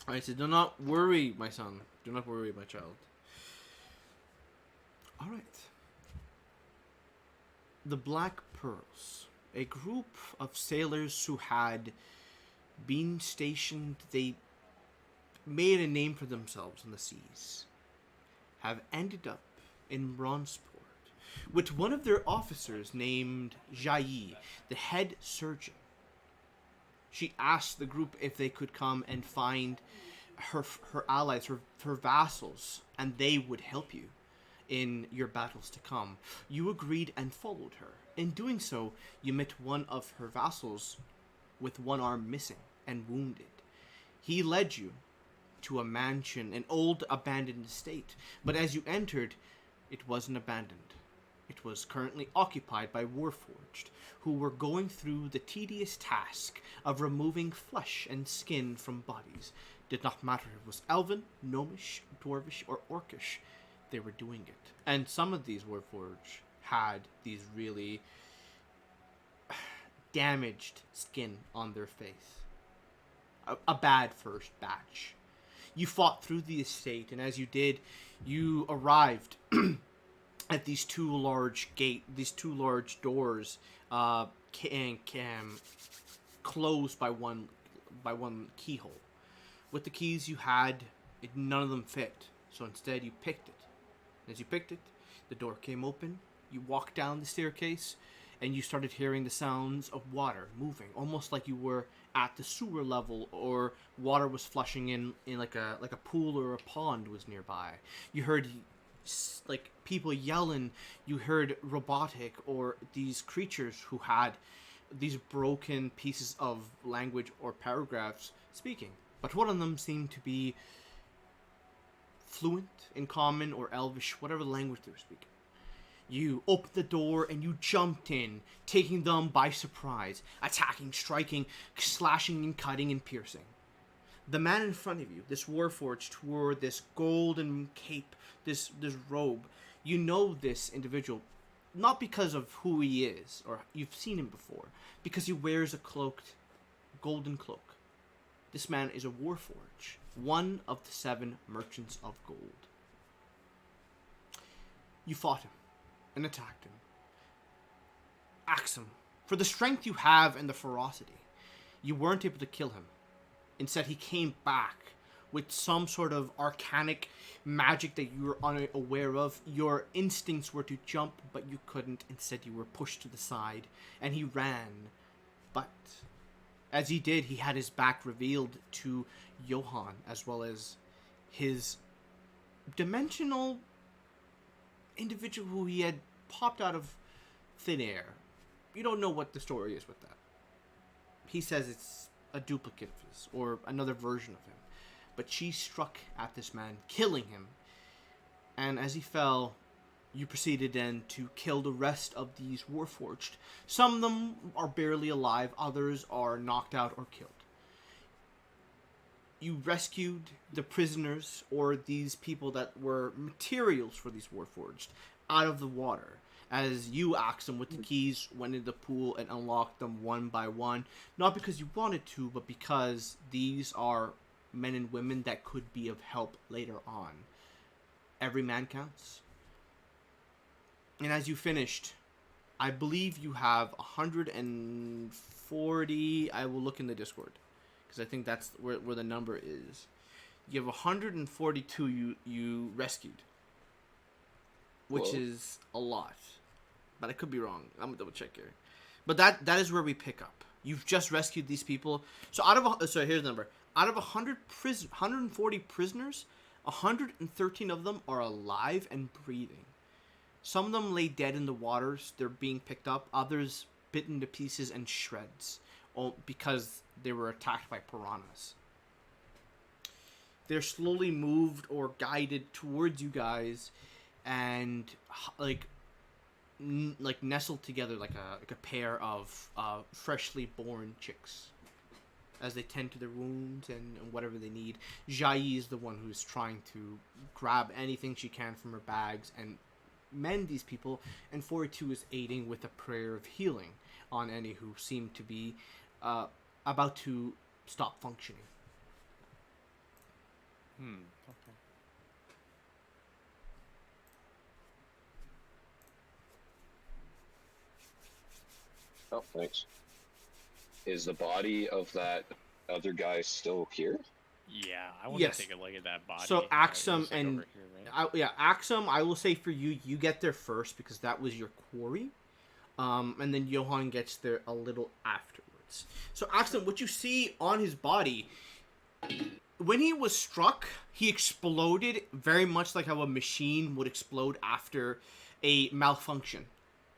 I said, "Do not worry, my son. Do not worry, my child." All right. The Black Pearls, a group of sailors who had been stationed. They made a name for themselves in the seas, have ended up in Bronzeport with one of their officers named Jayi, the head surgeon. She asked the group if they could come and find her allies, her vassals, and they would help you in your battles to come. You agreed and followed her. In doing so, you met one of her vassals with one arm missing and wounded. He led you to a mansion, an old abandoned estate, but as you entered, it wasn't abandoned. It was currently occupied by Warforged, who were going through the tedious task of removing flesh and skin from bodies. Did not matter if it was elven, gnomish, dwarvish, or orcish, they were doing it. And some of these Warforged had these really damaged skin on their face. A bad first batch. You fought through the estate, and as you did, you arrived at these two large doors, closed by one keyhole. With the keys you had, none of them fit, so instead you picked it. As you picked it, the door came open. You walked down the staircase, and you started hearing the sounds of water moving, almost like you were at the sewer level, or water was flushing in like a pool or a pond was nearby. You heard like people yelling. You heard robotic or these creatures who had these broken pieces of language or paragraphs speaking, but one of them seemed to be fluent in Common or Elvish, whatever language they were speaking. You opened the door and you jumped in, taking them by surprise, attacking, striking, slashing and cutting and piercing. The man in front of you, this Warforged, wore this golden cape, this robe. You know this individual, not because of who he is, or you've seen him before, because he wears a golden cloak. This man is a Warforged, one of the 7 merchants of gold. You fought him and attacked him. Axe him. For the strength you have and the ferocity, you weren't able to kill him. Instead, he came back with some sort of arcanic magic that you were unaware of. Your instincts were to jump, but you couldn't. Instead, you were pushed to the side, and he ran. But as he did, he had his back revealed to Johann, as well as his dimensional individual who he had popped out of thin air. You don't know what the story is with that. He says it's a duplicate of his, or another version of him. But she struck at this man, killing him. And as he fell, you proceeded then to kill the rest of these Warforged. Some of them are barely alive, others are knocked out or killed. You rescued the prisoners, or these people that were materials for these Warforged, out of the water. As you axed them with the keys, went into the pool and unlocked them one by one. Not because you wanted to, but because these are men and women that could be of help later on. Every man counts. And as you finished, I believe you have 140. I will look in the Discord, because I think that's where the number is. You have 142 you rescued, which is a lot. But I could be wrong. I'm gonna double check here. But that is where we pick up. You've just rescued these people. So here's the number. Out of 140 prisoners, 113 of them are alive and breathing. Some of them lay dead in the waters. They're being picked up. Others bitten to pieces and shreds, all because they were attacked by piranhas. They're slowly moved or guided towards you guys, and like nestled together like a pair of freshly born chicks, as they tend to their wounds and whatever they need. Jai is the one who's trying to grab anything she can from her bags and mend these people, and 42 is aiding with a prayer of healing on any who seem to be about to stop functioning. Okay. Oh, thanks. Is the body of that other guy still here? Yeah, I want to Yes. take a look at that So body. It Axum was like and over here, right? Axum, I will say for you, you get there first because that was your quarry. And then Johan gets there a little afterwards. So Axum, what you see on his body when he was struck, he exploded very much like how a machine would explode after a malfunction.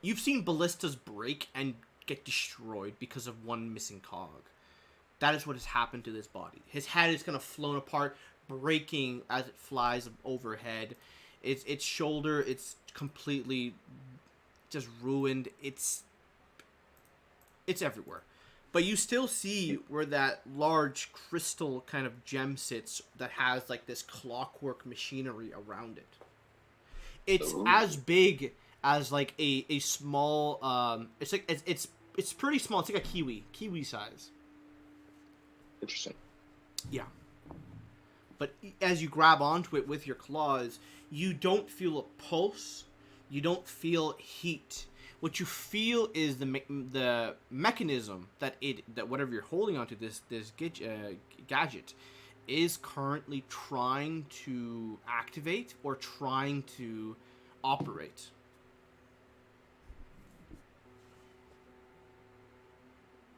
You've seen ballistas break and get destroyed because of one missing cog. That is what has happened to this body. His head is kind of flown apart, breaking as it flies overhead. Its shoulder, it's completely just ruined. It's everywhere. But you still see where that large crystal kind of gem sits that has like this clockwork machinery around it. It's Oh, as big as like a small it's like it's pretty small. It's like a kiwi size. interesting. Yeah. But as you grab onto it with your claws, you don't feel a pulse. You don't feel heat. What you feel is the mechanism that whatever you're holding onto this gadget is currently trying to activate or trying to operate.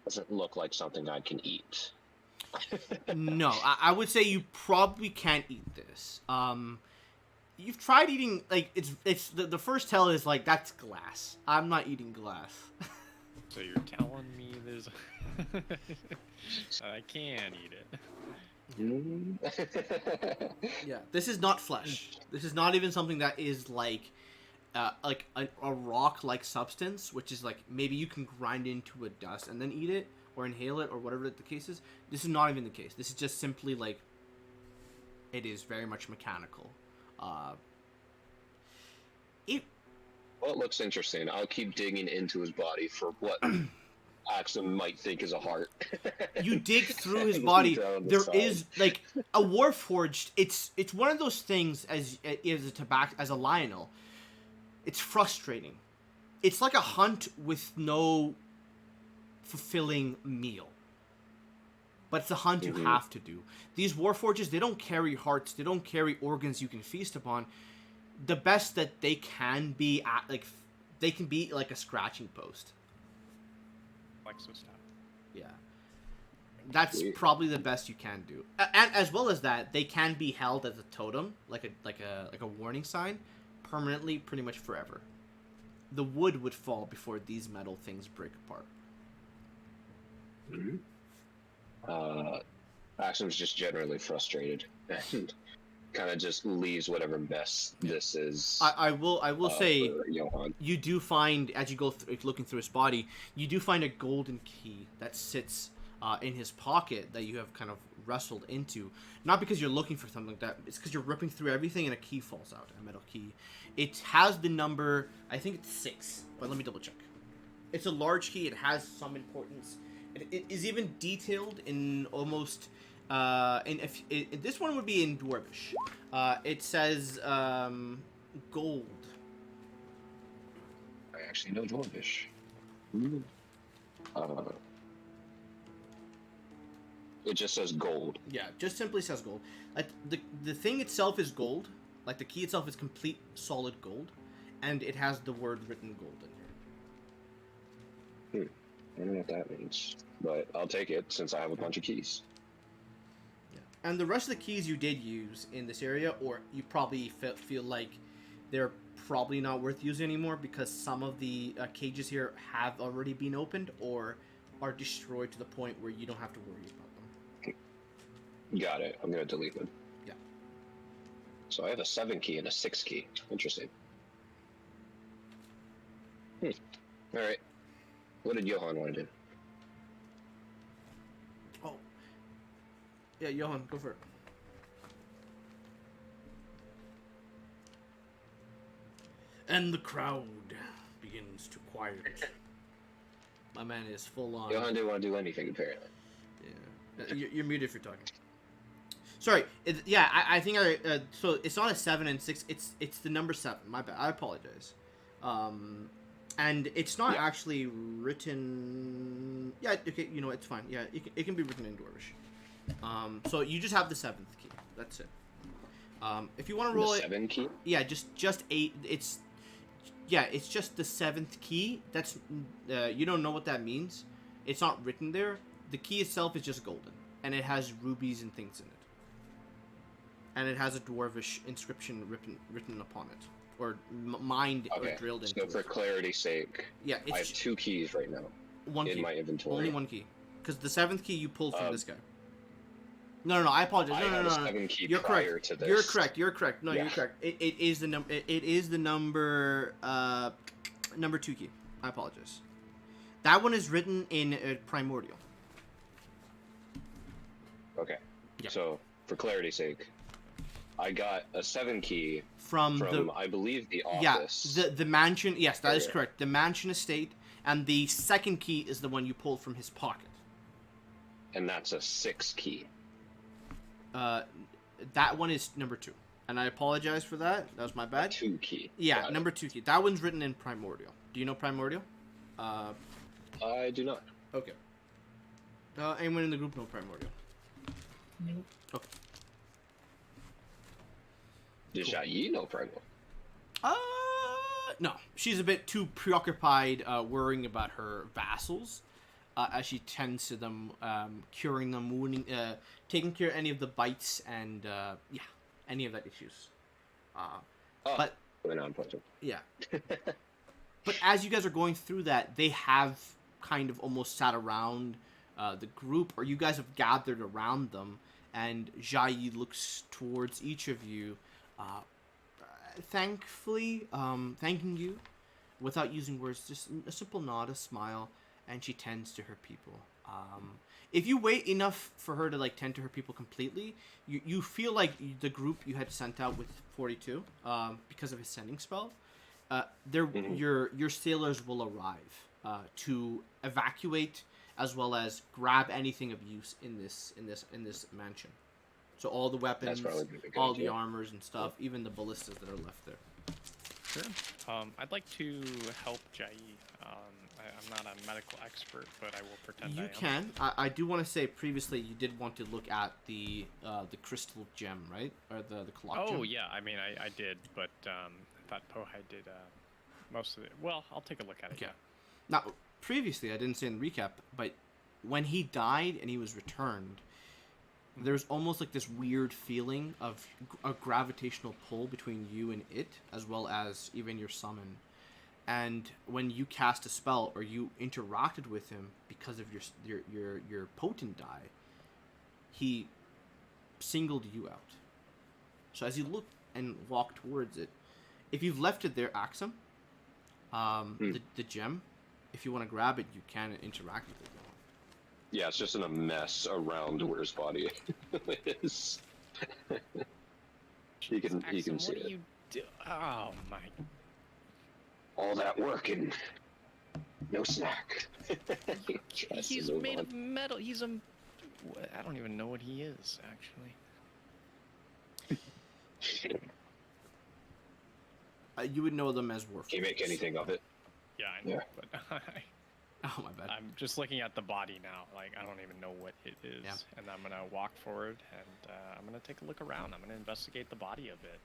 Doesn't look like something I can eat. No, I would say you probably can't eat this. You've tried eating like it's the first tell is like that's glass. I'm not eating glass. So you're telling me there's I can't eat it. Mm. Yeah, this is not flesh. This is not even something that is like a rock like substance, which is like maybe you can grind into a dust and then eat it or inhale it or whatever the case is. This is not even the case. This is just simply like it is very much mechanical. Uh, it Well, it looks interesting. I'll keep digging into his body for what Axum might think is a heart. you dig through his Leave body. that on the There side. is like a warforged. It's one of those things as a tobacco as a Lionel. It's frustrating. It's like a hunt with no fulfilling meal. But it's a hunt you Hmm. have to do. These warforges, they don't carry hearts, they don't carry organs you can feast upon. The best that they can be at, like, they can be like a scratching post. Plexo style. Yeah. That's Sweet. probably the best you can do. And as well as that, they can be held as a totem, like a warning sign, permanently, pretty much forever. The wood would fall before these metal things break apart. Mhm. Uh, Axum's just generally frustrated and kind of just leaves whatever mess Yeah. this is I will say for Johan. you do find as you go looking through his body, you do find a golden key that sits in his pocket that you have kind of wrestled into. Not because you're looking for something like that; it's because you're ripping through everything and a key falls out, a metal key. It has the number, I think it's 6, but let me double check. It's a large key. It has some importance. It is even detailed in almost. And if this one would be in Dwarvish, it says gold. I actually know Dwarvish. Mm. Uh, it just says gold. Yeah, just simply says gold. Like the thing itself is gold. Like the key itself is complete solid gold, and it has the word written gold in Hmm. I don't know what that means, but I'll take it since I have a bunch of keys. here. Yeah. And the rest of the keys you did use in this area, or you probably feel like they're probably not worth using anymore because some of the cages here have already been opened or are destroyed to the point where you don't have to worry about them. Got it. I'm gonna delete them. Yeah. So I have a 7 key and a 6 key. Interesting. Hmm. All right. What did Johan want to do? Oh. Yeah, Johan, go for it. And the crowd begins to quiet. My man is full on. Johan didn't want to do anything apparently. Yeah. You're muted if you're talking. Sorry. I think so it's not a 7 and 6. It's the number 7. My bad. I apologize. And it's not Yeah. actually written. Yeah. Okay. You know, it's fine. Yeah. It can be written in Dwarvish. So you just have the 7th key. That's it. If you want to The roll it, 7 key. yeah, just 8. It's just the 7th key. That's you don't know what that means. It's not written there. The key itself is just golden, and it has rubies and things in it. And it has a dwarvish inscription written upon it, or mined Okay. or drilled into So it. for clarity's sake, Yeah, I have it's 2 keys right now one in key. my inventory. Only one key, because the 7th key you pulled from Um, this guy. No. I apologize. I No. had a 7 key You're prior correct. to this. You're correct. No, Yeah. you're correct. It is the number. It is the number. Number 2 key. I apologize. That one is written in primordial. Okay. Yeah. So for clarity's sake, I got a 7 key From the I believe the yeah office. the mansion. Yes, that is Area. correct. The mansion estate, and the 2nd key is the one you pulled from his pocket. And that's a 6 key. That one is number 2, and I apologize for that. That was my bad. 2 key. Yeah, Got it. number 2 key. That one's written in primordial. Do you know primordial? I do not. Okay. Anyone in the group know primordial? Nope. Okay. Does Cool. Jai know primal? No. She's a bit too preoccupied worrying about her vassals as she tends to them, curing them, wounding, taking care of any of the bites and, any of that issues. But, Going on, Punch. yeah. But as you guys are going through that, they have kind of almost sat around the group, or you guys have gathered around them, and Jai looks towards each of you, thankfully, thanking you, without using words, just a simple nod, a smile, and she tends to her people. If you wait enough for her to like tend to her people completely, you feel like the group you had sent out with 42, because of his sending spell, your sailors will arrive to evacuate as well as grab anything of use in this mansion. So all the weapons, probably gonna be a good all the idea. armors and stuff, even the ballistas that are left there. Sure. I'd like to help Jai. I'm not a medical expert, but I will pretend I You am. can. I do want to say previously you did want to look at the crystal gem, right? Or the clock gem. Oh yeah, I mean I did, but I thought Pohai did most of it. Well, I'll take a look at it. Okay. Yeah. Now, previously, I didn't say in the recap, but when he died and he was returned, there's almost like this weird feeling of a gravitational pull between you and it, as well as even your summon. And when you cast a spell or you interacted with him because of your potent die, he singled you out. So as you look and walk towards it, if you've left it there, Axum, the gem, if you want to grab it, you can interact with it. Yeah, it's just in a mess around where his body is. you can Axum, see what it. do you do? Oh my! All that work and no snack. Tries to He's move made on. of metal. He's a. I don't even know what he is actually. You would know them as Warforged. Can you make anything of it? Yeah, I know, Yeah. but Oh, my bad. I'm just looking at the body now. Like I don't even know what it is, Yeah. and I'm gonna walk forward and I'm gonna take a look around. I'm gonna investigate the body a bit,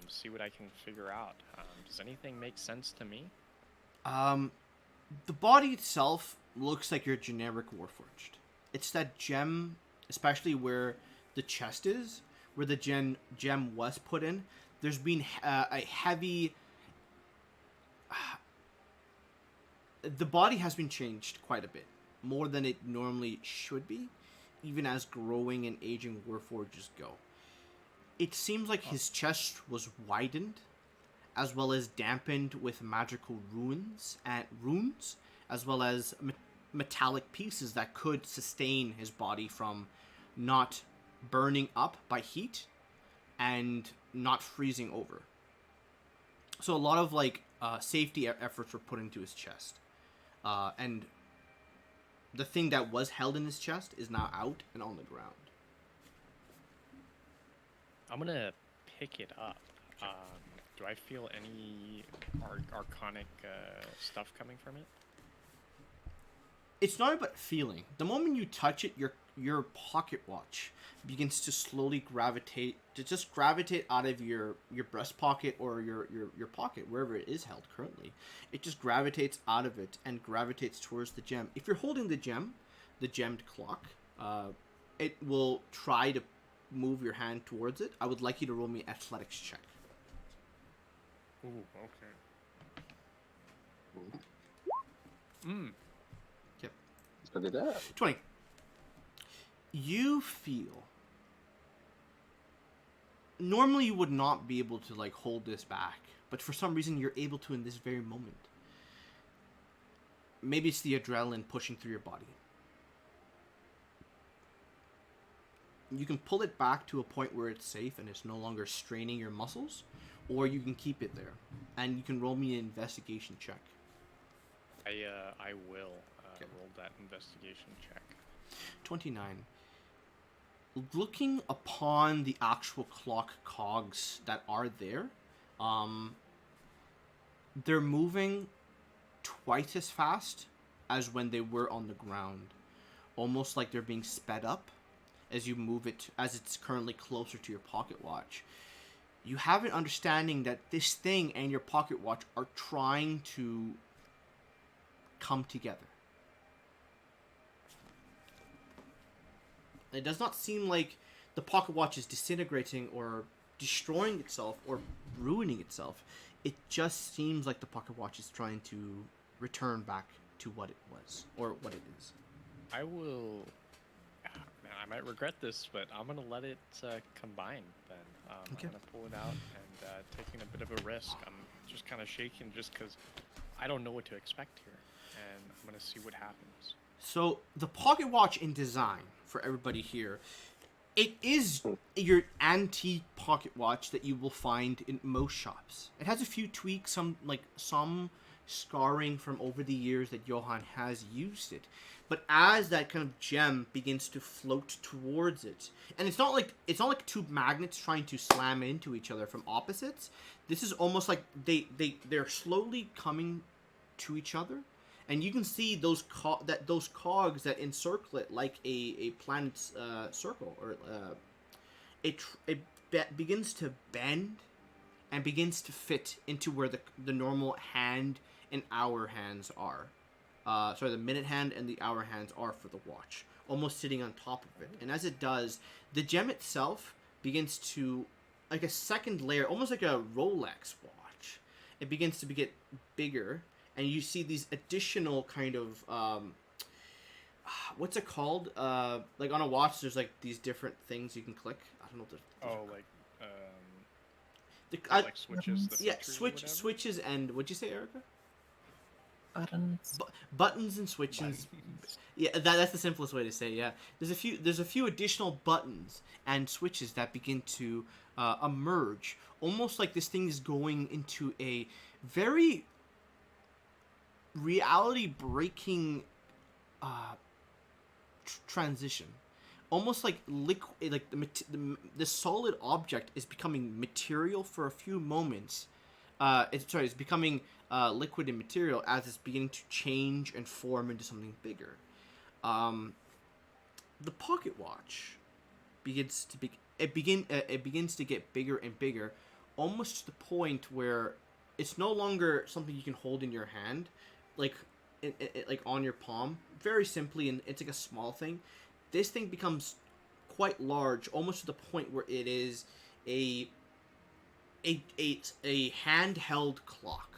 see what I can figure out. Does anything make sense to me? The body itself looks like your generic Warforged. It's that gem, especially where the chest is, where the gem was put in. There's been a heavy... the body has been changed quite a bit, more than it normally should be, even as growing and aging Warforges go. It seems like his chest was widened, as well as dampened with magical runes, as well as metallic pieces that could sustain his body from not burning up by heat and not freezing over. So a lot of safety efforts were put into his chest, and the thing that was held in his chest is now out and on the ground. I'm gonna pick it up. Do I feel any arcanic stuff coming from it? It's not about feeling. The moment you touch it, your pocket watch begins to slowly gravitate out of your breast pocket or your pocket, wherever it is held currently. It just gravitates out of it and gravitates towards the gem. If you're holding the gem, the gemmed clock, it will try to move your hand towards it. I would like you to roll me an athletics check. Ooh, okay. Mm. Yep. Look at that. 20. You feel normally you would not be able to like hold this back, but for some reason you're able to in this very moment. Maybe it's the adrenaline pushing through your body. You can pull it back to a point where it's safe and it's no longer straining your muscles, or you can keep it there, and you can roll me an investigation check. I will Okay. roll that investigation check. 29. Looking upon the actual clock cogs that are there, they're moving twice as fast as when they were on the ground. Almost like they're being sped up as you move it, as it's currently closer to your pocket watch. You have an understanding that this thing and your pocket watch are trying to come together. It does not seem like the pocket watch is disintegrating or destroying itself or ruining itself. It just seems like the pocket watch is trying to return back to what it was or what it is. I will. Man, I might regret this, but I'm gonna let it combine. Then Okay. I'm gonna pull it out and taking a bit of a risk. I'm just kind of shaking just because I don't know what to expect here, and I'm gonna see what happens. So the pocket watch in design for everybody here, it is your antique pocket watch that you will find in most shops. It has a few tweaks, some scarring from over the years that Johann has used it. But as that kind of gem begins to float towards it, and it's not like two magnets trying to slam into each other from opposites. This is almost like they're slowly coming to each other, and you can see those cogs that encircle it like a planet's circle, or begins to bend and begins to fit into where the normal hand and hour hands are. The minute hand and the hour hands are for the watch, almost sitting on top of it. And as it does, the gem itself begins to, like a second layer, almost like a Rolex watch. It begins to get bigger, and you see these additional kind of what's it called? Like on a watch, there's like these different things you can click. I don't know. If Oh, like like switches. The yeah, features or whatever? switches, and what'd you say, Erica? Buttons. Buttons and switches. Buttons. Yeah, that's the simplest way to say it, yeah. There's a few additional buttons and switches that begin to emerge, almost like this thing is going into a very reality breaking transition, almost like liquid, like the solid object is becoming material for a few moments. It's becoming liquid and material as it's beginning to change and form into something bigger. The pocket watch begins to get bigger and bigger, almost to the point where it's no longer something you can hold in your hand, like like on your palm, very simply, and it's like a small thing. This thing becomes quite large, almost to the point where it is a handheld clock,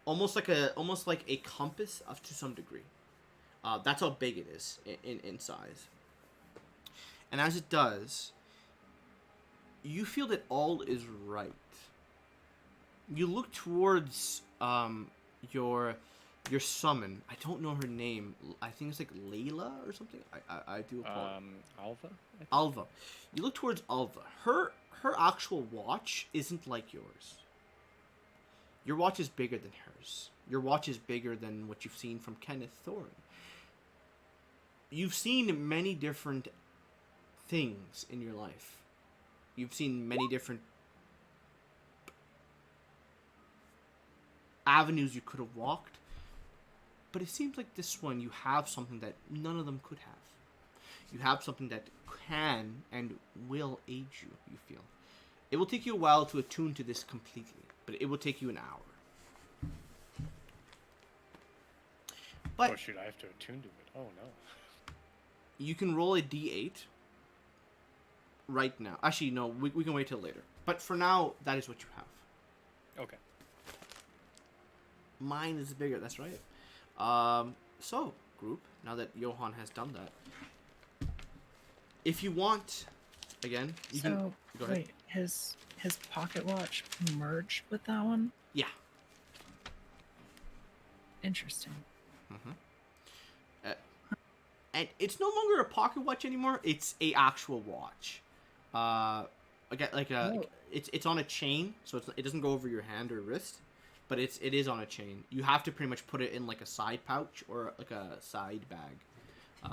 almost like a compass up to some degree. That's how big it is in size. And as it does, you feel that all is right. You look towards your summon. I don't know her name. I think it's like Layla or something. I do apologize. Alva. I think? Alva. You look towards Alva. Her actual watch isn't like yours. Your watch is bigger than hers. Your watch is bigger than what you've seen from Kenneth Thorne. You've seen many different things in your life. You've seen many different avenues you could have walked, but it seems like this one you have something that none of them could have. You have something that can and will aid you, you feel. It will take you a while to attune to this completely, but it will take you an hour. But Oh shoot, I have to attune to it. Oh no. you can roll a d8 right now. Actually, no, we can wait till later. But for now, that is what you have. Okay. Mine is bigger, that's right. So, group, now that Johan has done that, if you want, again, you can So go ahead. wait, his pocket watch merged with that one? Yeah. Interesting. And it's no longer a pocket watch anymore. It's a actual watch. Oh. It's on a chain, so it doesn't go over your hand or wrist, but it is on a chain. You have to pretty much put it in like a side pouch or like a side bag,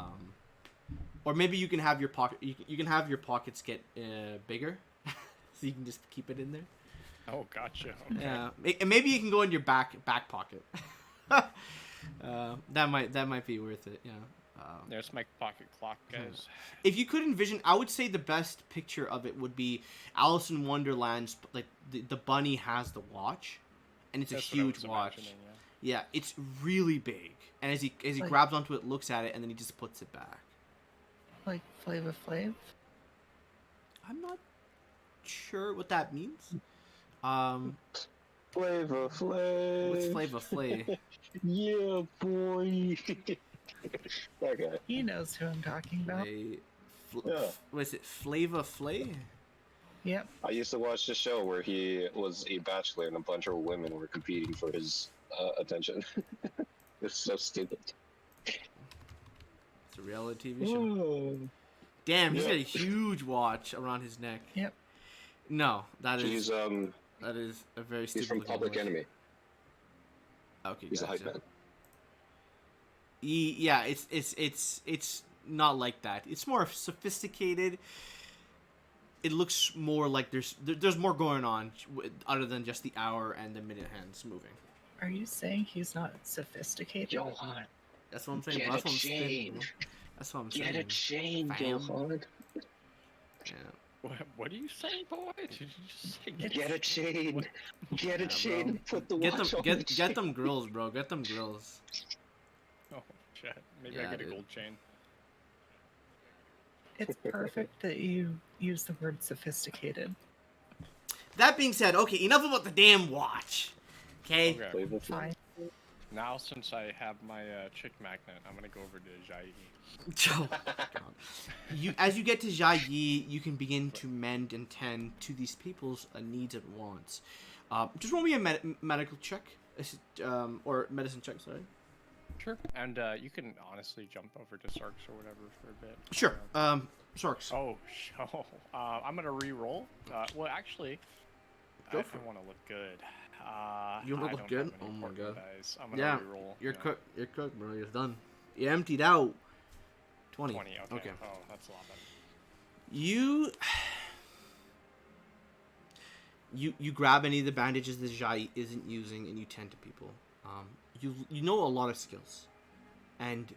or maybe you can have your pocket. You can have your pockets get bigger, so you can just keep it in there. Oh, gotcha. Okay. Yeah, and maybe you can go in your back pocket. That might be worth it. Yeah. There's my pocket clock, guys. If you could envision, I would say the best picture of it would be Alice in Wonderland's. Like the bunny has the watch, and it's That's a what I huge was watch. imagining, Yeah, it's really big, and as he Like- grabs onto it, looks at it, and then he just puts it back. Like Flava Flav? I'm not sure what that means. Flavor Flav. What's Flava Flav? Yeah, boy. That guy. He knows who I'm talking about. Yeah. Was it Flava Flav? Yep. I used to watch the show where he was a bachelor and a bunch of women were competing for his attention. It's so stupid. It's a reality TV show. Oh. Damn, he's Yeah. got a huge watch around his neck. Yep. No, that is He's a very stupid. he's from looking Public watch. Enemy. Okay, He's a gotcha. hype man. Yeah, it's not like that. It's more sophisticated. It looks more like there's more going on other than just the hour and the minute hands moving. Are you saying he's not sophisticated? Johan, That's what I'm saying. get bro. a That's what I'm saying. chain. Bro. That's what I'm Get saying. a chain, Fam. Johan. Yeah. What are you saying, boy? Did you just say Get a chain. Get a Yeah, chain bro. and put the Get watch them, on get the get chain. them grills, bro. Get them grills. Oh shit! Maybe Yeah, I get dude. a gold chain. It's perfect that you use the word sophisticated. That being said, okay, enough about the damn watch. Okay. Okay. Flavor Flav. Fine. Now, since I have my chick magnet, I'm gonna go over to Jai. Oh, God. As you get to Jai Yi, you can begin to mend and tend to these people's needs and wants. Just roll me a medical check, or medicine check. Sorry. Sure. And you can honestly jump over to Sarks or whatever for a bit. Sure. Sarks. Oh, I'm gonna re-roll. Well, actually, Go I for it. want to look good. You wanna I look don't good? have any Oh my important God. dice. I'm gonna Yeah, re-roll. you're yeah. cooked. You're cooked, bro. You're done. You emptied out. 20. 20. Okay. Okay. Oh, that's a lot better. You grab any of the bandages that Jai isn't using and you tend to people. You know a lot of skills, and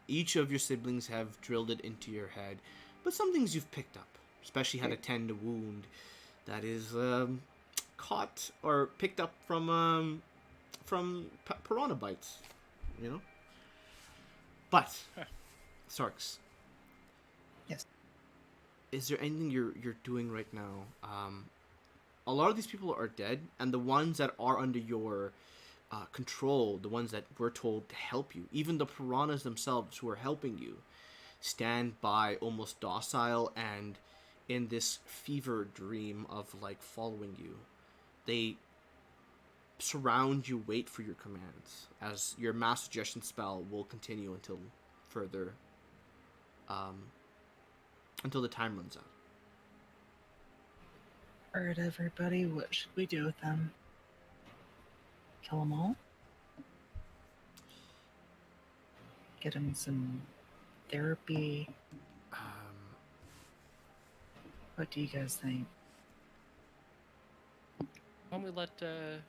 each of your siblings have drilled it into your head. But some things you've picked up, especially how to tend a wound that is caught or picked up from piranha bites. You know. But Sarks. Yes. Is there anything you're doing right now? A lot of these people are dead, and the ones that are under your control, the ones that we're told to help you, even the piranhas themselves who are helping you, stand by almost docile and in this fever dream of like following you. They surround you, wait for your commands, as your mass suggestion spell will continue until further, until the time runs out. Alright, everybody, what should we do with them? Kill them all? Get them some therapy? What do you guys think? Why don't we let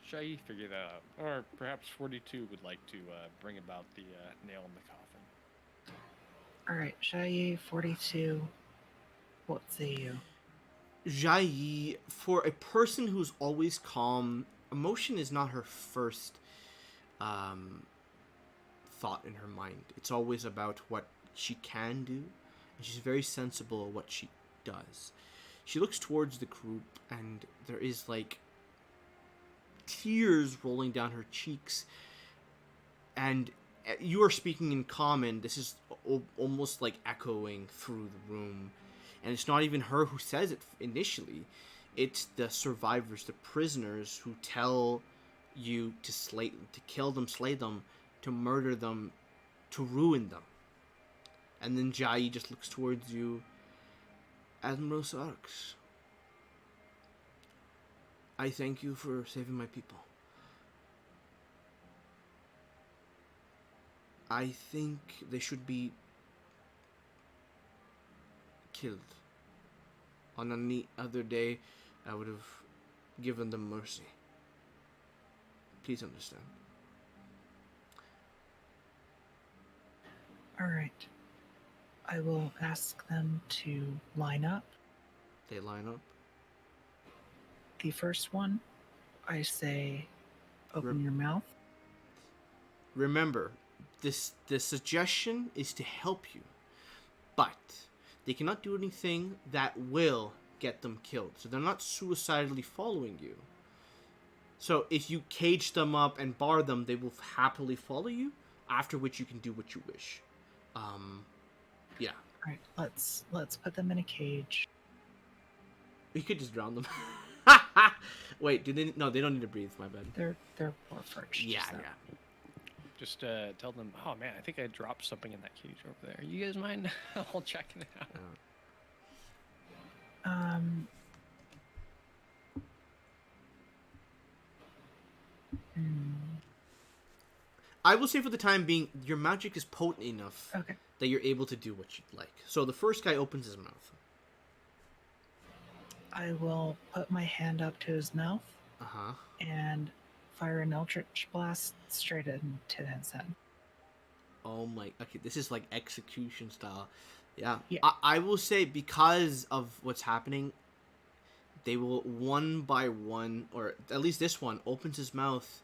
Shai figure that out? Or perhaps 42 would like to bring about the nail in the coffin. Alright, Shai 42. What say you? Jai, for a person who's always calm, emotion is not her first thought in her mind. It's always about what she can do, and she's very sensible of what she does. She looks towards the group, and there is like tears rolling down her cheeks. And you are speaking in common. This is almost like echoing through the room, and it's not even her who says it initially. It's the survivors, the prisoners, who tell you to kill them, slay them, to murder them, to ruin them. And then Jai just looks towards you. Admiral Sarks, I thank you for saving my people. I think they should be killed. On any other day, I would have given them mercy. Please understand. Alright. I will ask them to line up. They line up. The first one, I say, open your mouth. Remember, the suggestion is to help you, but they cannot do anything that will get them killed. So they're not suicidally following you. So if you cage them up and bar them, they will happily follow you, after which you can do what you wish. Yeah. Alright, let's put them in a cage. You could just drown them. Wait, do they? No, they don't need to breathe. My bad. They're poor first. Yeah, so. yeah. Just tell them, oh man, I think I dropped something in that cage over there. You guys mind? I'll check it out. I will say for the time being, your magic is potent enough Okay. that you're able to do what you'd like. So the first guy opens his mouth. I will put my hand up to his mouth Uh-huh. and fire an eldritch blast straight into his head. Oh my... Okay, this is like execution style. Yeah. Yeah. I will say, because of what's happening, they will one by one, or at least this one, opens his mouth.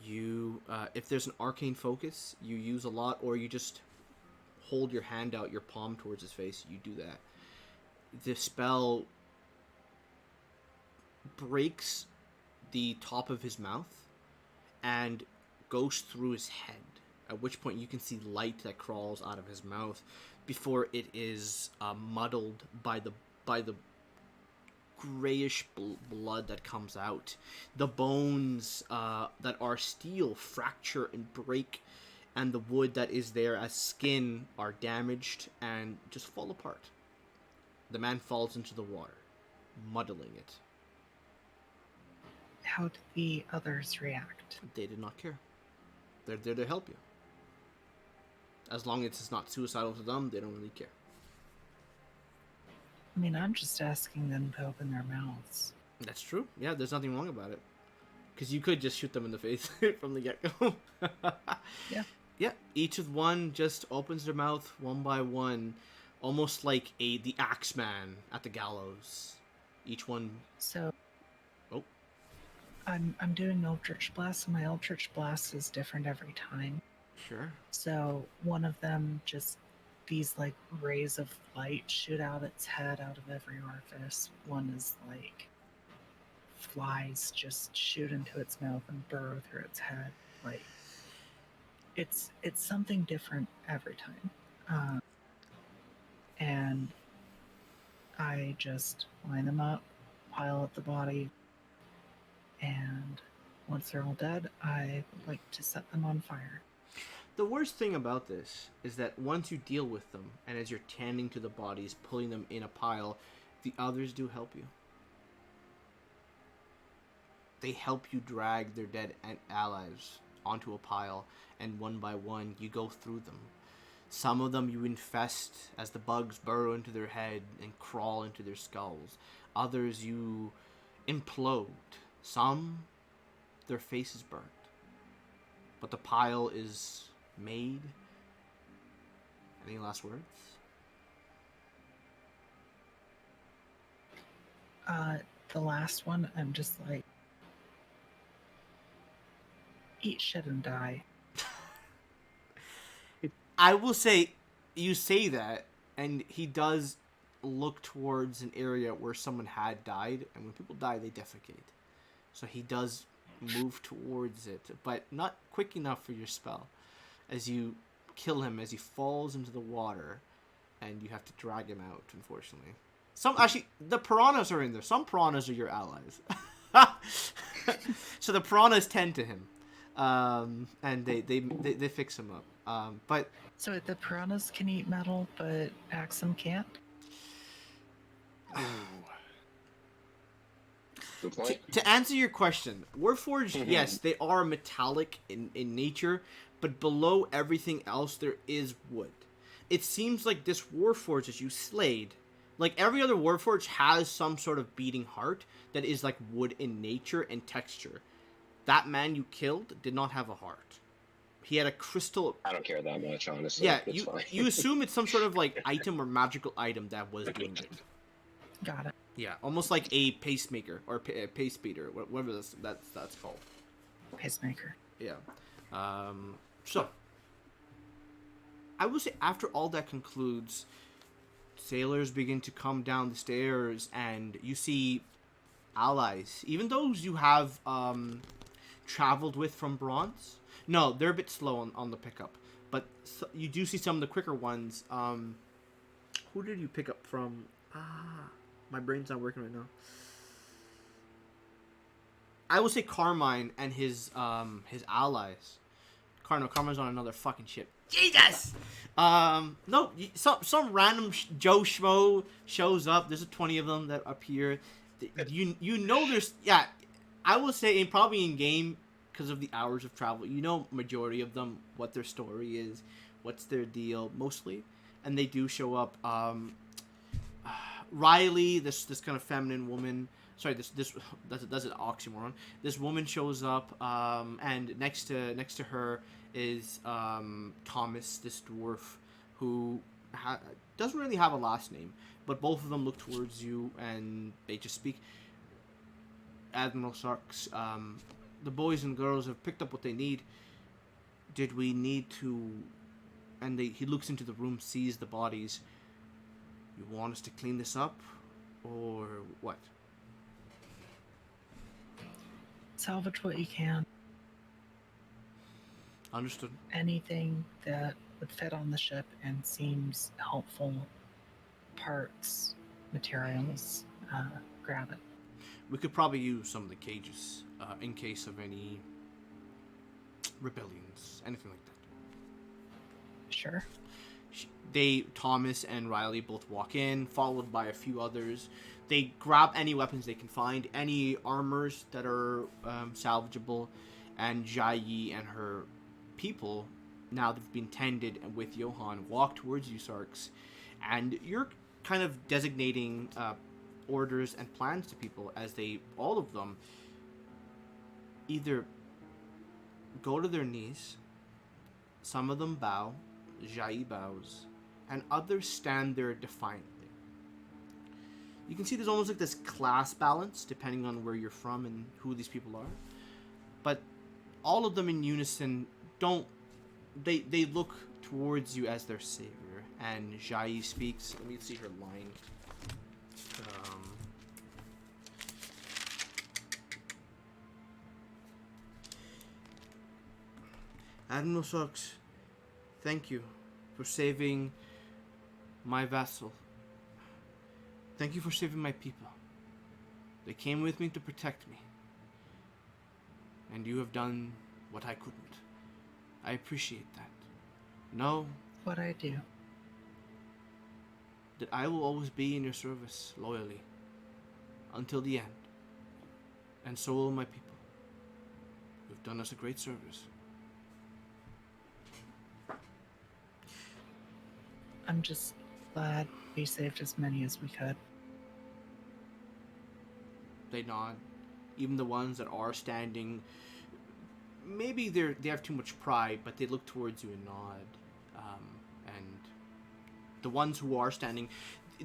You, if there's an arcane focus, you use a lot, or you just hold your hand out, your palm towards his face, you do that. The spell breaks the top of his mouth and goes through his head, at which point you can see light that crawls out of his mouth before it is muddled by the grayish blood that comes out. The bones that are steel fracture and break, and the wood that is there as skin are damaged and just fall apart. The man falls into the water, muddling it. How did the others react? They did not care. They're there to help you. As long as it's not suicidal to them, they don't really care. I mean, I'm just asking them to open their mouths. That's true. Yeah, there's nothing wrong about it. Because you could just shoot them in the face from the get-go. Yeah. Yeah, each of one just opens their mouth one by one, almost like the Axeman at the gallows. Each one... So... Oh. I'm doing Eldritch Blast, and my Eldritch Blast is different every time. Sure. So one of them just... These, like, rays of light shoot out its head out of every orifice. One is, like... Flies just shoot into its mouth and burrow through its head. Like... It's something different every time. And I just line them up, pile up the body, and once they're all dead, I would like to set them on fire. The worst thing about this is that once you deal with them, and as you're tending to the bodies, pulling them in a pile, the others do help you. They help you drag their dead allies onto a pile, and one by one, you go through them. Some of them you infest as the bugs burrow into their head and crawl into their skulls. Others you implode. Some, their face is burnt. But the pile is made. Any last words? The last one, I'm just like, eat shit and die. I will say, you say that, and he does look towards an area where someone had died, and when people die, they defecate. So he does move towards it, but not quick enough for your spell. As you kill him, as he falls into the water, and you have to drag him out, unfortunately. The piranhas are in there. Some piranhas are your allies. So the piranhas tend to him, and they fix him up. But So the piranhas can eat metal, but Axum can't? Good point. to answer your question, Warforged, yes, they are metallic in nature, but below everything else, there is wood. It seems like this Warforged that you slayed, like every other Warforged, has some sort of beating heart that is like wood in nature and texture. That man you killed did not have a heart. He had a crystal. I don't care that much, honestly. Yeah, It's fine. you assume it's some sort of like item or magical item that was doing it. Got it. Yeah, almost like a pacemaker or a pace beater, whatever that's called. Pacemaker. Yeah. So, I would say after all that concludes, sailors begin to come down the stairs, and you see allies, even those you have traveled with from Bronze. No, they're a bit slow on the pickup, but you do see some of the quicker ones. Who did you pick up from? My brain's not working right now. I will say Carmine and his allies. Carmine's on another fucking ship. Jesus. No, some random Joe Schmo shows up. There's 20 of them that appear. You know there's I will say probably in game because of the hours of travel. You know majority of them what their story is, what's their deal mostly, and they do show up. Riley, this kind of feminine woman. Sorry, that's an oxymoron. This woman shows up, and next to her is Thomas, this dwarf, who doesn't really have a last name, but both of them look towards you and they just speak. Admiral Sarks, the boys and girls have picked up what they need. Did we need to? And he looks into the room, sees the bodies. You want us to clean this up, or what? Salvage what you can. Understood. Anything that would fit on the ship and seems helpful. Parts, materials, grab it. We could probably use some of the cages in case of any rebellions, anything like that. Sure. Thomas and Riley both walk in, followed by a few others. They grab any weapons they can find, any armors that are salvageable, and Jai and her people, now they've been tended with Johan, walk towards you, Sarks, and you're kind of designating orders and plans to people as all of them, either go to their knees, some of them bow, Jai bows, and others stand there defiantly. You can see there's almost like this class balance depending on where you're from and who these people are. But all of them in unison they look towards you as their savior. And Jai speaks. Let me see her line. Admiral Sox, thank you for saving my vessel. Thank you for saving my people. They came with me to protect me. And you have done what I couldn't. I appreciate that. Know What I do. that I will always be in your service loyally until the end. And so will my people. You've done us a great service. I'm just glad we saved as many as we could. They nod. Even the ones that are standing, maybe they have too much pride, but they look towards you and nod. And the ones who are standing,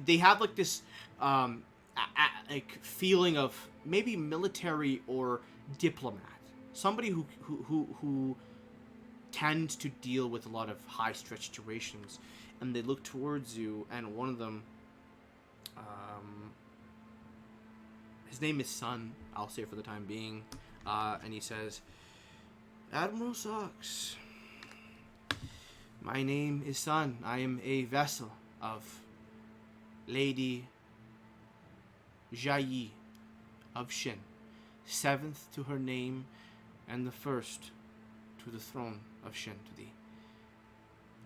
they have like this like feeling of maybe military or diplomat, somebody who tends to deal with a lot of high stress situations, and they look towards you, and one of them, his name is Sun, I'll say for the time being, and he says, Admiral Sox, my name is Sun. I am a vessel of Lady Jayi of Shin, seventh to her name, and the first to the throne of Shin to thee.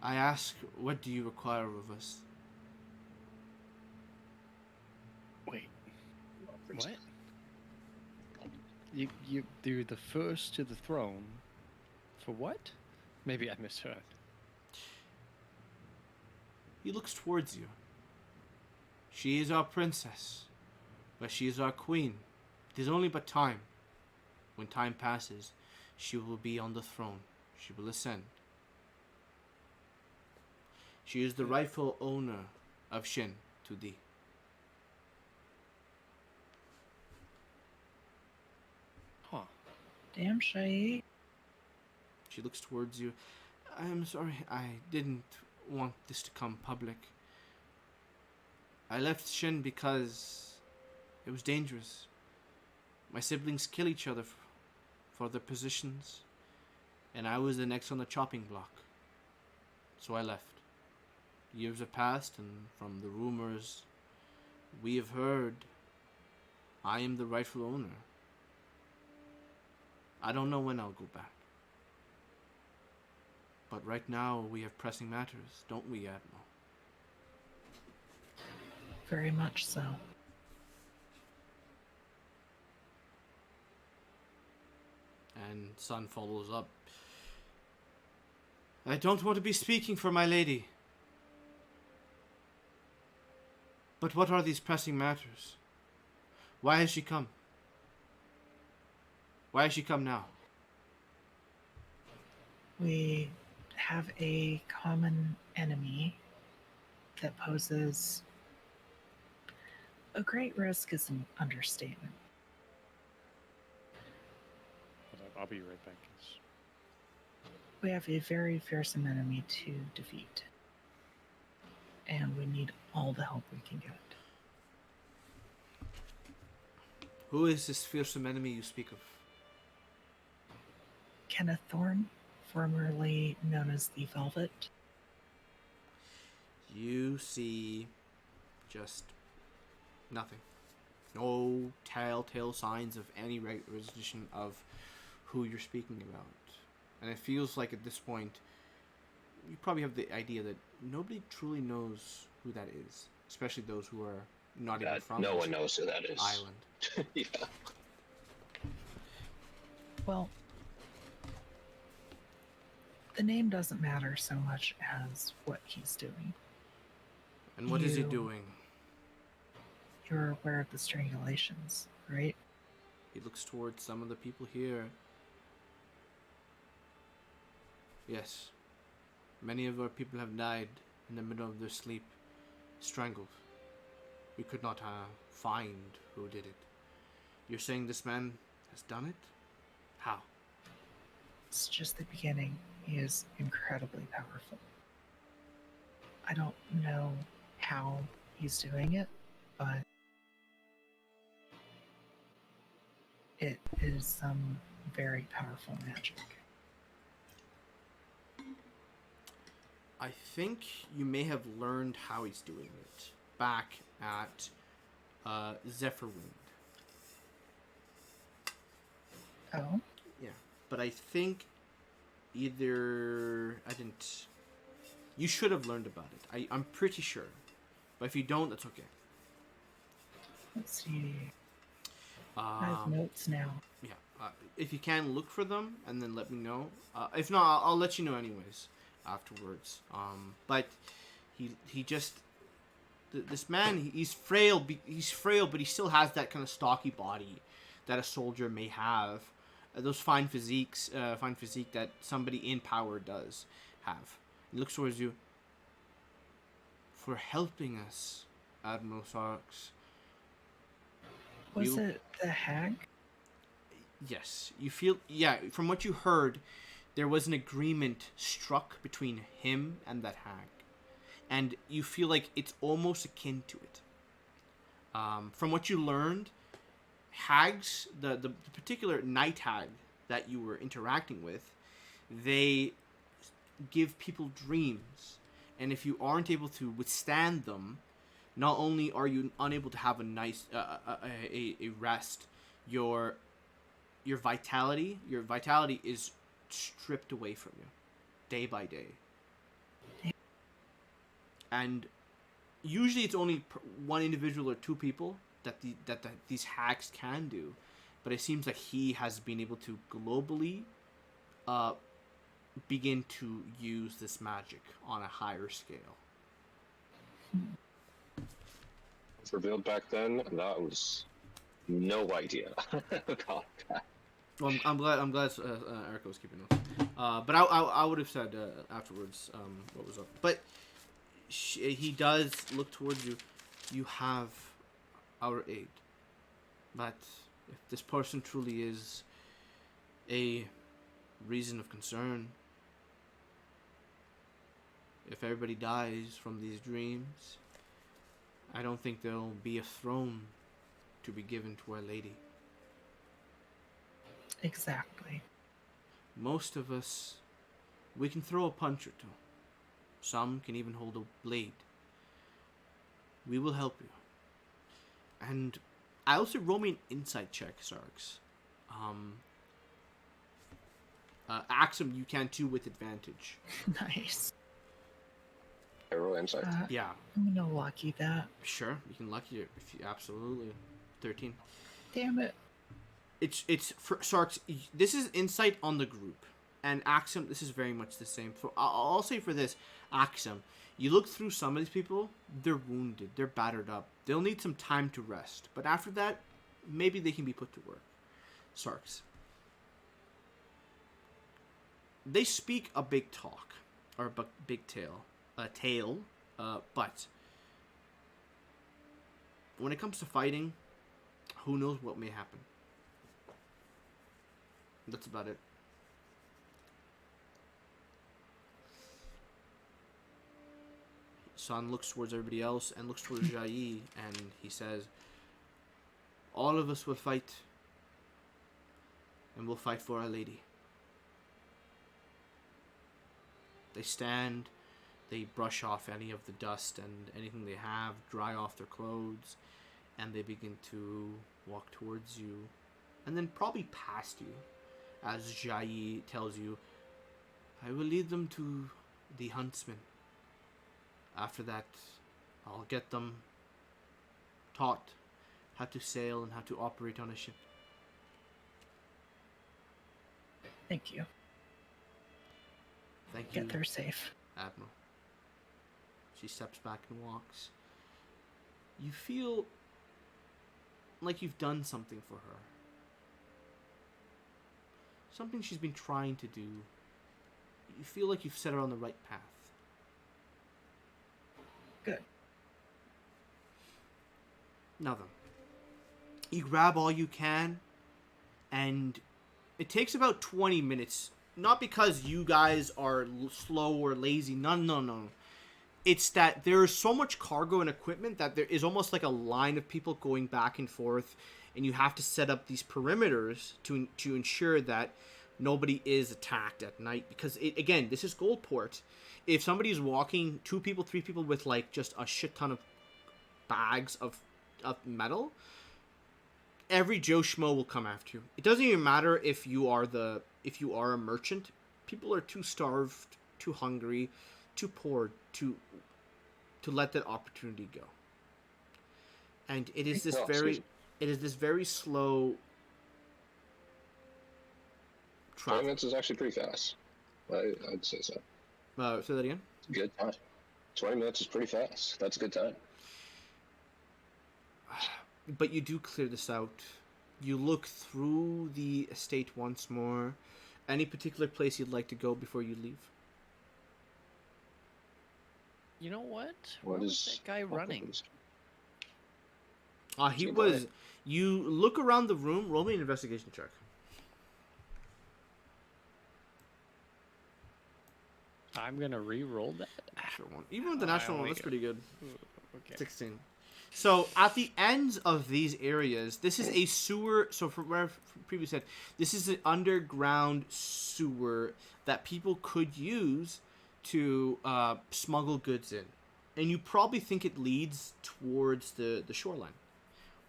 I ask, what do you require of us? Wait, what? You're the first to the throne. For what? Maybe I misheard. He looks towards you. She is our princess, but she is our queen. It is only but time. When time passes, she will be on the throne. She will ascend. She is the rightful owner of Shin to thee. Huh. Damn, Shai. She looks towards you. I am sorry, I didn't want this to come public. I left Shin because it was dangerous. My siblings kill each other for their positions, and I was the next on the chopping block. So I left. Years have passed, and from the rumors we have heard, I am the rightful owner. I don't know when I'll go back. But right now we have pressing matters, don't we, Admiral? Very much so. And Sun follows up. I don't want to be speaking for my lady. But what are these pressing matters? Why has she come? Why has she come now? We have a common enemy that poses a great risk is an understatement. I'll be right back. We have a very fearsome enemy to defeat, and we need all the help we can get. Who is this fearsome enemy you speak of? Kenneth Thorne, formerly known as the Velvet. You see just nothing. No telltale signs of any recognition of who you're speaking about. And it feels like at this point, you probably have the idea that nobody truly knows who that is, especially those who are not even from no this one knows who that is. island. Yeah. Well, the name doesn't matter so much as what he's doing. And what is he You- doing? You're aware of the strangulations, right? He looks towards some of the people here. Yes. Many of our people have died in the middle of their sleep, strangled. We could not find who did it. You're saying this man has done it? How? It's just the beginning. He is incredibly powerful. I don't know how he's doing it, but it is some very powerful magic. I think you may have learned how he's doing it back at Zephyrwind. Oh? Yeah, but I think either I didn't. You should have learned about it. I'm pretty sure, but if you don't, that's okay. Let's see. I have notes now. Yeah, if you can, look for them and then let me know. If not, I'll let you know anyways afterwards. But He just this man, he's frail. He's frail, but he still has that kind of stocky body that a soldier may have. Those fine physique that somebody in power does have. He looks towards you. For helping us, Admiral Sarks. Was it the hag? Yes, you feel. Yeah, from what you heard, there was an agreement struck between him and that hag, and you feel like it's almost akin to it. From what you learned, hags, the particular night hag that you were interacting with, they give people dreams, and if you aren't able to withstand them, not only are you unable to have a nice a rest, your vitality is stripped away from you day by day. And usually it's only one individual or two people that these hacks can do, but it seems like he has been able to globally begin to use this magic on a higher scale. It's revealed back then, that was no idea about that. Well, I'm glad Erica was keeping notes. But I would have said afterwards what was up. But he does look towards you. You have our aid. But if this person truly is a reason of concern, if everybody dies from these dreams, I don't think there'll be a throne to be given to Our Lady. Exactly. Most of us, we can throw a punch or two. Some can even hold a blade. We will help you. And I also roll me an insight check, Sarks. Axum, you can too with advantage. Nice. Arrow insight. Yeah, I'm gonna lucky that. sure. You can lucky it if you absolutely 13. Damn it. It's for Sarks. This is insight on the group, and Axum. This is very much the same. For I'll say for this, Axum. You look through some of these people. They're wounded. They're battered up. They'll need some time to rest. But after that, maybe they can be put to work. Sarks. They speak a big talk, or a big tale, but when it comes to fighting, who knows what may happen. That's about it. San looks towards everybody else and looks towards Jai, and he says, all of us will fight, and we'll fight for Our Lady. They stand, they brush off any of the dust and anything they have, dry off their clothes, and they begin to walk towards you, and then probably past you, as Jai tells you, I will lead them to the huntsman. After that, I'll get them taught how to sail and how to operate on a ship. Thank you. Thank you, Get there safe. Admiral. She steps back and walks. You feel like you've done something for her. Something she's been trying to do. You feel like you've set her on the right path. Good. Now then, you grab all you can, and it takes about 20 minutes. Not because you guys are slow or lazy. No. It's that there is so much cargo and equipment that there is almost like a line of people going back and forth, and you have to set up these perimeters to ensure that nobody is attacked at night. Because, again, this is Goldport. If somebody's walking, 2 people, 3 people with, like, just a shit ton of bags of metal, every Joe Schmo will come after you. It doesn't even matter if you are a merchant. People are too starved, too hungry, too poor to let that opportunity go. And it is this very slow 20 minutes is actually pretty fast. I'd say so. Say that again. Good time. 20 minutes is pretty fast. That's a good time. But you do clear this out. You look through the estate once more. Any particular place you'd like to go before you leave? You know what? What Where was is that guy running? He Good was. point. You look around the room. Roll me an investigation check. I'm gonna re-roll that. Sure one. Even with the Oh, I national one, only that's get- pretty good. Okay. 16. So at the ends of these areas, this is a sewer. So from where I previously said, this is an underground sewer that people could use to smuggle goods in, and you probably think it leads towards the shoreline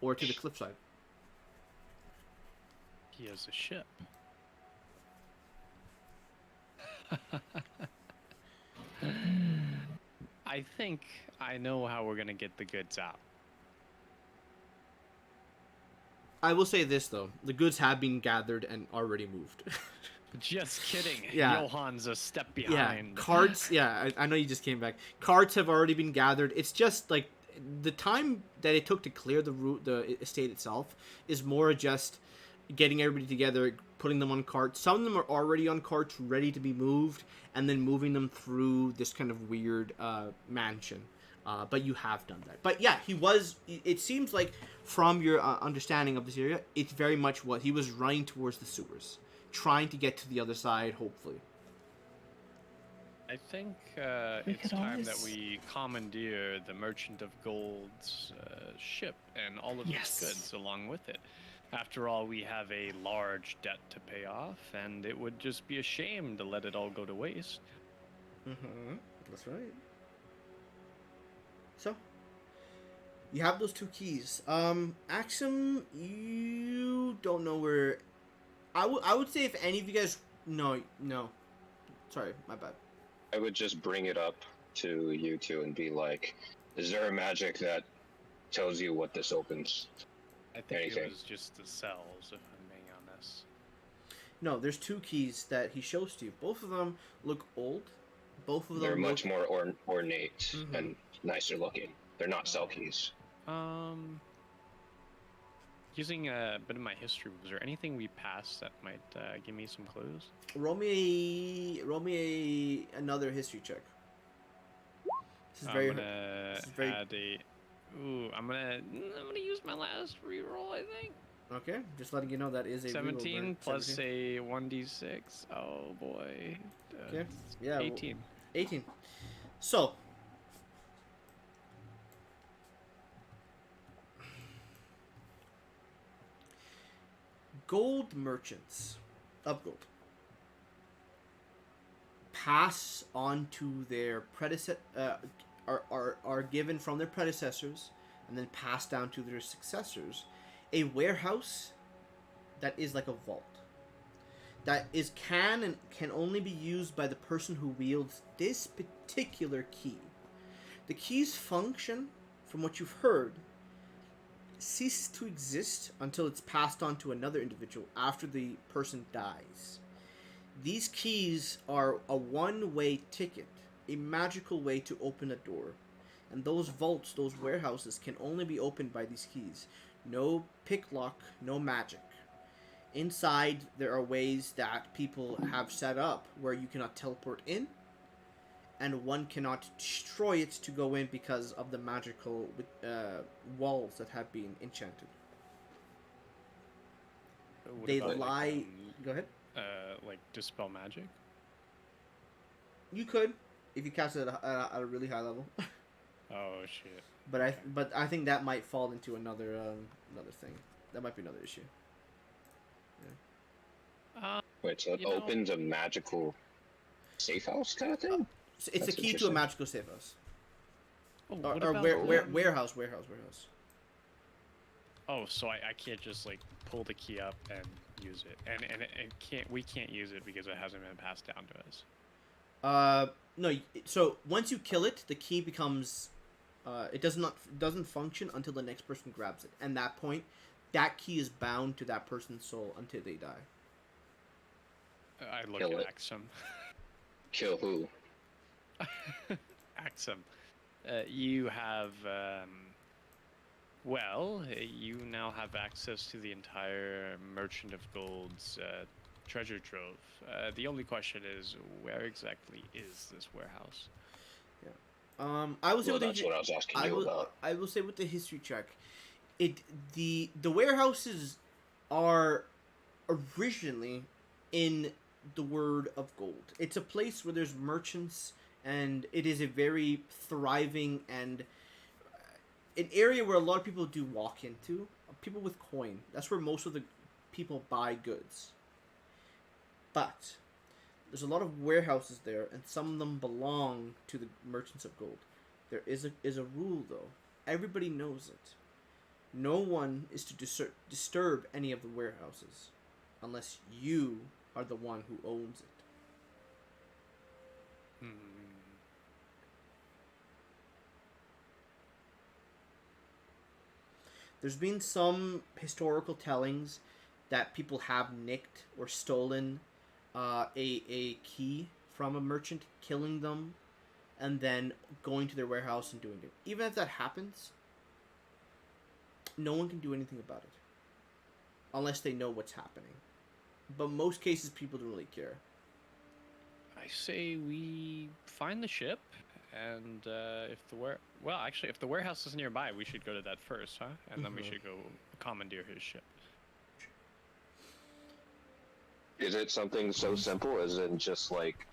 or to the cliffside. He has a ship. I think I know how we're gonna get the goods out. I will say this though: the goods have been gathered and already moved. Just kidding. Yeah. Johan's a step Yeah, behind. carts. Yeah, I know you just came back. Carts have already been gathered. It's just like the time that it took to clear the estate itself is more just getting everybody together, putting them on carts. Some of them are already on carts, ready to be moved, and then moving them through this kind of weird mansion. But you have done that. But yeah, he was. It seems like from your understanding of this area, it's very much what he was running towards the sewers, trying to get to the other side, hopefully. I think We it's could time that always- we commandeer the Merchant of Gold's ship and all of Yes. its goods along with it. After all, we have a large debt to pay off, and it would just be a shame to let it all go to waste. Mm-hmm. That's right. So, you have those two keys. Axum, you don't know where. I would say if any of you guys. No. Sorry, my bad. I would just bring it up to you two and be like, is there a magic that tells you what this opens? I think Anything. it was just the cells, if I'm being honest. No, there's two keys that he shows to you. Both of them look old. Both of them They're look... much more ornate Mhm. and nicer looking. They're not cell keys. Using a bit of my history, was there anything we passed that might give me some clues? Roll me another history check. This is very... I'm gonna this is very- add a. Ooh, I'm gonna use my last reroll. I think Okay, just letting you know that is a reroll 17 burn. plus 17. a 1d6. Oh boy. Okay. Yeah. 18. 18. So. Gold merchants of gold pass on to their are given from their predecessors and then passed down to their successors a warehouse that is like a vault that is can only be used by the person who wields this particular key. The key's function, from what you've heard, ceases to exist until it's passed on to another individual after the person dies. These keys are a one-way ticket, a magical way to open a door. And those vaults, those warehouses, can only be opened by these keys. No pick lock, no magic. Inside, there are ways that people have set up where you cannot teleport in, and one cannot destroy it to go in because of the magical walls that have been enchanted. What They about, lie. Go ahead. like dispel magic. You could, if you cast it at a really high level. Oh shit. But I think that might fall into another thing. That might be another issue. Wait, so it You know- opens a magical safe house kind of thing? So it's That's a key to a interesting. magical safe house. Oh, Or, what or about, warehouse. Oh, so I can't just like pull the key up and use it, and we can't use it because it hasn't been passed down to us. No. So once you kill it, the key becomes, it doesn't function until the next person grabs it. And that point, that key is bound to that person's soul until they die. I look Kill at it. Axum. Kill who? Axum. You have, well, you now have access to the entire Merchant of Gold's treasure trove. The only question is, where exactly is this warehouse? I will say Well, with that's what I was asking I you will about. I will say with the history check, the warehouses are originally in the Word of Gold. It's a place where there's merchants, and it is a very thriving and an area where a lot of people do walk into. People with coin. That's where most of the people buy goods. But there's a lot of warehouses there, and some of them belong to the merchants of gold. There is a rule though. Everybody knows it. No one is to disturb any of the warehouses, unless you are the one who owns it. Hmm. There's been some historical tellings that people have nicked or stolen a key from a merchant, killing them, and then going to their warehouse and doing it. Even if that happens, no one can do anything about it unless they know what's happening. But most cases, people don't really care. I say we find the ship, and if the warehouse is nearby, we should go to that first, huh? And then we should go commandeer his ship. Is it something so simple as in just like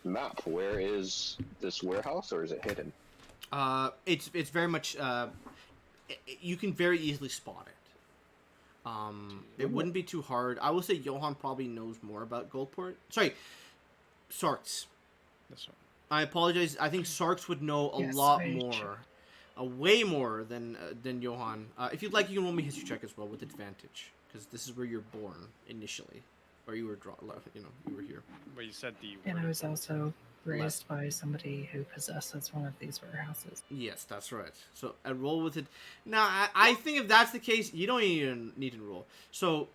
map? Where is this warehouse, or is it hidden? It's very much you can very easily spot it. It wouldn't be too hard. I will say Johan probably knows more about Goldport. Sorry, Sarks. This one. I apologize. I think Sarks would know a Yes, lot I more, checked. way more than Johan. If you'd like, you can roll me a history check as well with advantage, because this is where you're born initially, or you were you were here. Well, you said the And word. I was also raised by somebody who possesses one of these warehouses. Yes, that's right. So I roll with it. Now I think if that's the case, you don't even need to roll. So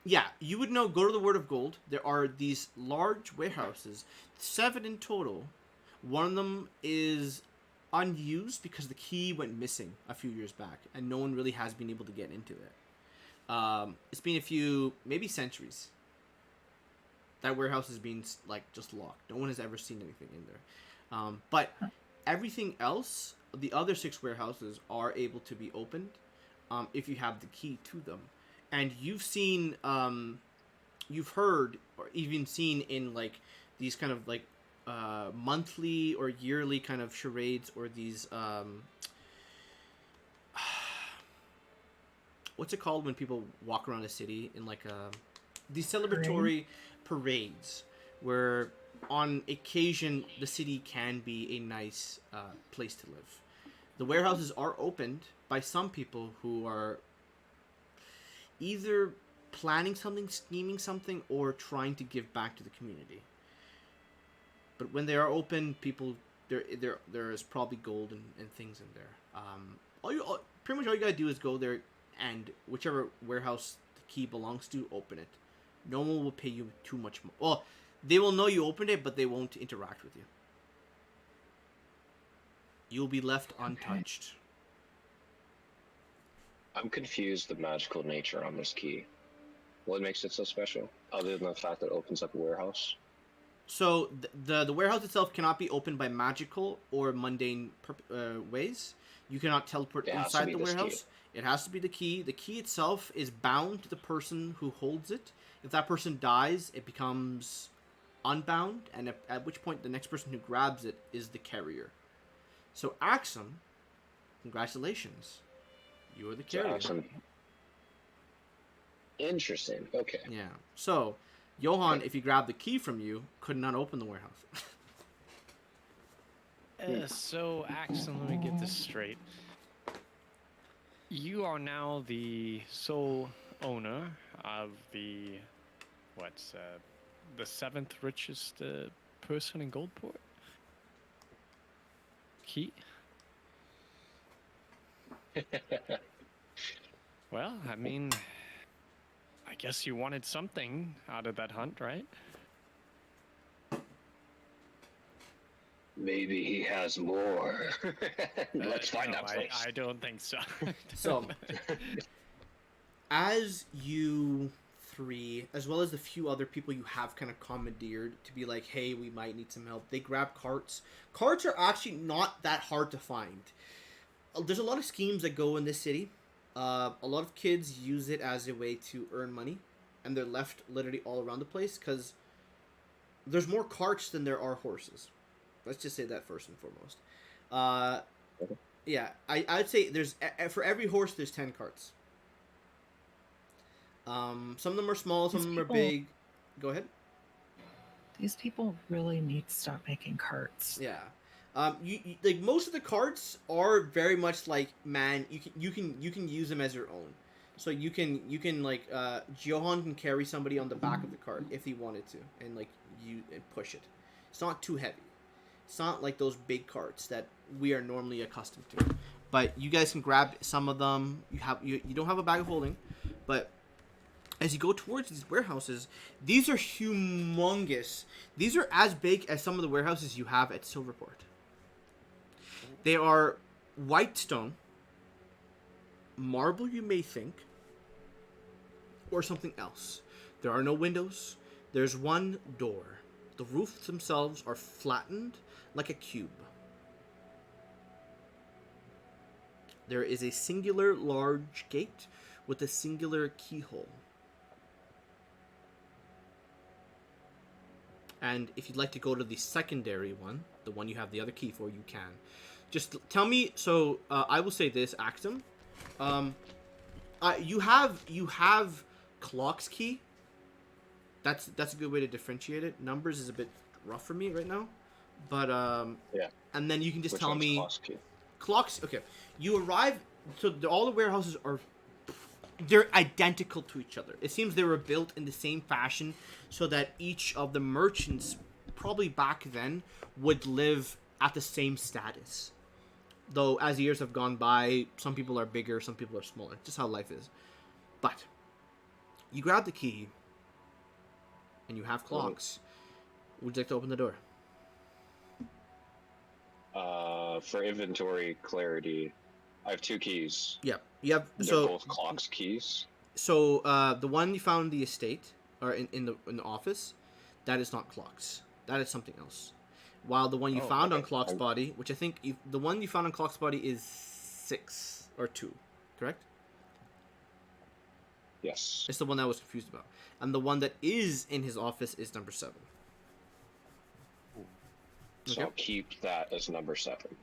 yeah, you would know. Go to the Word of Gold. There are these large warehouses, 7 in total. One of them is unused because the key went missing a few years back, and no one really has been able to get into it. It's been a few, maybe centuries. That warehouse has been like just locked. No one has ever seen anything in there. But everything else, the other 6 warehouses are able to be opened if you have the key to them. And you've seen, you've heard, or even seen in like these kind of like monthly or yearly kind of charades, or these what's it called when people walk around a city in like these celebratory parades, where on occasion the city can be a nice place to live. The warehouses are opened by some people who are either planning something, scheming something, or trying to give back to the community. But when they are open, people there is probably gold and things in there. Pretty much all you gotta do is go there, and whichever warehouse the key belongs to, open it. No one will pay you too much. Well, they will know you opened it, but they won't interact with you. You'll be left untouched. I'm confused the magical nature on this key. What makes it so special, other than the fact that it opens up a warehouse? So the warehouse itself cannot be opened by magical or mundane ways. You cannot teleport inside the warehouse. Key. It has to be the key. The key itself is bound to the person who holds it. If that person dies, it becomes unbound, and at which point the next person who grabs it is the carrier. So Axum, congratulations. You are the carrier. So interesting. Okay. Yeah. So, Johan, if he grabbed the key from you, could not open the warehouse. So, Axon, let me get this straight. You are now the sole owner of the 7th richest person in Goldport? Key? Well, I mean, I guess you wanted something out of that hunt, right? Maybe he has more. Let's find no, that place. I don't think so. So, as you three, as well as the few other people you have kind of commandeered to be like, hey, we might need some help, they grab carts. Carts are actually not that hard to find. There's a lot of schemes that go in this city. A lot of kids use it as a way to earn money, and they're left literally all around the place because there's more carts than there are horses. Let's just say that first and foremost. Uh, yeah, I'd say there's for every horse there's 10 carts. Some of them are small, some of them are big. Go ahead. These people really need to stop making carts. Yeah. You like most of the carts are very much like, man, you can use them as your own. So you can like Johan can carry somebody on the back of the cart if he wanted to, and like and push it. It's not too heavy. It's not like those big carts that we are normally accustomed to. But you guys can grab some of them. You don't have a bag of holding, but as you go towards these warehouses, these are humongous. These are as big as some of the warehouses you have at Silverport. They are white stone, marble you may think, or something else. There are no windows. There's one door. The roofs themselves are flattened like a cube. There is a singular large gate with a singular keyhole. And if you'd like to go to the secondary one, the one you have the other key for, you can. Just tell me. So I will say this, Axum. You have Clock's key. That's a good way to differentiate it. Numbers is a bit rough for me right now, but Yeah. And then you can just Which tell one's me Clock's key? Clocks. Okay, you arrive. So all the warehouses are. They're identical to each other. It seems they were built in the same fashion so that each of the merchants, probably back then, would live at the same status. Though, as years have gone by, some people are bigger, some people are smaller. Just how life is. But, you grab the key, and you have clocks. Would you like to open the door? For inventory clarity, I have 2 keys. Yeah. You have, They're both Clock's keys. So, the one you found in the estate, or in the office, that is not Clock's. That is something else. While the one you found on Clock's body, which I think the one you found on Clock's body is 6 or 2, correct? Yes. It's the one that I was confused about. And the one that is in his office is number 7. So I'll keep that as number 7.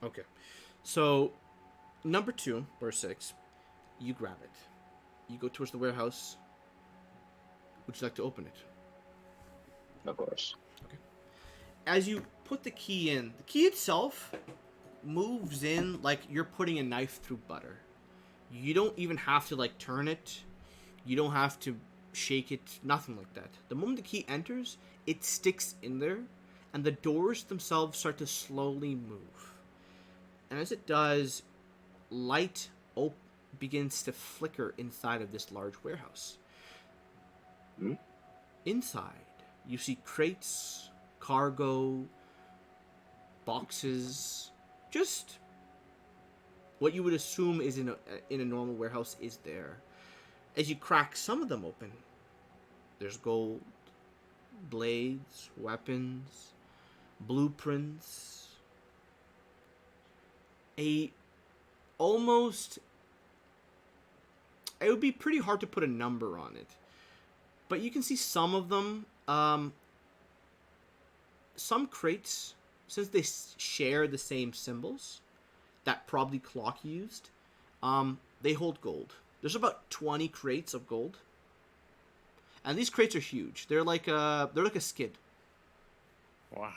Okay. So, number 2, or 6, you grab it. You go towards the warehouse. Would you like to open it? Of course. Okay. As you put the key in, the key itself moves in like you're putting a knife through butter. You don't even have to like turn it. You don't have to shake it. Nothing like that. The moment the key enters, it sticks in there, and the doors themselves start to slowly move. And as it does, light begins to flicker inside of this large warehouse. Inside, you see crates, cargo, boxes, just what you would assume is in a normal warehouse is there. As you crack some of them open, there's gold, blades, weapons, blueprints, it would be pretty hard to put a number on it, but you can see some of them. Some crates, since they share the same symbols that probably Clock used, they hold gold. There's about 20 crates of gold, and these crates are huge. They're like a skid. Wow,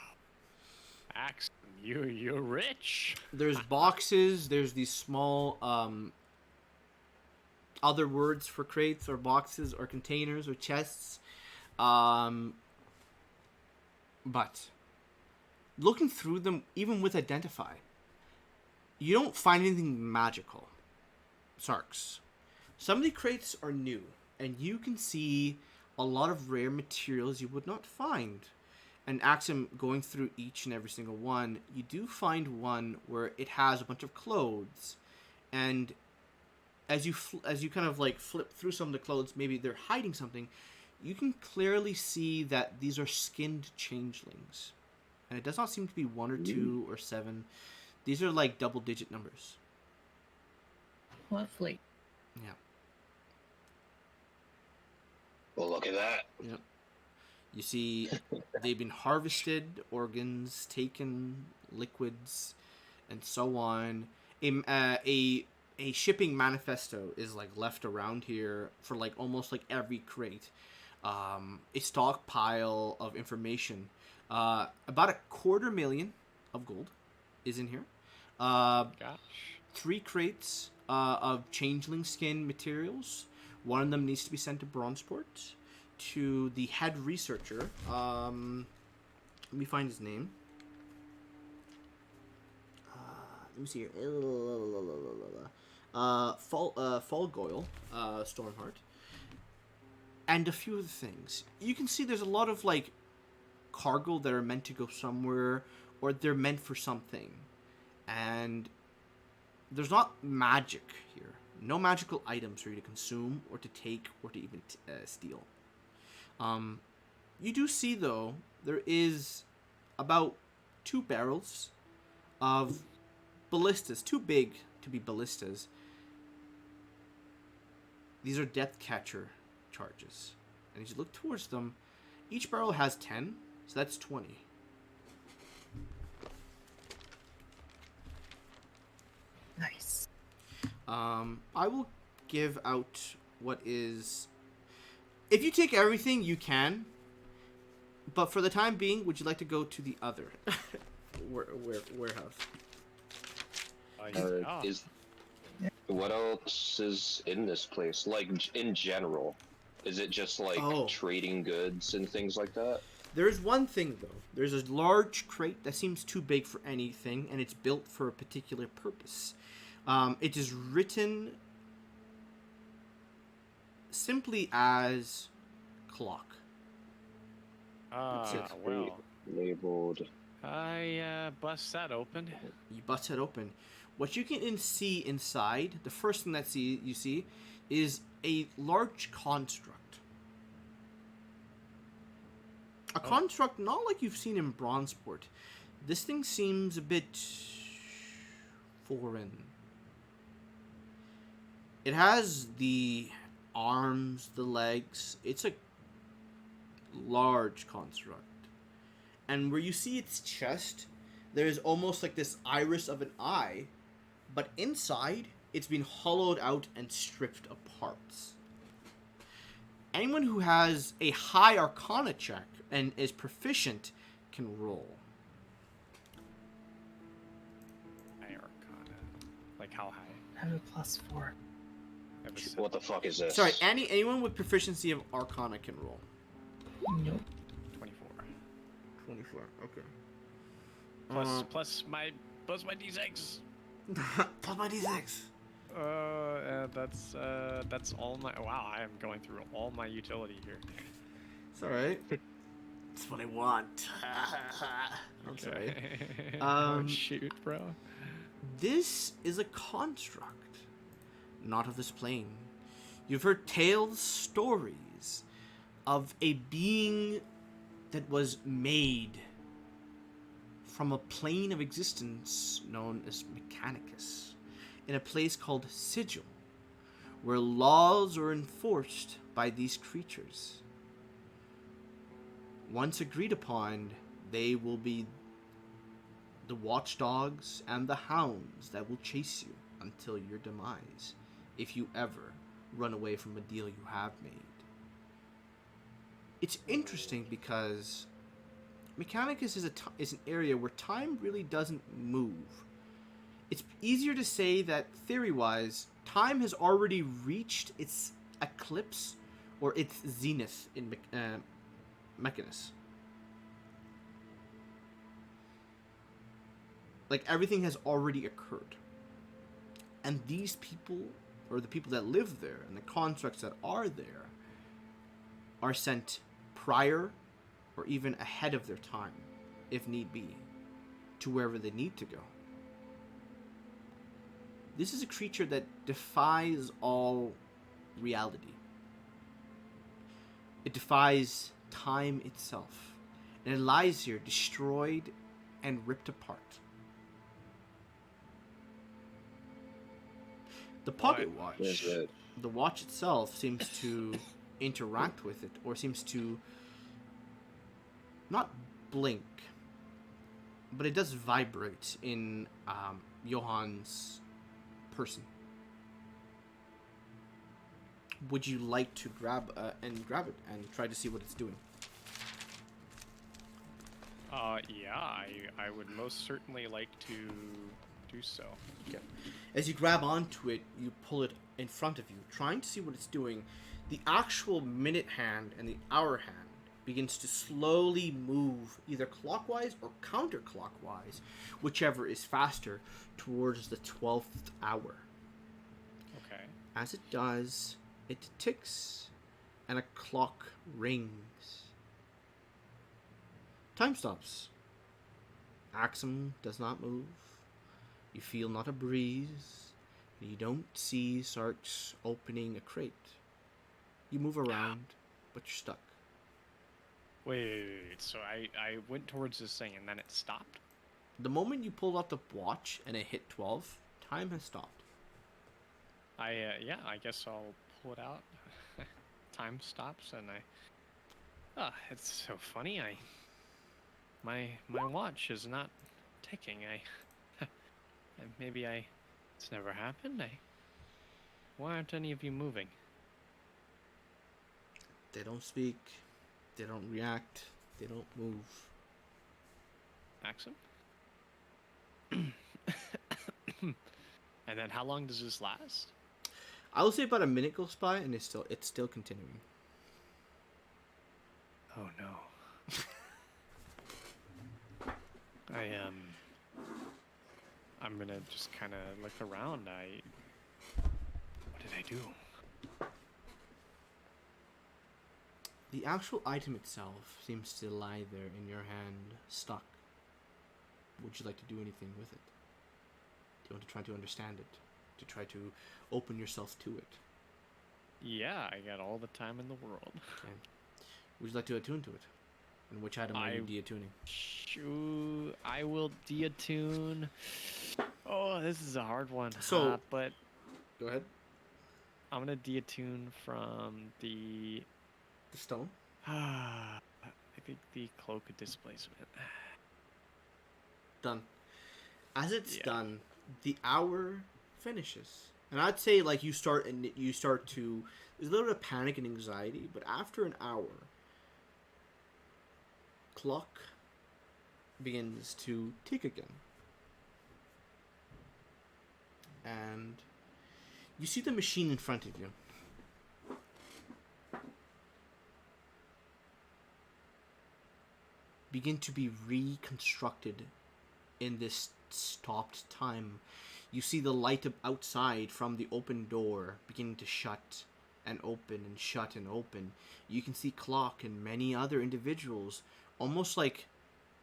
Axe, you're rich. There's boxes. There's these small other words for crates or boxes or containers or chests. But looking through them, even with Identify, you don't find anything magical. Sarks. Some of the crates are new, and you can see a lot of rare materials you would not find. and Axum going through each and every single one, you do find one where it has a bunch of clothes, and as you kind of like flip through some of the clothes, maybe they're hiding something. You can clearly see that these are skinned changelings, and it does not seem to be 1 or 2 or 7. These are like double-digit numbers. Lovely. Yeah. Well, look at that. Yep. You see, they've been harvested, organs taken, liquids, and so on. A shipping manifesto is like left around here for like almost like every crate. A stockpile of information. About 250,000 of gold is in here. Gosh. 3 crates of changeling skin materials. One of them needs to be sent to Bronzeport to the head researcher. Let me find his name. Let me see here. Falgoyle, Stormheart. And a few other things. You can see there's a lot of, like, cargo that are meant to go somewhere, or they're meant for something. And there's not magic here. No magical items for you to consume, or to take, or to even steal. You do see, though, there is about 2 barrels of ballistas, too big to be ballistas. These are death catcher charges. And as you look towards them, each barrel has 10, so that's 20. Nice. I will give out what is... If you take everything, you can. But for the time being, would you like to go to the other warehouse? Yeah. Is what else is in this place? Like in general, is it just like trading goods and things like that? There's one thing though. There's a large crate that seems too big for anything, and it's built for a particular purpose. It is written simply as clock. Well. Labeled. I bust that open. You bust it open. What you can see inside, the first thing that you see, is a large construct. A construct not like you've seen in Bronzeport. This thing seems a bit foreign. It has the arms, the legs. It's a large construct. And where you see its chest, there's almost like this iris of an eye, but inside, it's been hollowed out and stripped apart. Anyone who has a high Arcana check and is proficient can roll. High Arcana. Like how high? I have a +4. I have a What the fuck is this? Sorry, anyone with proficiency of Arcana can roll. Nope. 24. 24, okay. Plus my d6. Plus my d6. That's all my. Wow, I am going through all my utility here. It's alright. That's what I want. I'm sorry. Oh, shoot, bro. This is a construct, not of this plane. You've heard tales, stories of a being that was made from a plane of existence known as Mechanicus, in a place called Sigil, where laws are enforced by these creatures. Once agreed upon, they will be the watchdogs and the hounds that will chase you until your demise, if you ever run away from a deal you have made. It's interesting because Mechanicus is an area where time really doesn't move. It's easier to say that, theory-wise, time has already reached its eclipse or its zenith in Mechanus. Like, everything has already occurred. And these people, or the people that live there, and the constructs that are there, are sent prior or even ahead of their time, if need be, to wherever they need to go. This is a creature that defies all reality. It defies time itself, and it lies here destroyed and ripped apart. The pocket watch, the watch itself, seems to interact with it, or seems to not blink, but it does vibrate in Johann's person. Would you like to grab it and try to see what it's doing? Yeah, I would most certainly like to do so. Okay. As you grab onto it, you pull it in front of you, trying to see what it's doing. The actual minute hand and the hour hand begins to slowly move either clockwise or counterclockwise, whichever is faster, towards the 12th hour. Okay. As it does, it ticks and a clock rings. Time stops. Axum does not move. You feel not a breeze. You don't see Sark's opening a crate. You move around, but you're stuck. Wait. So I went towards this thing and then it stopped? The moment you pulled out the watch and it hit 12, time has stopped. I guess I'll pull it out. Time stops and it's so funny. My watch is not ticking. It's never happened. Why aren't any of you moving? They don't speak. They don't react. They don't move. Maxim? And then how long does this last? I will say about a minute goes by and it's still continuing. Oh no. I'm gonna just kind of look around. What did I do? The actual item itself seems to lie there in your hand, stuck. Would you like to do anything with it? Do you want to try to understand it? To try to open yourself to it? Yeah, I got all the time in the world. Okay. Would you like to attune to it? And which item are you deattuning? Shoo, I will deattune. Oh, this is a hard one. So, but go ahead. I'm gonna deattune from the stone. I think the cloak of displacement. Done. As it's done, the hour finishes, and I'd say like you start to there's a little bit of panic and anxiety, but after an hour, clock begins to tick again. And you see the machine in front of you. Begin to be reconstructed in this stopped time. You see the light outside from the open door beginning to shut and open and shut and open. You can see Clock and many other individuals, almost like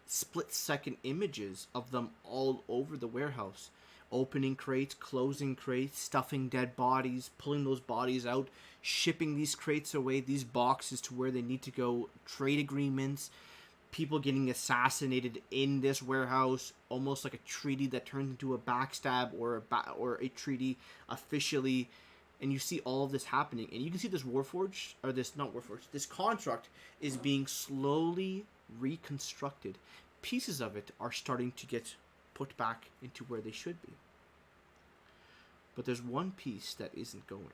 split-second images of them all over the warehouse. Opening crates, closing crates, stuffing dead bodies, pulling those bodies out, shipping these crates away, these boxes to where they need to go, trade agreements, people getting assassinated in this warehouse, almost like a treaty that turns into a backstab or a treaty officially. And you see all of this happening, and you can see this this construct is being slowly reconstructed. Pieces of it are starting to get put back into where they should be. But there's one piece that isn't going.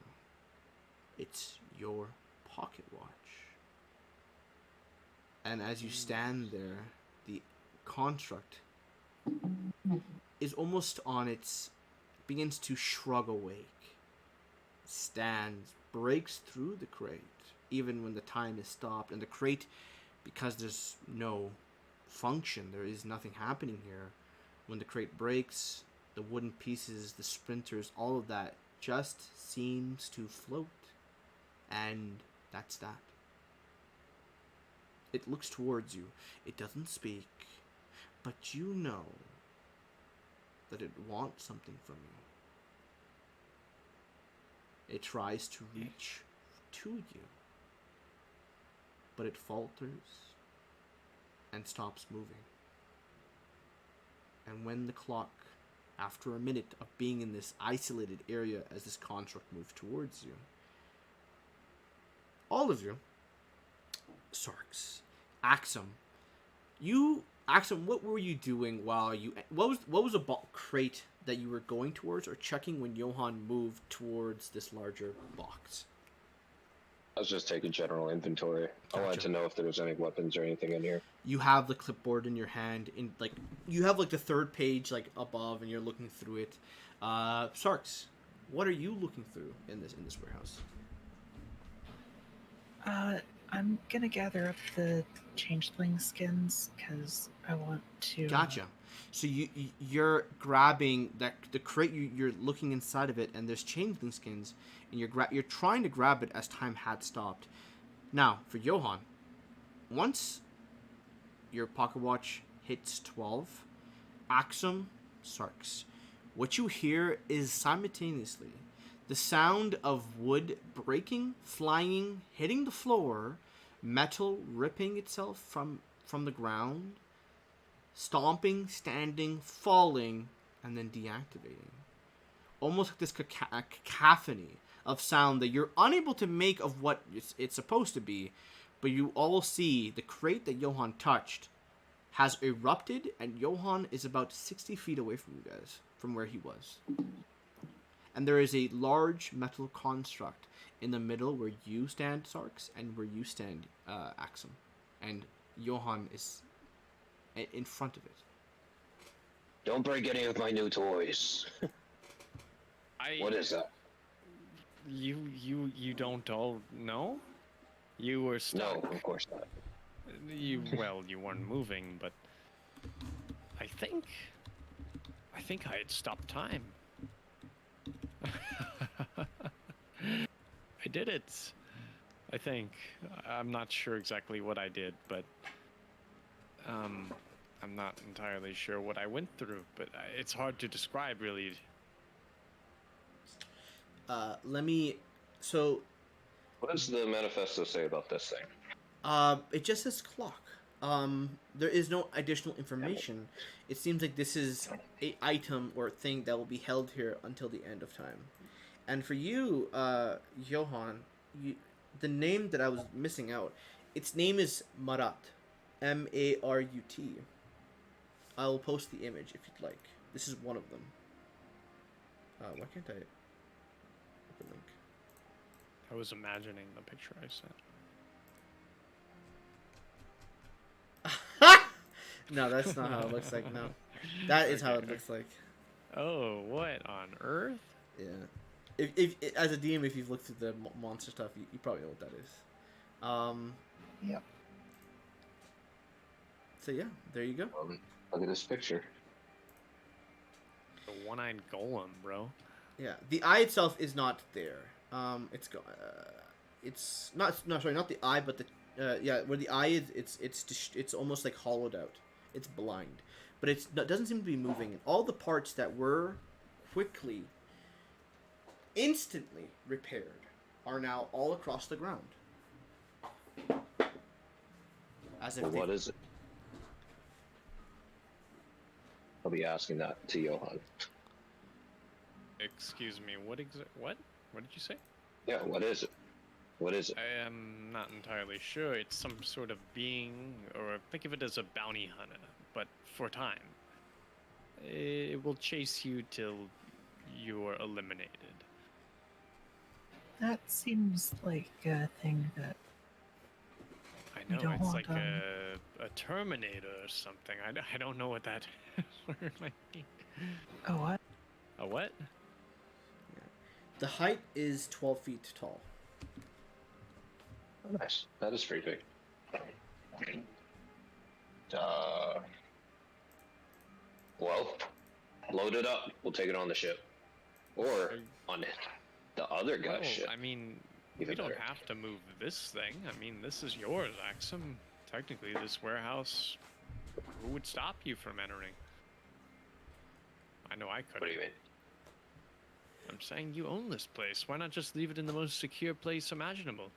It's your pocket watch. And as you stand there, the construct is almost begins to shrug awake. Stands, breaks through the crate, even when the time is stopped. And the crate, because there's no function, there is nothing happening here. When the crate breaks, the wooden pieces, the splinters, all of that just seems to float. And that's that. It looks towards you. It doesn't speak, but you know that it wants something from you. It tries to reach to you, but it falters and stops moving. And when the clock, after a minute of being in this isolated area as this construct moves towards you, all of you, Sarks, Axum, what were you doing while you? What was a crate that you were going towards or checking when Johann moved towards this larger box? I was just taking general inventory. I wanted to know if there was any weapons or anything in here. You have the clipboard in your hand, you have the third page above, and you're looking through it. Sarks, what are you looking through in this warehouse? I'm gonna gather up the changeling skins because I want to. Gotcha. So you're grabbing the crate. You're looking inside of it, and there's changeling skins, and you're trying to grab it as time had stopped. Now for Johann, once your pocket watch hits 12, Axum, Sarks, what you hear is simultaneously the sound of wood breaking, flying, hitting the floor, metal ripping itself from the ground, stomping, standing, falling, and then deactivating. Almost like this cacophony of sound that you're unable to make of what it's supposed to be, but you all see the crate that Johann touched has erupted, and Johann is about 60 feet away from you guys, from where he was. And there is a large metal construct in the middle where you stand, Sarks, and where you stand, Axum. And Johann is in front of it. Don't break any of my new toys. What is that? You don't all know? You were stuck. No, of course not. You weren't moving, but I think I had stopped time. I did it. I think. I'm not sure exactly what I did, but I'm not entirely sure what I went through, but it's hard to describe, really. What does the manifesto say about this thing? It just says clock. There is no additional information. It seems like this is a item or thing that will be held here until the end of time. And for you, Johann, the name that I was missing out, its name is Marat. Marut. I will post the image if you'd like. This is one of them. Why can't I put the link? I was imagining the picture I sent. No, that's not how it looks like. No, that is how it looks like. Oh, what on earth? Yeah. If as a DM, if you've looked through the monster stuff, you probably know what that is. Yep. So yeah, there you go. Look at this picture. The one-eyed golem, bro. Yeah, the eye itself is not there. It's not. No, sorry, not the eye, but the where the eye is. It's almost like hollowed out. It's blind, but it doesn't seem to be moving. All the parts that were quickly, instantly repaired are now all across the ground. As if What is it? I'll be asking that to Johann. Excuse me, what did you say? Yeah, what is it? What is it? I am not entirely sure. It's some sort of being, or think of it as a bounty hunter, but for time. It will chase you till you're eliminated. That seems like a thing that I know, don't it's want like a Terminator or something. I don't know what that word might be. Oh, what? A what? the height is 12 feet tall. Oh, nice. That is pretty big. Well, load it up. We'll take it on the ship. Or on the other guy's ship. I mean, Even we don't better. have to move this thing. I mean, this is yours, Axum. technically, this warehouse, who would stop you from entering? I know I couldn't. What do you mean? I'm saying you own this place. Why not just leave it in the most secure place imaginable?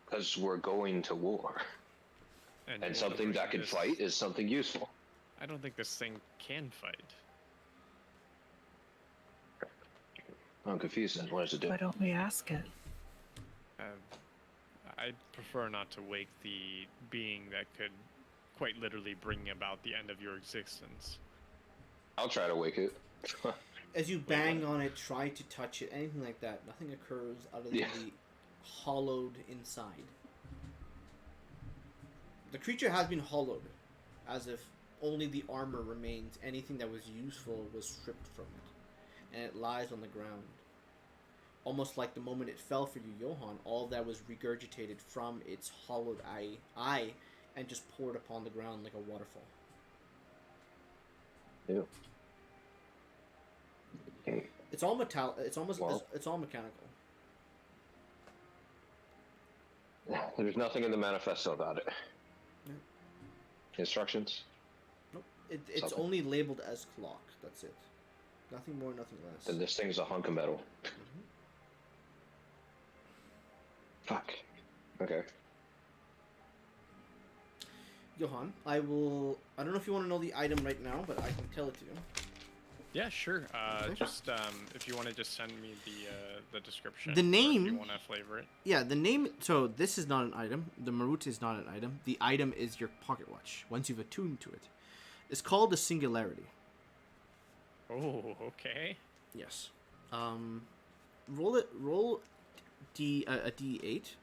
Because we're going to war. And something that can fight is something useful. I don't think this thing can fight. I'm confused then. What does it do? Why don't we ask it? I'd prefer not to wake the being that could quite literally bring about the end of your existence. I'll try to wake it. As you bang on it, try to touch it, anything like that, nothing occurs other than the hollowed inside. The creature has been hollowed, as if only the armor remains. Anything that was useful was stripped from it, and it lies on the ground. Almost like the moment it fell for you, Johann, all of that was regurgitated from its hollowed eye and just poured upon the ground like a waterfall. Ew. It's all metal. It's almost. Well. It's all mechanical. There's nothing in the manifesto about it. No. Instructions? Nope. It's Something. only labeled as clock. That's it. Nothing more, nothing less. Then this thing's a hunk of metal. Mhm. Fuck. Okay. Johann, I will. I don't know if you want to know the item right now, but I can tell it to you. Yeah, sure. Okay. Just if you want to just send me the description. The or name- If you want to flavor it. Yeah, the name. So this is not an item. The Marut is not an item. The item is your pocket watch. Once you've attuned to it, it's called the Singularity. Oh, okay. Yes. Roll it. Roll a D8.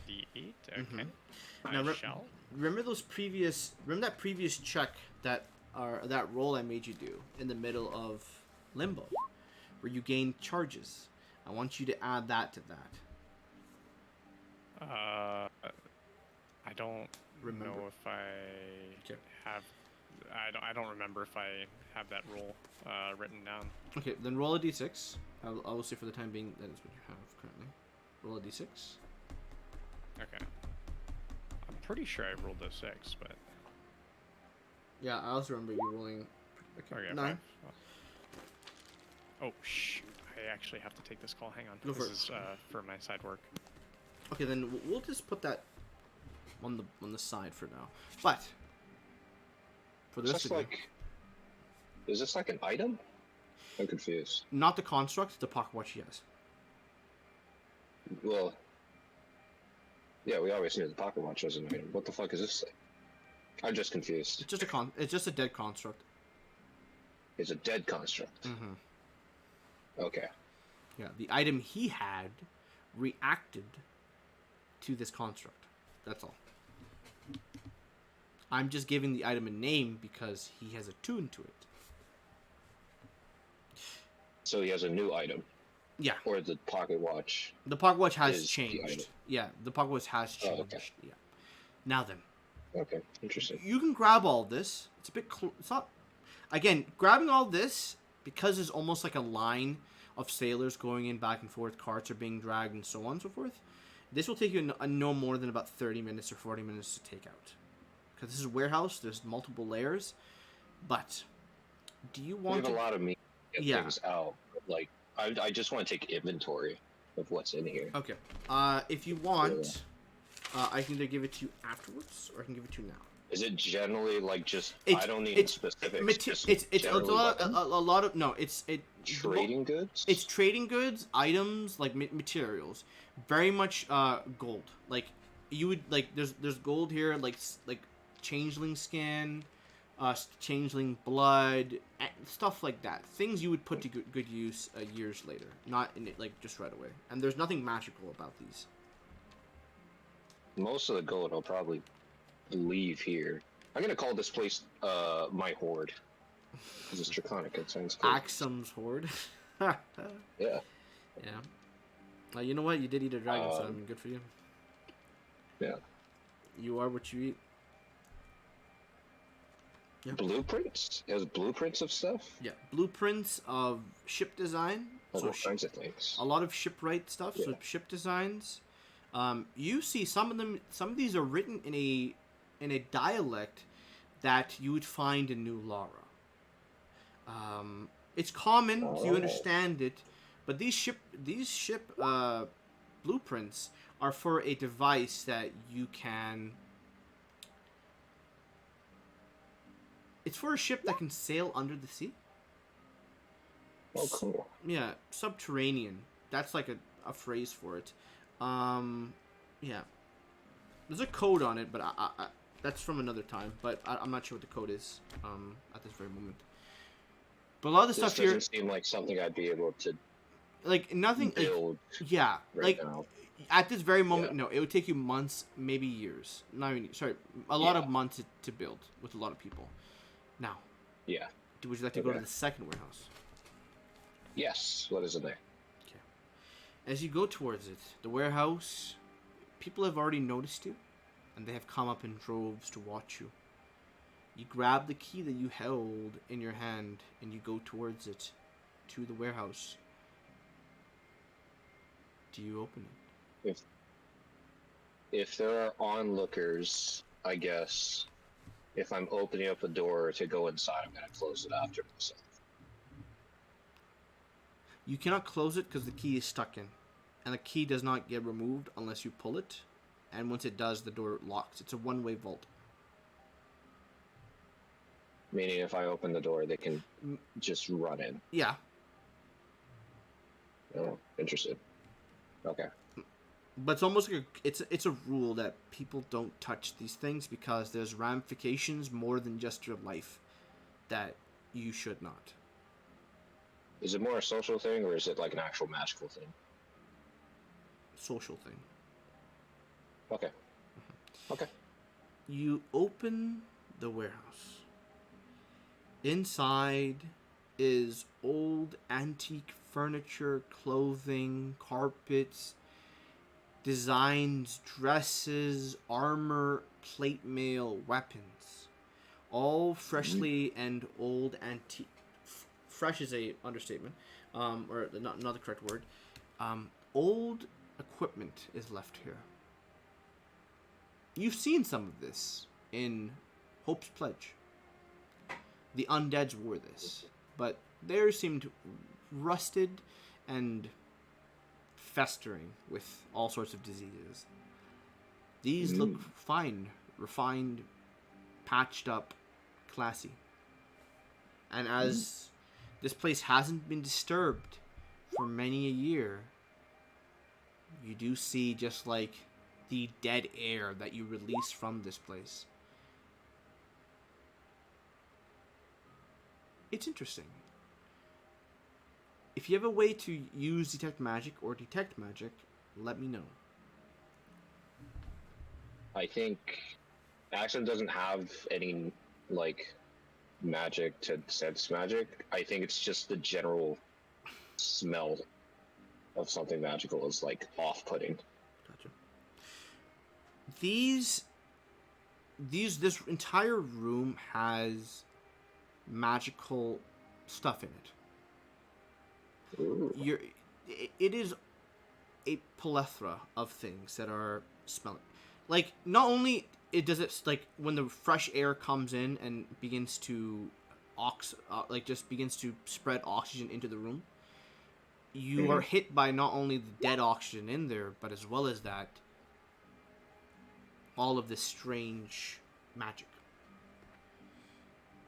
D8. Okay. Mhm. I Now, shall. Remember that previous check that roll I made you do in the middle of Limbo, where you gained charges. I want you to add that to that. I don't Remember. know if I Okay. have. I don't remember if I have that rule written down. Okay, then roll a D6. I will say for the time being that is what you have currently. Roll a D6. Okay. I'm pretty sure I rolled a 6, but Yeah, I also remember you rolling. okay. 9. 5. Oh shoot! I actually have to take this call. Hang on. Go for This is for my side work. Okay, then we'll just put that on the side for now. But for the rest of Is this like an item? I'm confused. not the construct, the pocket watch, yes. Well, yeah, we always knew the pocket watch was an item. What the fuck is this thing? I'm just confused. It's just a dead construct. It's a dead construct. Mm-hmm. Okay. Yeah, the item he had reacted to this construct. That's all. I'm just giving the item a name because he has attuned to it. So he has a new item. Yeah. Or the pocket watch. The pocket watch has Is the changed. item. Yeah, the pocket watch has Oh, changed. okay. Yeah. Now then, Okay, interesting. you can grab all this. It's a bit. It's not. Again, grabbing all this because there's almost like a line of sailors going in back and forth. Carts are being dragged and so on and so forth. This will take you no more than about 30 minutes or 40 minutes to take out. Because this is a warehouse. There's multiple layers. But do you We want have to? a lot of meat to get Yeah. things out. Like, I just want to take inventory of what's in here. Okay. If you want, I can either give it to you afterwards or I can give it to you now. Is it generally like just? It's- I don't need it's specifics. just It's a generally lot. weapons? A lot of no. It's Trading goods. It's trading goods, items like materials, very much gold. Like you would like. There's gold here, like changeling skin, changeling blood, stuff like that. Things you would put to good use years later, not in it like just right away. And there's nothing magical about these. Most of the gold I'll probably leave here. I'm gonna call this place my hoard because it's draconic. It sounds cool. Axum's horde. Yeah. Yeah. You know what? You did eat a dragon, so I mean, good for you. Yeah. You are what you eat. Yeah. Blueprints. It has blueprints of stuff. Yeah, blueprints of ship design. Of So all kinds of things. a lot of shipwright stuff. So Yeah. ship designs, You see some of them. Some of these are written in a dialect that you would find in New Lara. It's common, so you Oh. understand it, but these ship blueprints are for a device that you can. It's for a ship that can sail under the sea. Oh, cool. Yeah, subterranean. That's like a phrase for it. Yeah, there's a code on it, but that's from another time. But I'm not sure what the code is at this very moment. But a lot of the This stuff here, doesn't seem like something I'd be able to like nothing, like build yeah, right like now. at this very moment, Yeah. no, it would take you months, maybe years. Not even sorry, a lot of months to build with a lot of people. Now, Yeah. would you like to go to Okay. the second warehouse? Yes. What is in there? Okay. As you go towards it, the warehouse, people have already noticed you, and they have come up in droves to watch you. You grab the key that you held in your hand, and you go towards it, to the warehouse. Do you open it? If there are onlookers, I guess if I'm opening up a door to go inside, I'm gonna close it after myself. You cannot close it because the key is stuck in, and the key does not get removed unless you pull it. And once it does, the door locks. It's a one-way vault. Meaning, if I open the door, they can just run in. Yeah, Oh, interesting. Okay. but it's almost like it's a rule that people don't touch these things because there's ramifications more than just your life that you should not. Is it more a social thing, or is it like an actual magical thing? Social thing. Okay. Okay. You open the warehouse. Inside is old antique furniture, clothing, carpets, designs, dresses, armor, plate mail, weapons. All freshly and old antique. Fresh is a understatement, or not the correct word. Old equipment is left here. You've seen some of this in Hope's Pledge. The undeads wore this, but theirs seemed rusted and festering with all sorts of diseases. These look fine, refined, patched up, classy. And as this place hasn't been disturbed for many a year, you do see just like the dead air that you release from this place. It's interesting. If you have a way to use detect magic or detect magic, let me know. I think Axon doesn't have any like magic to sense magic. I think it's just the general smell of something magical is like off-putting. Gotcha. This entire room has magical stuff in it. Ooh. It is a plethora of things that are smelling. Like not only does it like when the fresh air comes in and begins to begins to spread oxygen into the room, you are hit by not only the dead oxygen in there, but as well as that, all of this strange magic.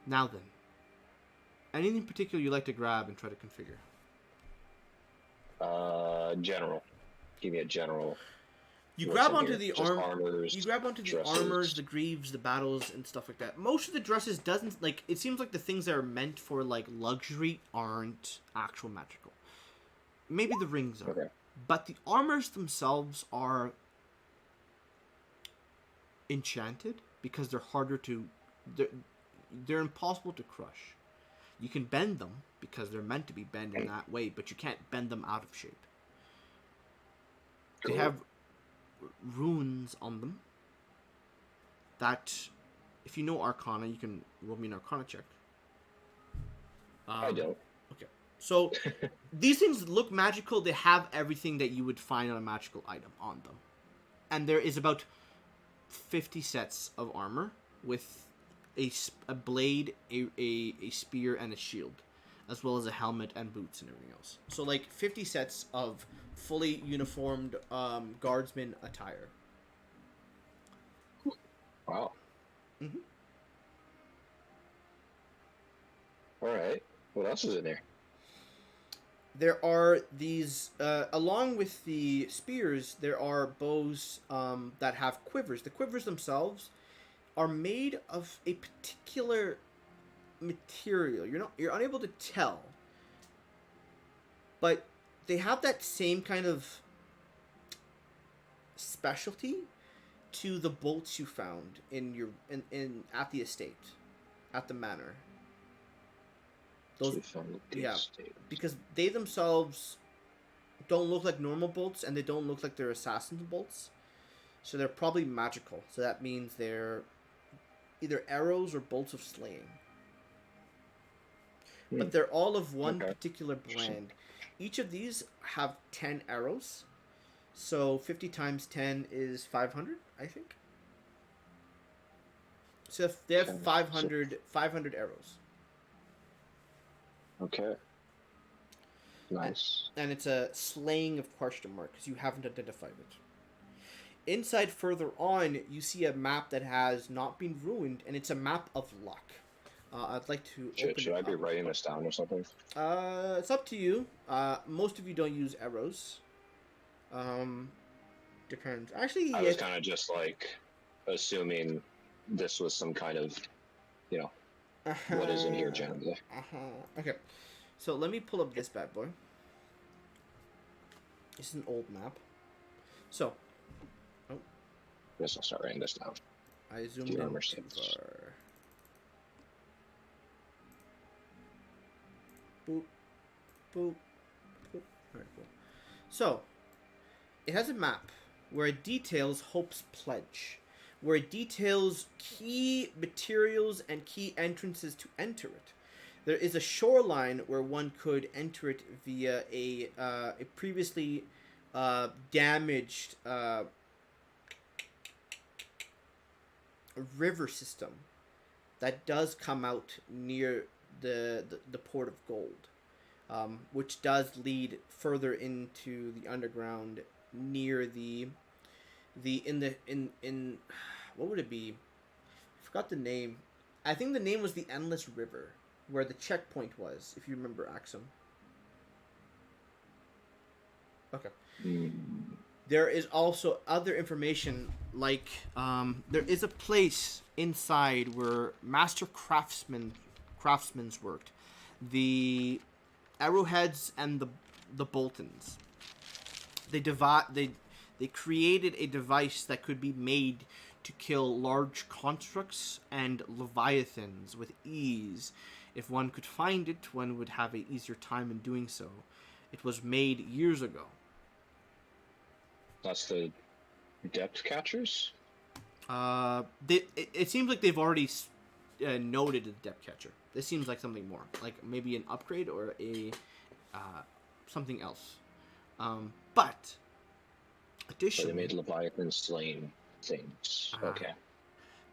Now then, anything particular you like to grab and try to configure? General. Give me a general. You What's grab in onto here? the Just armors. You grab onto the dresses. armors, the greaves, the battles, and stuff like that. Most of the dresses doesn't like. It seems like the things that are meant for like luxury aren't actual magical. Maybe the rings are, Okay. but the armors themselves are enchanted because they're harder to. They're impossible to crush. You can bend them because they're meant to be bent in that way, but you can't bend them out of shape. They Cool. have runes on them that, if you know Arcana, you can roll me an Arcana check. I don't. Okay. So, these things look magical. They have everything that you would find on a magical item on them. and there is about 50 sets of armor with a blade, a spear, and a shield, as well as a helmet and boots and everything else. So like 50 sets of fully uniformed guardsman attire. Wow. Mm-hmm. All right. What else is in there? There are these, along with the spears, there are bows that have quivers. The quivers themselves are made of a particular material. You're unable to tell, but they have that same kind of specialty to the bolts you found in at the estate, at the manor. Those, yeah, because they themselves don't look like normal bolts, and they don't look like they're assassin's bolts, so they're probably magical. So that means they're either arrows or bolts of slaying. But they're all of one particular brand. Each of these have 10 arrows, so 50 times 10 is 500, I think. So they have 500 arrows. Okay. Nice. And it's a slaying of question mark, because you haven't identified it. Inside further on, you see a map that has not been ruined, and it's a map of luck. I'd like to Should I be writing this down or something? It's up to you. Most of you don't use arrows. Depends. Actually, I was kind of just like assuming this was some kind of, what is in here generally. Okay. So let me pull up this bad boy. This is an old map. So. Oh. Guess I'll start writing this down. I zoomed in too far. Boop. Boop. Boop. Alright, cool. So, it has a map where it details Hope's Pledge, where it details key materials and key entrances to enter it. There is a shoreline where one could enter it via a previously damaged river system that does come out near the port of gold, which does lead further into the underground near in what would it be? I forgot the name. I think the name was the Endless River, where the checkpoint was, if you remember Axum. Okay. There is also other information, like there is a place inside where master craftsmen's worked. The arrowheads and the boltons. They created a device that could be made to kill large constructs and leviathans with ease. If one could find it, one would have an easier time in doing so. It was made years ago. That's the depth catchers? It seems like they've already noted the depth catcher. This seems like something more, like maybe an upgrade or a something else. But additionally, So they made Leviathan slaying things. Okay.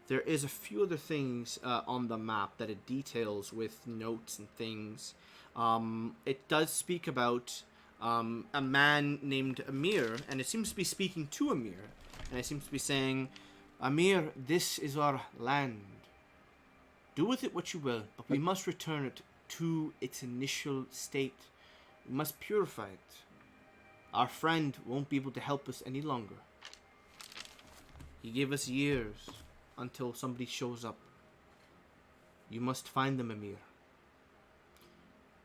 There is a few other things on the map that it details with notes and things. It does speak about a man named Amir, and it seems to be speaking to Amir, and it seems to be saying, "Amir, this is our land. Do with it what you will, but we must return it to its initial state. We must purify it. Our friend won't be able to help us any longer. He gave us years until somebody shows up. You must find them, Amir."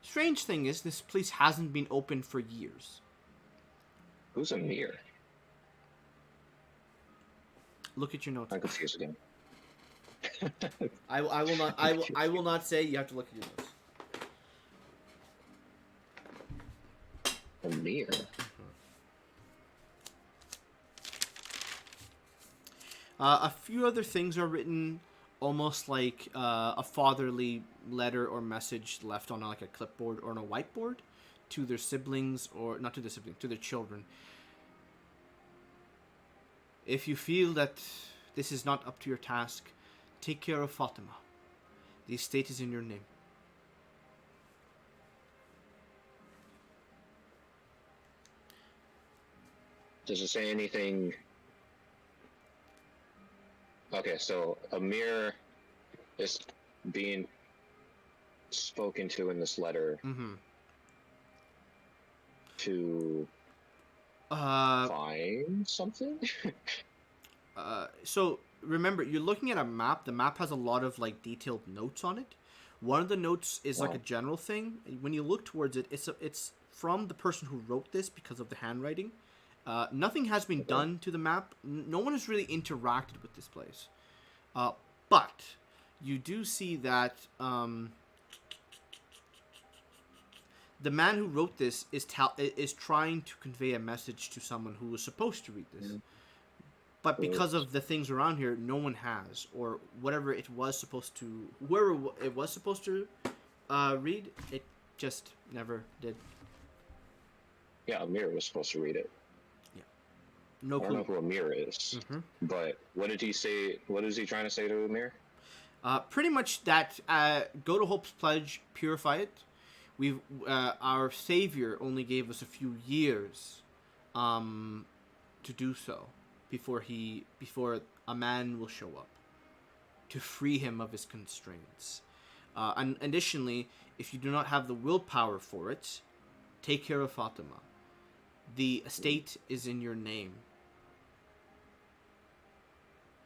Strange thing is, this place hasn't been open for years. Who's Amir? Look at your notes. I'm confused again. I will not. I will not say. You have to look at your notes. Amir. A few other things are written almost like a fatherly letter or message left on like a clipboard or on a whiteboard to their siblings, or not to their siblings, to their children. If you feel that this is not up to your task, take care of Fatima. The estate is in your name. Does it say anything? Okay, so Amir is being spoken to in this letter Mm-hmm. to Uh, find something. so remember, you're looking at a map. The map has a lot of like detailed notes on it. One of the notes is like a general thing. When you look towards it, it's from the person who wrote this because of the handwriting. Nothing has been done to the map. No one has really interacted with this place. But you do see that the man who wrote this is trying to convey a message to someone who was supposed to read this. But because of the things around here, no one has, or whatever it was supposed to, whoever it was supposed to read, it just never did. Yeah, Amir was supposed to read it. No I don't know clue. who Amir is, but what did he say? What is he trying to say to Amir? Pretty much that. Go to Hope's Pledge, purify it. We've our Savior only gave us a few years, to do so, before a man will show up, to free him of his constraints. And additionally, if you do not have the willpower for it, take care of Fatima. The estate is in your name.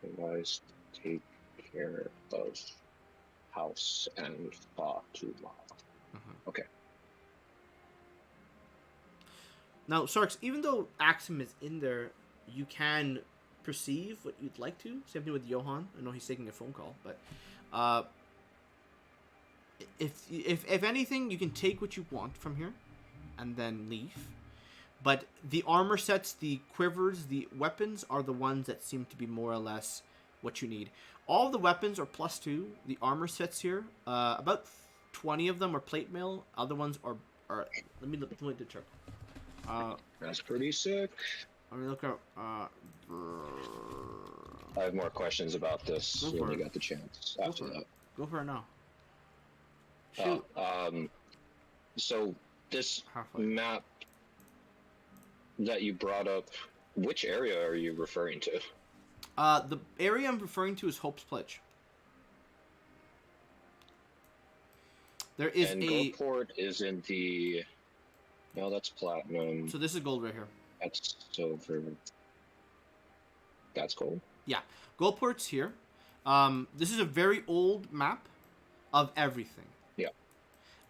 Otherwise, take care of house and Fatima. Okay. Now, Sarks, even though Axum is in there, you can perceive what you'd like to. Same thing with Johan. I know he's taking a phone call, but if anything, you can take what you want from here, and then leave. But the armor sets, the quivers, the weapons are the ones that seem to be more or less what you need. All the weapons are +2. The armor sets here, about 20 of them are plate mail. Other ones are let me check. That's pretty sick. Let me look up. I have more questions about this Go when for you it. got the chance. Go After for it. that. Go for it now. Shoot. So this Halfway. map that you brought up, which area are you referring to? The area I'm referring to is Hope's Pledge. There is and Goldport is in the. No, that's platinum. So this is gold right here. That's silver. That's gold. Yeah, Goldport's here. This is a very old map of everything. Yeah.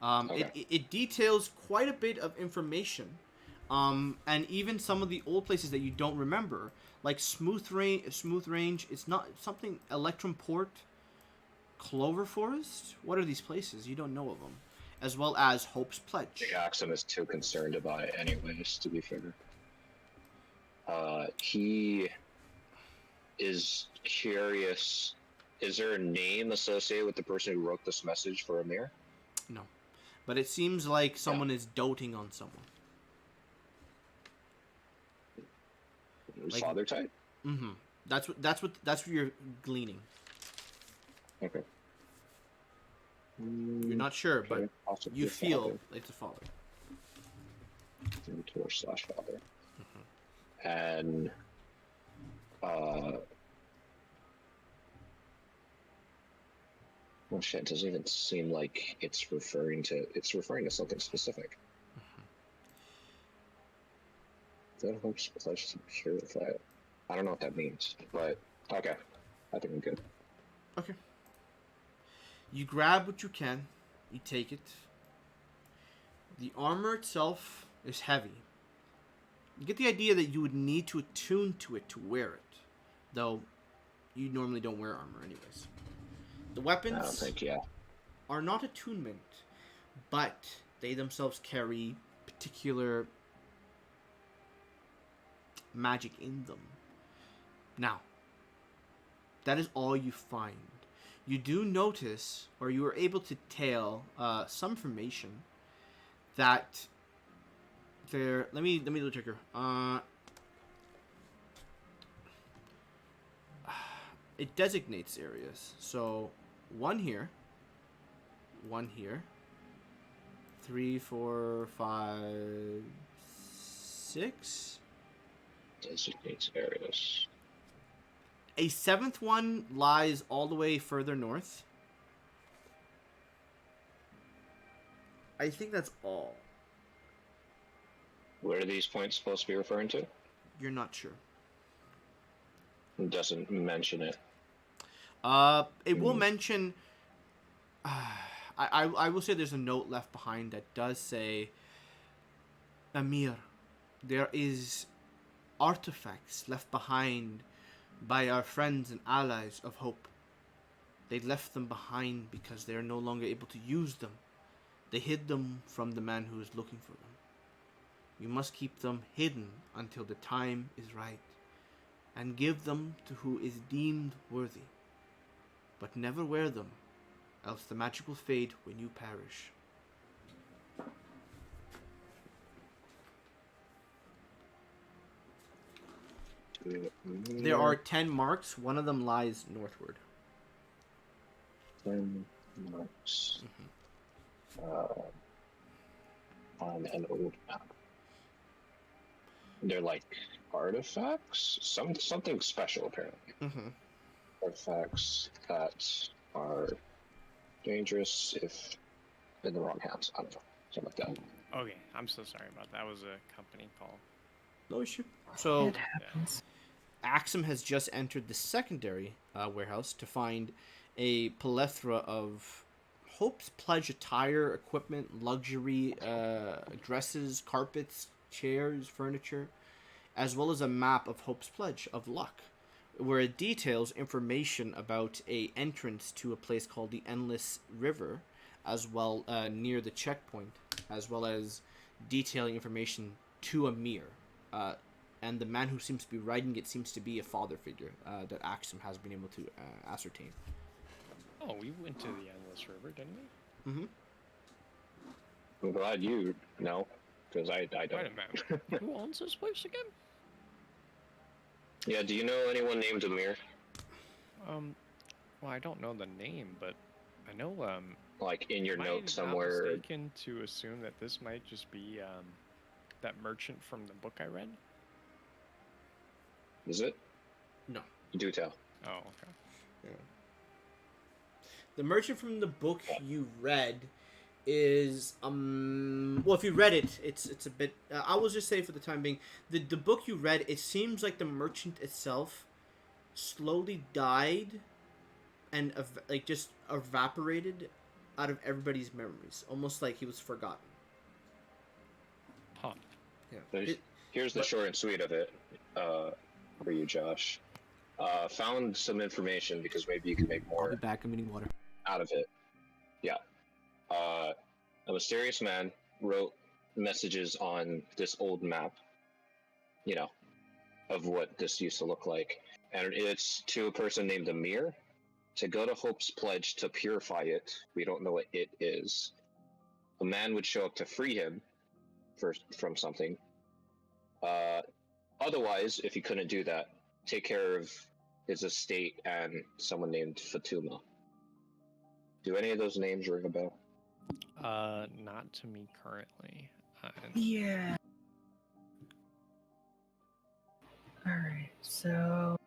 Okay. It details quite a bit of information, and even some of the old places that you don't remember, like Smooth Range. It's not something Electrum Port, Clover Forest. What are these places? You don't know of them, as well as Hope's Pledge. Axum is too concerned about it, anyways. To be fair, he is curious. Is there a name associated with the person who wrote this message for Amir? No, but it seems like someone is doting on someone. His father type. Mm-hmm. That's what you're gleaning. Okay. You're not sure, but Possibly you feel father. it's a father. Mentor/father. And well, shit, it doesn't even seem like it's referring to something specific. That hopes pledge to purify it. I don't know what that means, but okay. I think I'm good. Okay. You grab what you can. You take it. The armor itself is heavy. You get the idea that you would need to attune to it to wear it, though you normally don't wear armor anyways. The weapons I don't think, yeah. are not attunement, but they themselves carry particular magic in them. Now, that is all you find. You do notice, or you are able to tell some information that there. Let me check here. it designates areas. So, one here, 3, 4, 5, 6. Designates areas. A seventh one lies all the way further north. I think that's all. What are these points supposed to be referring to? You're not sure. It doesn't mention it. It will mention. I will say there's a note left behind that does say, Amir, there is artifacts left behind by our friends and allies of Hope. They left them behind because they are no longer able to use them. They hid them from the man who is looking for them. You must keep them hidden until the time is right, and give them to who is deemed worthy. But never wear them, else the magic will fade when you perish. There are 10 marks. One of them lies northward. 10 marks. On an old map. They're like artifacts? Something special, apparently. Mm-hmm. Artifacts that are dangerous if in the wrong hands. I don't know. Something like that. Okay, I'm so sorry about that. That was a company call. No issue. So, It happens. Axum has just entered the secondary warehouse to find a plethora of Hope's Pledge attire, equipment, luxury dresses, carpets, chairs, furniture, as well as a map of Hope's Pledge of luck, where it details information about a entrance to a place called the Endless River, as well near the checkpoint, as well as detailing information to Amir. And the man who seems to be writing it seems to be a father figure that Axum has been able to ascertain. Oh, we went to the Endless River, didn't we? Mm-hmm. I'm glad you know, because I don't. Wait a minute. Who owns this place again? Yeah, do you know anyone named Amir? Well, I don't know the name, but I know, Like in your am I note not somewhere? mistaken to assume that this might just be, that merchant from the book I read? Is it? No. You do tell. Oh, okay. Yeah. The merchant from the book you read is well, if you read it, it's a bit. I will just say for the time being, the book you read, it seems like the merchant itself slowly died and like just evaporated out of everybody's memories, almost like he was forgotten. Huh. Yeah. Here's the short and sweet of it for you, Josh. Found some information because maybe you can make I'll more be back. I'm eating water. out of it. Yeah. A mysterious man wrote messages on this old map, you know, of what this used to look like. And it's to a person named Amir to go to Hope's Pledge to purify it. We don't know what it is. A man would show up to free him from something. Otherwise, if he couldn't do that, take care of his estate and someone named Fatuma. Do any of those names ring a bell? Not to me currently. Yeah. Alright, so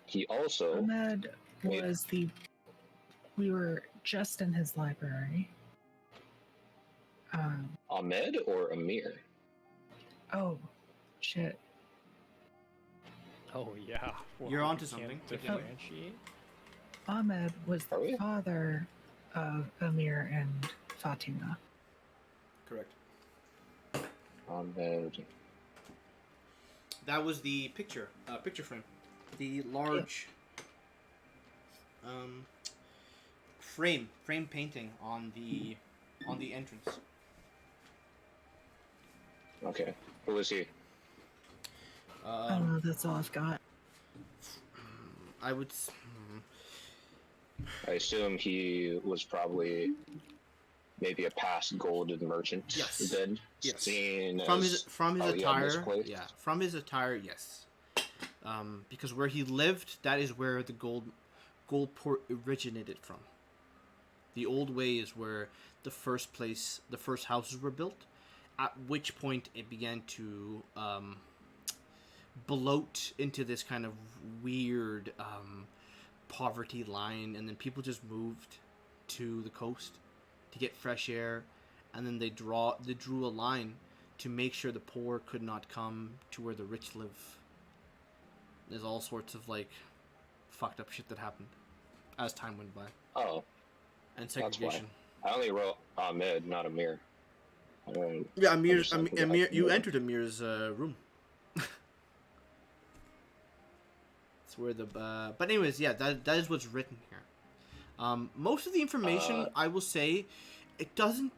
He also Ahmed was the. We were just in his library. Ahmed or Amir? Oh, shit. Oh, yeah. Well, You're you onto can't something. differentiate? Ahmed was Are we? the father of Amir and Fatima. Correct. Ahmed. That was the picture frame, the large frame painting on the entrance. Okay. Who was he? I don't know, that's all I've got. I would. I assume he was probably maybe a past golden merchant Yes. did. Yes. Seen From as his how he had attire, misplaced. yeah. From his attire, yes. Because where he lived, that is where the gold port originated from. The old way is where the first houses were built. At which point it began to bloat into this kind of weird poverty line, and then people just moved to the coast to get fresh air, and then they drew a line to make sure the poor could not come to where the rich live. There's all sorts of like fucked up shit that happened as time went by, Oh, and that's why. segregation. I only wrote Ahmed, not Amir. I don't Yeah, understand who the Amir, heck you Amir- entered Amir's room. It's where the but anyways, yeah, that is what's written here. Most of the information, I will say, it doesn't.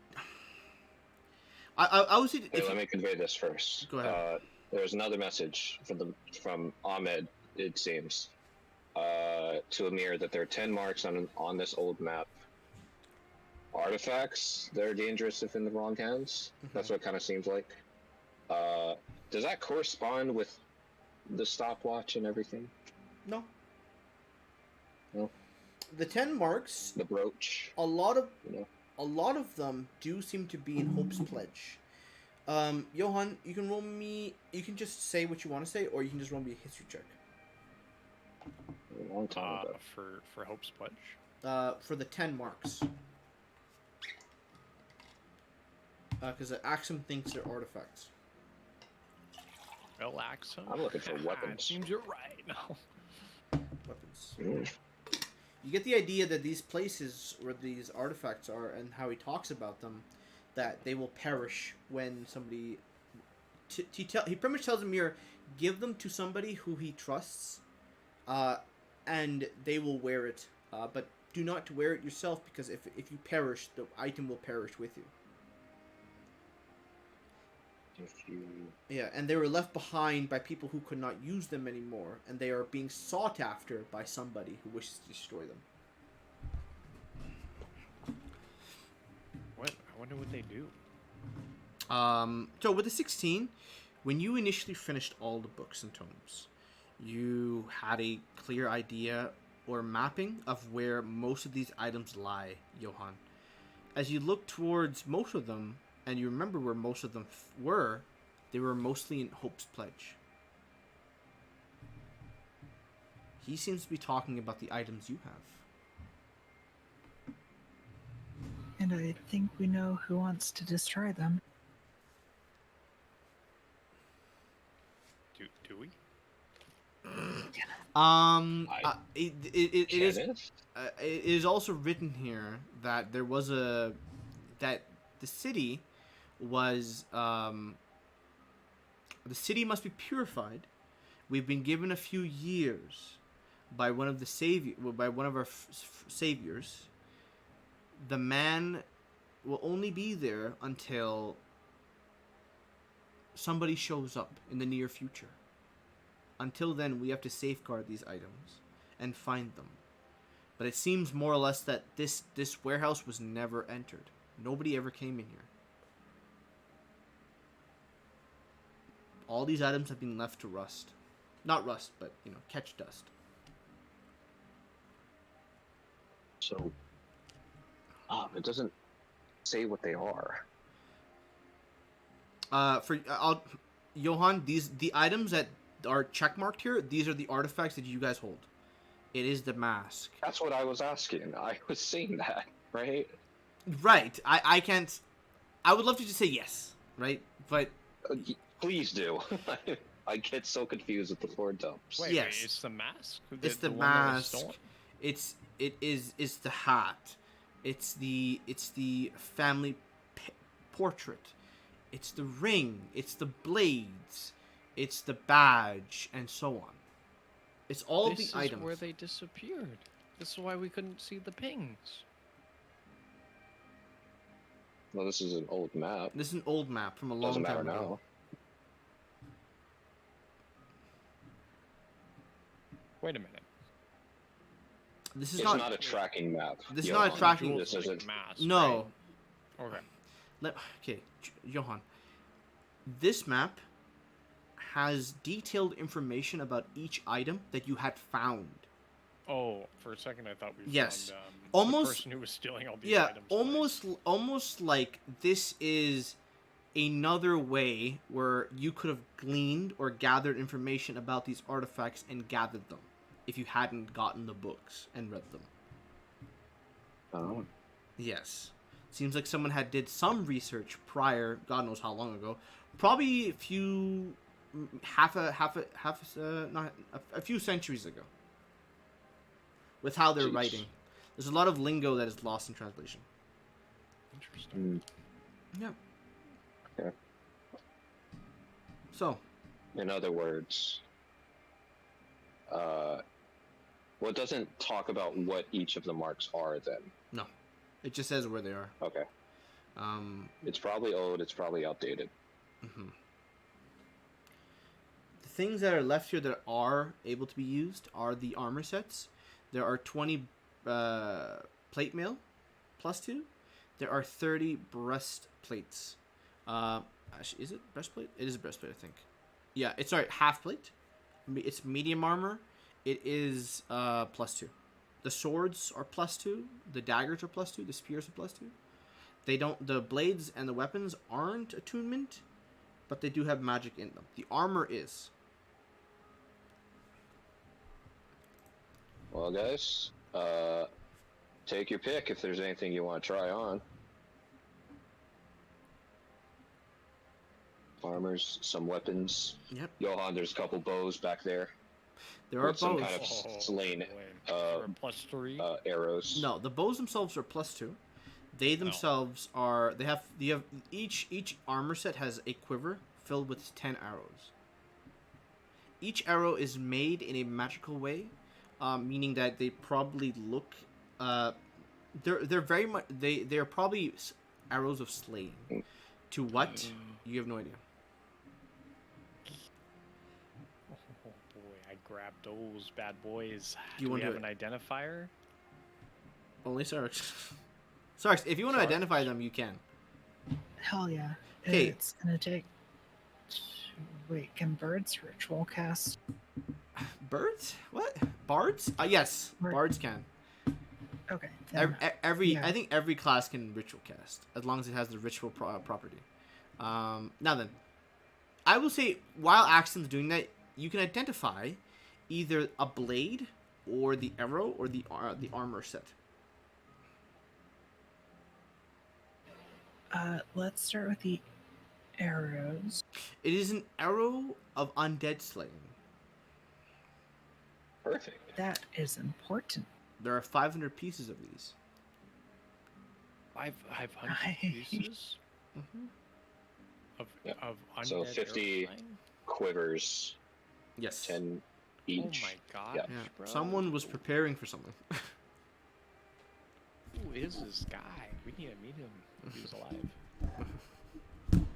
I would say Hey, let me convey this first. Go ahead. There's another message from Ahmed, it seems, to Amir that there are 10 marks on this old map. Artifacts that are dangerous if in the wrong hands. That's what it kind of seems like. Does that correspond with the stopwatch and everything? No. No. The 10 marks, The brooch. a lot of You know? a lot of them do seem to be in Hope's Pledge. Johan, you can roll me. You can just say what you want to say, or you can just roll me a history check. A long time ago. For Hope's Pledge. For the 10 marks. Because Axum thinks they're artifacts. Well, Axum. I'm looking for It weapons. seems you're right. No. Weapons. Mm. You get the idea that these places where these artifacts are, and how he talks about them, that they will perish when somebody. He pretty much tells Amir, give them to somebody who he trusts, and they will wear it. But do not wear it yourself, because if you perish, the item will perish with you. If you... Yeah, and they were left behind by people who could not use them anymore, and they are being sought after by somebody who wishes to destroy them. What? I wonder what they do. So with the 16, when you initially finished all the books and tomes, you had a clear idea or mapping of where most of these items lie, Johan. As you look towards most of them, and you remember where most of them were, they were mostly in Hope's Pledge. He seems to be talking about the items you have. And I think we know who wants to destroy them. Do we? It is also written here that there was that the city was the city must be purified. We've been given a few years by one of our saviors. The man will only be there until somebody shows up in the near future. Until then, we have to safeguard these items and find them. But it seems more or less that this warehouse was never entered. Nobody ever came in here. All these items have been left to rust. Not rust, but, catch dust. So, it doesn't say what they are. Johan, the items that are checkmarked here, these are the artifacts that you guys hold. It is the mask. That's what I was asking. I was saying that, right? Right. I can't. I would love to just say yes, right? But Please do. I get so confused with the floor dumps. Wait, Yes. it's the mask. it's the one that was mask. stolen? It's the hat. It's the family portrait. It's the ring. It's the blades. It's the badge, and so on. It's all This the is items. where they disappeared. This is why we couldn't see the pings. Well, this is an old map. This is an old map from a long Doesn't matter time ago. now. Wait a minute. This is It's not a tracking map. This is Yo, not a tracking- This isn't. mask. No. right? Okay. Okay, Johan. This map has detailed information about each item that you had found. Oh, for a second I thought we Yes. found the Almost. person who was stealing all these Yeah, items. twice. almost like this is another way where you could have gleaned or gathered information about these artifacts and gathered them if you hadn't gotten the books and read them. Oh. Yes. Seems like someone had did some research prior, God knows how long ago. Probably a few a few centuries ago. With how they're Jeez. writing. There's a lot of lingo that is lost in translation. Interesting. Yeah. Okay. So, In other words, well, it doesn't talk about what each of the marks are then. no. It just says where they are. Okay. It's probably old, it's probably outdated. Mhm. The things that are left here that are able to be used are the armor sets. There are 20 plate mail plus 2. There are 30 breastplates. Actually, is it breastplate? It is a breastplate, I think. Yeah, it's sorry, half plate. It's medium armor. It is plus 2. The swords are plus 2. The daggers are plus 2. The spears are plus 2. They don't. The blades and the weapons aren't attunement, but they do have magic in them. The armor is. Well, guys, take your pick if there's anything you want to try on. Armors, some weapons. Yep. Johan, there's a couple bows back there. There are With some bows. kind of slain boy. For a +3. arrows. No, the bows themselves are plus 2. They themselves are. They have. You have each armor set has a quiver filled with 10 arrows. Each arrow is made in a magical way, meaning that they probably look. They're very much. They're probably arrows of slaying. To what? You have no idea. Oh boy, I grabbed those bad boys. Do you Do want we to have an identifier? Only Sarx. Sarx, if you want to Sarx. identify them, you can. Hell yeah. 'Kay. It's gonna take. Wait, can birds ritual cast? Birds? What? Bards? Yes, Bard- bards can. Okay. Every yeah. I think every class can ritual cast as long as it has the ritual property. Now then, I will say while Axton's doing that, you can identify either a blade or the arrow or the armor set. Let's start with the arrows. It is an arrow of undead slaying. Perfect. That is important. There are 500 pieces of these. 500 Nice. pieces Yep. of undead So 50 arrow flying? Quivers, Yes. 10 Oh each. my god, Yeah. Yeah. bro. Someone was preparing for something. Who is this guy? We need to meet him if he was alive.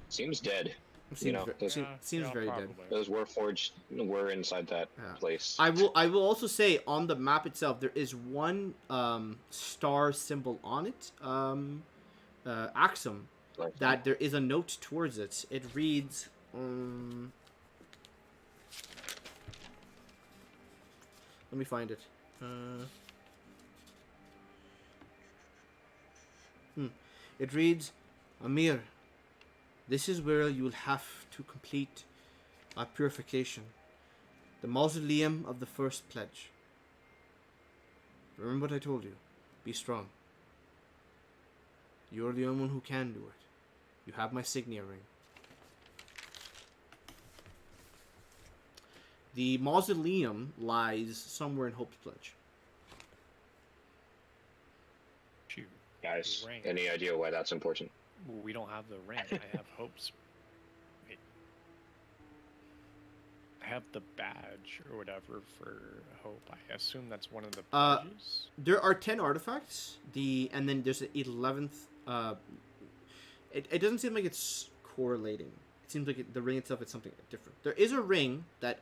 Seems dead. Seems, know, those- seems very dead. probably. Those were forged, were inside that Yeah. place. I will also say on the map itself there is one star symbol on it, Axum, Like that there is a note towards it. It reads, let me find it. It reads, Amir, this is where you will have to complete a purification. The mausoleum of the first pledge. Remember what I told you. Be strong. You're the only one who can do it. You have my signia ring. The mausoleum lies somewhere in Hope's Pledge. Shoot. Guys, Ring. any idea why that's important? We don't have the ring. I have hopes. Wait. I have the badge or whatever for hope. I assume that's one of the badges. There are 10 artifacts. And then there's an 11th. It doesn't seem like it's correlating. It seems like the ring itself is something different. There is a ring that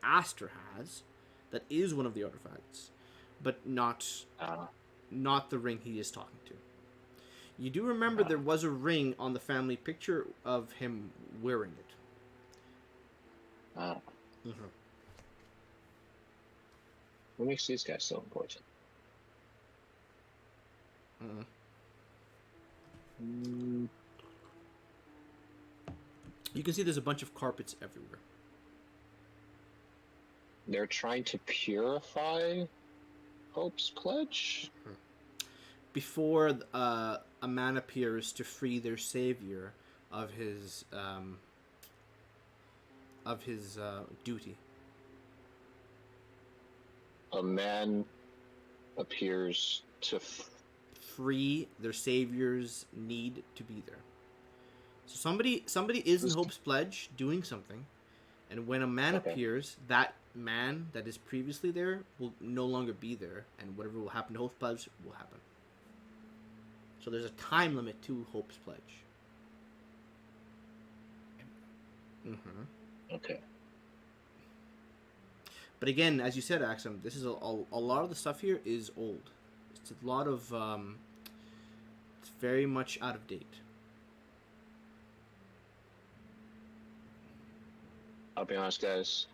Aster has that is one of the artifacts, but not the ring he is talking to. You do remember there was a ring on the family picture of him wearing it. Ah, Mm-hmm. what makes these guys so important? Mm-hmm. You can see there's a bunch of carpets everywhere. They're trying to purify Hope's pledge? Before a man appears to free their savior of his duty. A man appears to Free their savior's need to be there. So somebody is in Hope's pledge doing something, and when a man appears, that man that is previously there will no longer be there, and whatever will happen to Hope's pledge will happen. So there's a time limit to Hope's pledge. Mm-hmm. Okay. But again, as you said, Axum, this is a lot of the stuff here is old. It's a lot of it's very much out of date. I'll be honest, guys.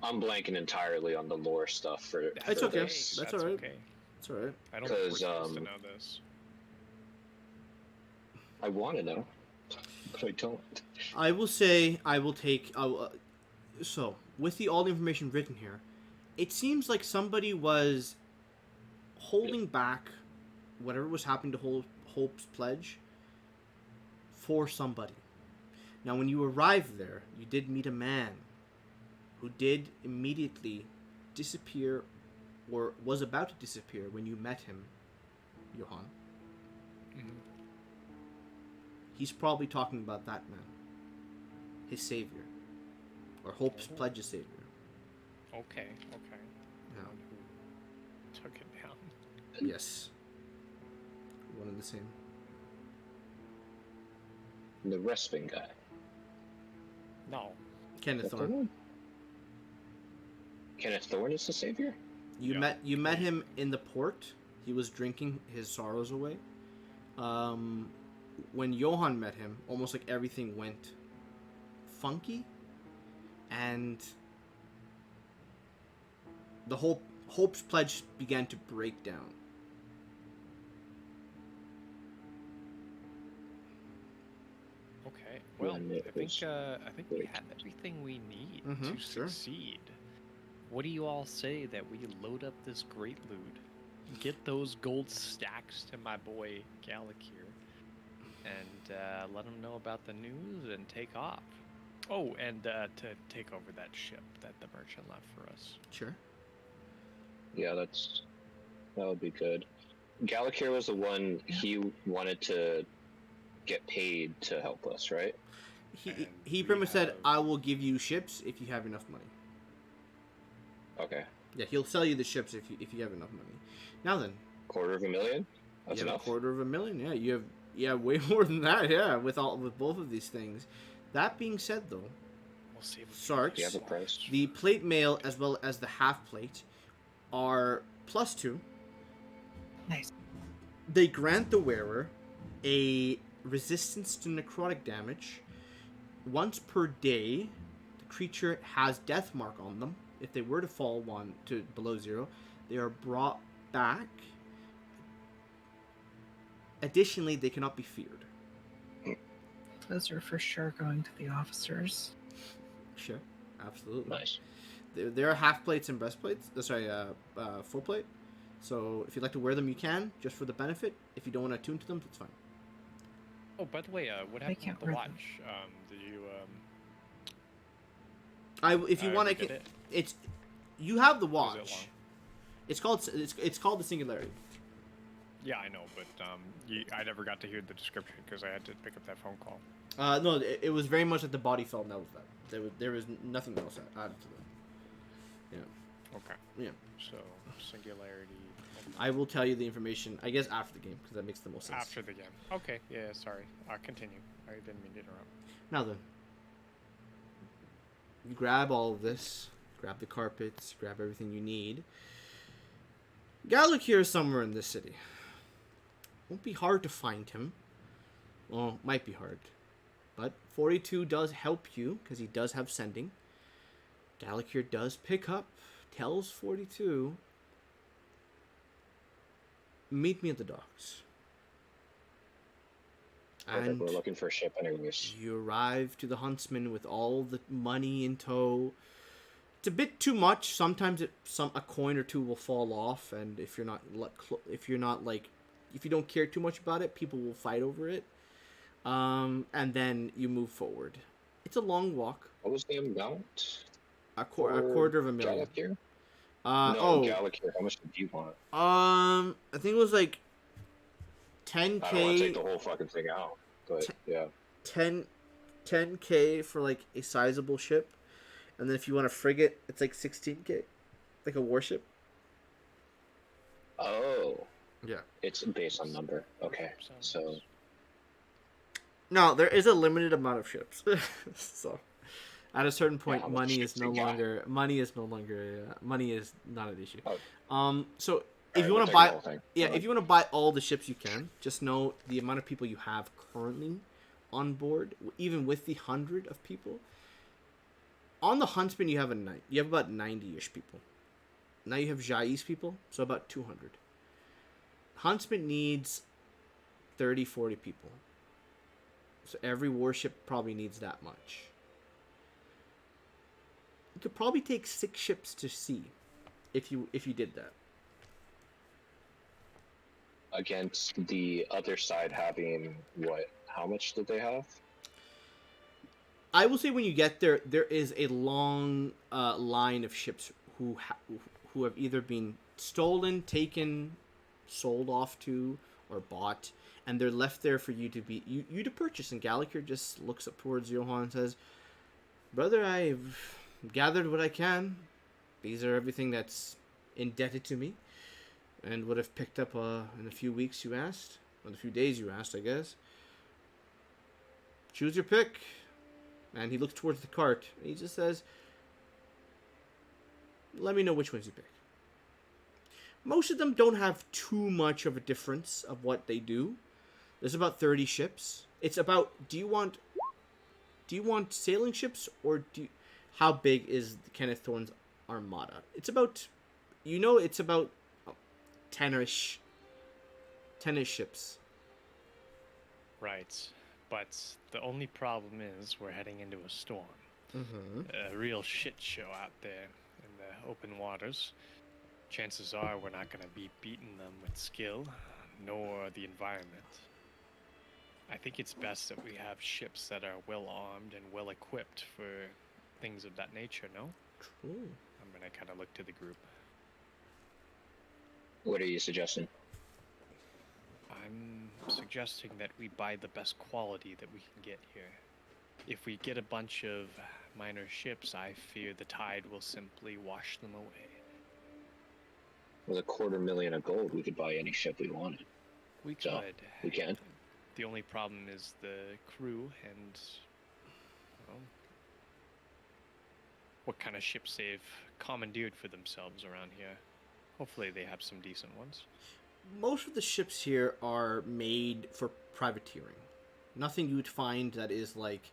I'm blanking entirely on the lore stuff for It's for okay. this. That's all right. Okay. It's all right. I don't think we're 'Cause, supposed to know this. I want to know, but I don't. I will say I will take. So with all the information written here, it seems like somebody was holding back whatever was happening to Hope's pledge for somebody. Now, when you arrived there, you did meet a man who did immediately disappear, or was about to disappear when you met him, Johan. Mm-hmm. He's probably talking about that man, his savior, or Hope's pledge's savior. Okay. Yeah. One who took it down. Yes. One and the same. The Respin guy. No. Kenneth Thorne. Kenneth Thorne is the savior? You Yeah. met him in the port. He was drinking his sorrows away. When Johan met him, almost like everything went funky, and the whole Hope's pledge began to break down. Okay. Well, And it I think was we great. have everything we need Mhm, to sure. succeed. What do you all say that we load up this great loot, get those gold stacks to my boy Galakir, and let him know about the news and take off? Oh, and to take over that ship that the merchant left for us. Sure. Yeah, that would be good. Galakir was the one he wanted to get paid to help us, right? He And he we pretty much said, have- "I will give you ships if you have enough money." Okay. Yeah, he'll sell you the ships if you have enough money. Now then, $250,000? That's you have enough? $250,000. Yeah, you have way more than that. Yeah, with both of these things. That being said, though, We'll see. Sarks, Do you have a price? the plate mail as well as the half plate are +2. Nice. They grant the wearer a resistance to necrotic damage. Once per day, the creature has death mark on them. If they were to fall to below 0, they are brought back. Additionally, they cannot be feared. Those are for sure going to the officers. Sure, absolutely. Nice. There are half plates and breastplates. Full plate. So if you'd like to wear them, you can, just for the benefit. If you don't want to attune to them, that's fine. Oh, by the way, what I happened can't with the wear them. watch? Did you If you want to, redid it? it's you have the Was it watch. long? It's called the Singularity. Yeah, I know, but I never got to hear the description because I had to pick up that phone call. No, it was very much like the body felt, and that was that. There was nothing else added to them. Okay. Yeah. So, Singularity. I will tell you the information, I guess, after the game, because that makes the most sense. After the game. Okay, yeah, sorry. Continue. I didn't mean to interrupt. Now then, you grab all of this, grab the carpets, grab everything you need. Galakir is somewhere in this city. Won't be hard to find him. Well, might be hard. But 42 does help you, because he does have sending. Galakir does pick up, tells 42, meet me at the docks. Perfect. And We're looking for a ship anyways. you arrive to the Huntsman with all the money in tow. It's a bit too much. Sometimes a coin or two will fall off, and if you don't care too much about it, people will fight over it. And then you move forward. It's a long walk. What was the amount? A quarter of a million. Galakir? No, Galakir. How much did you want? I think it was like I don't want to 10k. take the whole fucking thing out, but yeah. 10k for like a sizable ship, and then if you want a frigate, it's like 16k, like a warship. Oh. Yeah. It's based on number. Okay. So. No, there is a limited amount of ships, so at a certain point, Yeah, money is no longer money is not an issue. Oh. So if you want to buy, if you want to buy all the ships you can, just know the amount of people you have currently on board, even with the 100 of people. On the Huntsman, you have about 90-ish people. Now you have Jai's people, so about 200. Huntsman needs 30, 40 people. So every warship probably needs that much. You could probably take 6 ships to sea if you did that. Against the other side having what? How much did they have? I will say when you get there, there is a long line of ships who have either been stolen, taken, sold off to, or bought, and they're left there for you to purchase. And Galakir just looks up towards Johan and says, "Brother, I've gathered what I can. These are everything that's indebted to me, and would have picked up in a few weeks you asked, or a few days you asked, I guess. Choose your pick." And he looks towards the cart, and he just says, "Let me know which ones you pick." Most of them don't have too much of a difference of what they do. There's about 30 ships. It's about, do you want sailing ships, or how big is Kenneth Thorne's armada? It's about 10ish ships. Right. But the only problem is we're heading into a storm. Mm-hmm. A real shit show out there in the open waters. Chances are we're not going to be beating them with skill, nor the environment. I think it's best that we have ships that are well armed and well equipped for things of that nature, no? True. I'm going to kind of look to the group. What are you suggesting? I'm suggesting that we buy the best quality that we can get here. If we get a bunch of minor ships, I fear the tide will simply wash them away. With $250,000 of gold, we could buy any ship we wanted. We could. So, we can. The only problem is the crew and, well, what kind of ships they've commandeered for themselves around here. Hopefully they have some decent ones. Most of the ships here are made for privateering. Nothing you would find that is like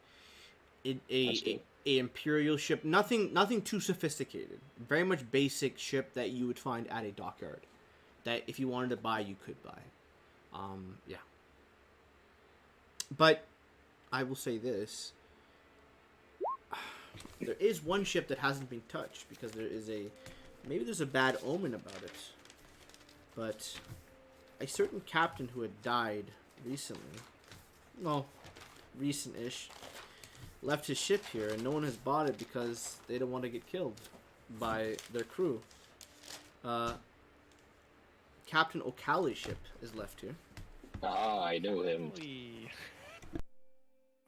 a imperial ship. Nothing too sophisticated. Very much basic ship that you would find at a dockyard. That if you wanted to buy, you could buy. Yeah. But I will say this: there is one ship that hasn't been touched because maybe there's a bad omen about it. But a certain captain who had died recently, well, recent-ish, left his ship here, and no one has bought it because they don't want to get killed by their crew. Captain O'Callaghan's ship is left here. Ah, I know him. Holy.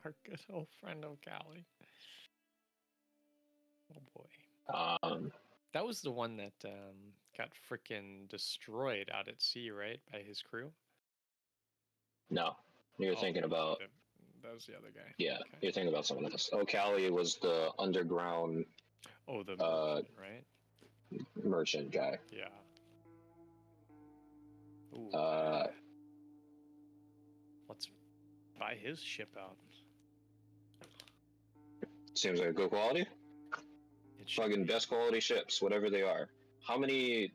Our good old friend O'Callaghan. Oh boy. That was the one that got frickin' destroyed out at sea, right? By his crew? No, you're thinking about... That was the other guy. Yeah, Okay. you're thinking about someone else. O'Callaghan was the underground... Oh, the merchant, right? Merchant guy. Yeah. Ooh. buy his ship out. Seems like a good quality. It should Fucking be. best quality ships, whatever they are. How many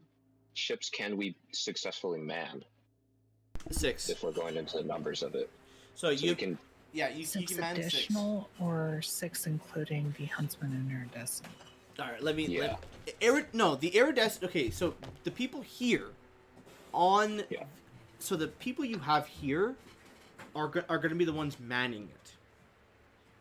ships can we successfully man 6. if we're going into the numbers of it? So So we can. yeah, you 6 can manage 6. additional or 6 including the huntsman and iridescent? All right, let me. Yeah. The iridescent. Okay, so the people here, on. Yeah. So the people you have here, are going to be the ones manning it.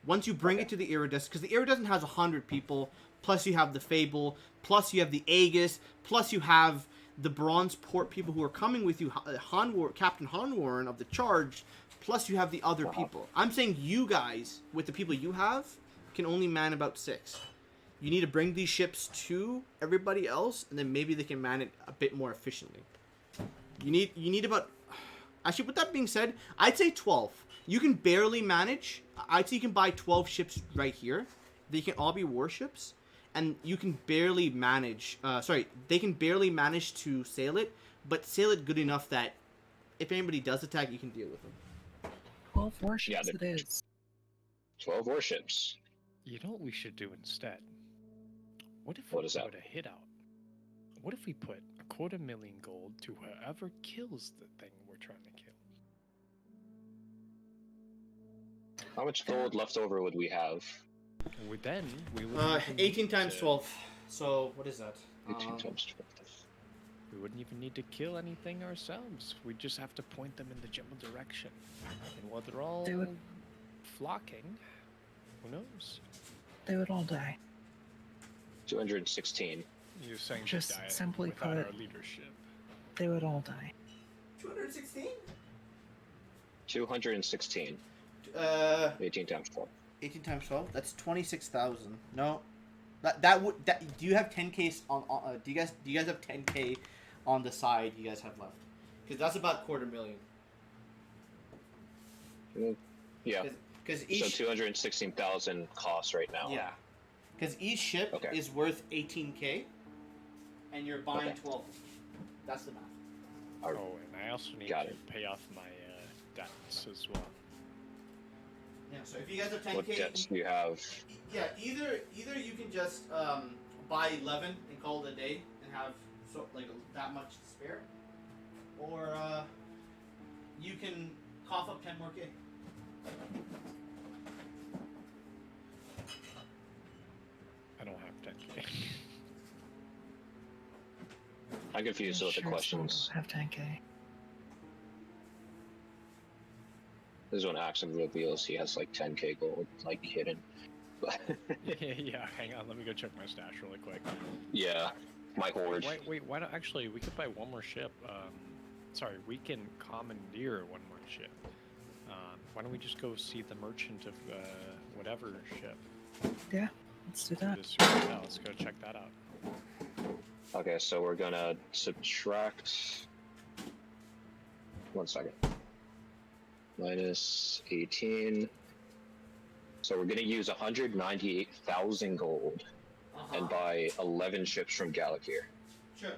Once you bring it to the iridescent, because the iridescent has 100 people, plus you have the Fable, plus you have the Aegis, plus you have the Bronze Port people who are coming with you, Captain Hanwarren of the Charge, plus you have the other people. I'm saying you guys, with the people you have, can only man about 6. You need to bring these ships to everybody else, and then maybe they can man it a bit more efficiently. You need about... Actually, with that being said, I'd say 12. You can barely manage. I'd say you can buy 12 ships right here. They can all be warships. And you can barely manage... they can barely manage to sail it, but sail it good enough that if anybody does attack, you can deal with them. 12 warships Yeah, it is. 12 warships. You know what we should do instead? What if What we is that? put a hit out? What if we put 250,000 gold to whoever kills the thing we're trying to kill? How much gold left over would we have? We wouldn't even 18 need times to- 12. So, what is that? 18 times 12. We wouldn't even need to kill anything ourselves. We just have to point them in the general direction. And while they're all They would- flocking, who knows? They would all die. 216. You're saying Just to die simply without put- our leadership. They would all die. 216? 216. 18 times 12. 18 times 12? That's 26,000. No. Do you have 10k on do you guys have 10k on the side you guys have left? Cuz that's about 250,000. Yeah. Cuz So each 216,000 costs right now. yeah. Cuz each ship Okay. is worth 18k and you're buying Okay. 12. That's the math. Alright. Oh, and I also need Got to it. pay off my debts as well. Yeah, so if you guys have 10k What debts do you have? Yeah, either you can just buy 11 and call it a day and have that much to spare, or you can cough up 10 more K. I don't have 10k. I'm confused with the Sure, questions. Have 10k. This is when Axon reveals he has like 10k gold, like hidden. Yeah, hang on. Let me go check my stash really quick. Yeah, my hoard. Wait, why don't actually we could buy one more ship. Sorry, we can commandeer one more ship. Why don't we just go see the merchant of whatever ship? Yeah, let's do that. Yeah, let's go check that out. Okay, so we're gonna subtract. 1 second. Minus 18. So we're gonna use 198,000 gold and buy 11 ships from Galakir. Sure.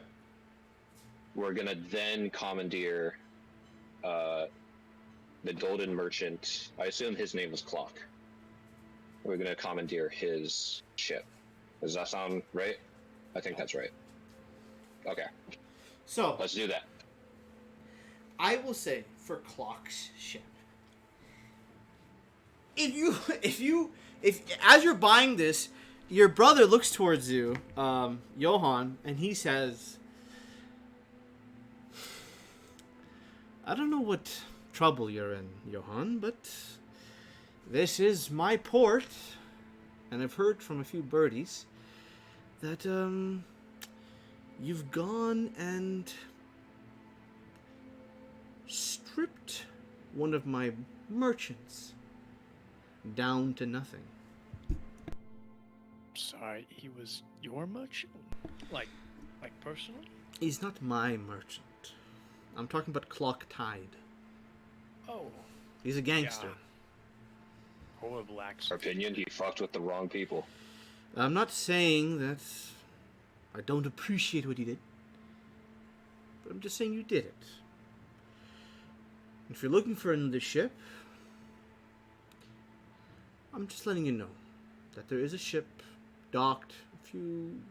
We're gonna then commandeer the Golden Merchant. I assume his name was Clock. We're gonna commandeer his ship. Does that sound right? I think that's right. Okay, So let's do that. I will say for Clock's ship, if as you're buying this, your brother looks towards you, Johan, and he says, "I don't know what trouble you're in, Johan, but this is my port, and I've heard from a few birdies that you've gone and stripped one of my merchants down to nothing." Sorry, he was your merchant? Like personally? He's not my merchant. I'm talking about Clock Tide. Oh, He's a gangster. horrible Our accent. opinion, he fucked with the wrong people. I'm not saying that I don't appreciate what he did, but I'm just saying you did it. If you're looking for another ship, I'm just letting you know that there is a ship docked a few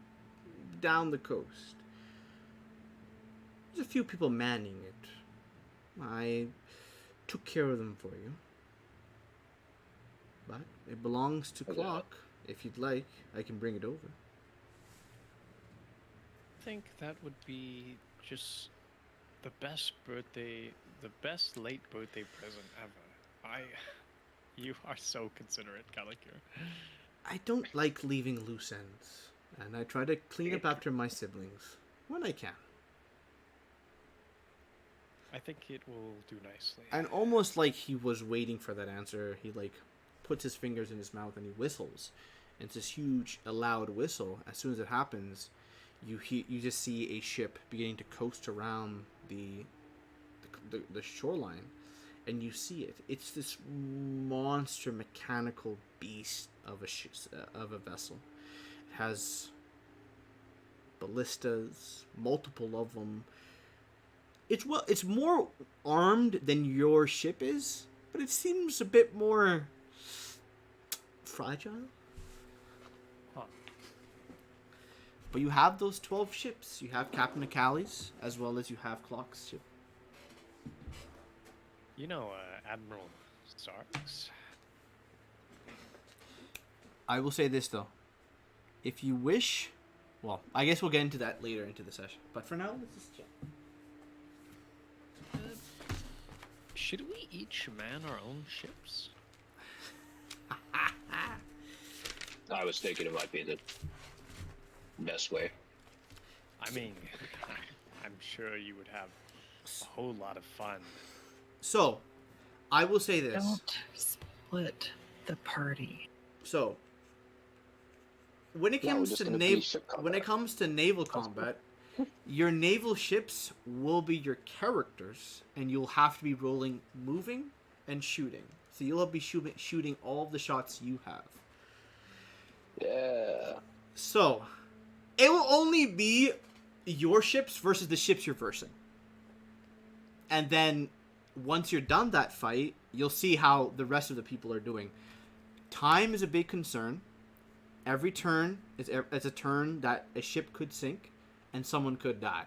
down the coast. There's a few people manning it. I took care of them for you. But it belongs to Okay. Clock. If you'd like, I can bring it over. I think that would be just the best late birthday present ever. You are so considerate, Kalikir. I don't like leaving loose ends, and I try to clean up after my siblings when I can. I think it will do nicely. And almost like he was waiting for that answer, he like puts his fingers in his mouth and he whistles. And it's this huge, loud whistle. As soon as it happens, you just see a ship beginning to coast around the shoreline, and you see it. It's this monster mechanical beast of a vessel. It has ballistas, multiple of them. It's more armed than your ship is, but it seems a bit more fragile. Huh. But you have those 12 ships. You have Captain Akali's, as well as you have Clock's ship. You know, Admiral Starks. I will say this, though. If you wish... Well, I guess we'll get into that later into the session. But for now, let's just check. Should we each man our own ships? I was thinking it might be the best way. I mean, I'm sure you would have a whole lot of fun. So, I will say this. Don't split the party. So, when it Yeah, we're comes just to gonna be ship combat. when it comes to naval combat, your naval ships will be your characters, and you'll have to be rolling moving and shooting. So you'll be shooting all of the shots you have. Yeah. So, it will only be your ships versus the ships you're versing. And then, once you're done that fight, you'll see how the rest of the people are doing. Time is a big concern. Every turn is a turn that a ship could sink, and someone could die.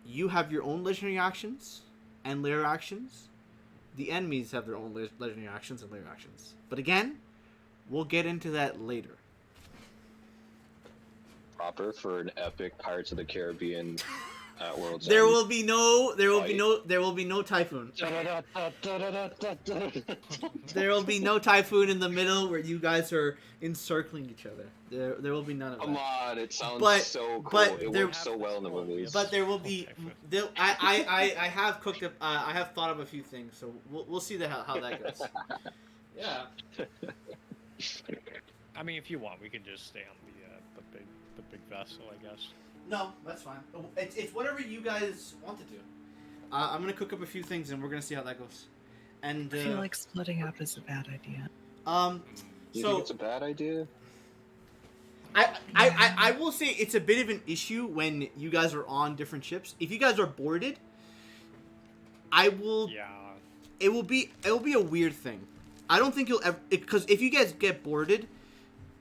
You have your own legendary actions and layer actions. The enemies have their own legendary actions and layer actions. But again, we'll get into that later. Proper for an epic Pirates of the Caribbean at World's There End. will be no typhoon. There will be no typhoon in the middle where you guys are encircling each other. There will be none of Come that. on, it sounds But- so cool. but It there- works so well in the movies. But there will be. I have cooked up. I have thought of a few things, so we'll see how that goes. Yeah. I mean, if you want, we can just stay on the big vessel, I guess. No, that's fine. It's whatever you guys want to do. I'm gonna cook up a few things and we're gonna see how that goes. And I feel like splitting up is a bad idea. you so think it's a bad idea? I will say it's a bit of an issue when you guys are on different ships. If you guys are boarded, I will. Yeah. It will be a weird thing. I don't think you'll ever, because if you guys get boarded,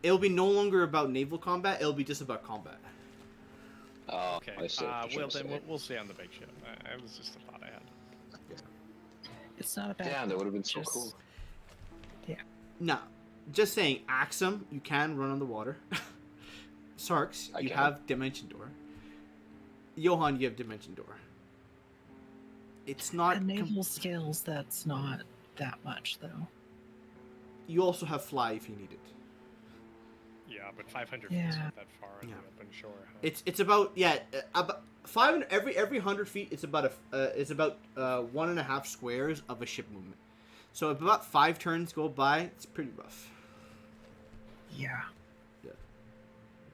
it'll be no longer about naval combat. It'll be just about combat. Oh, Okay. I see what you're Well, then saying. we'll stay on the big ship. It was just a thought I had. It's not a bad. Damn, that would have been so just- cool. No, just saying, Axum, you can run on the water. Sarks, I you can. have Dimension Door. Johan, you have Dimension Door. It's not. At naval scales, that's not that much, though. You also have Fly if you need it. Yeah, but 500 feet is Yeah. not that far on Yeah. the open shore. Huh? It's about about 500 every 100 feet. It's about 1.5 squares of a ship movement. So if about 5 turns go by, it's pretty rough. Yeah,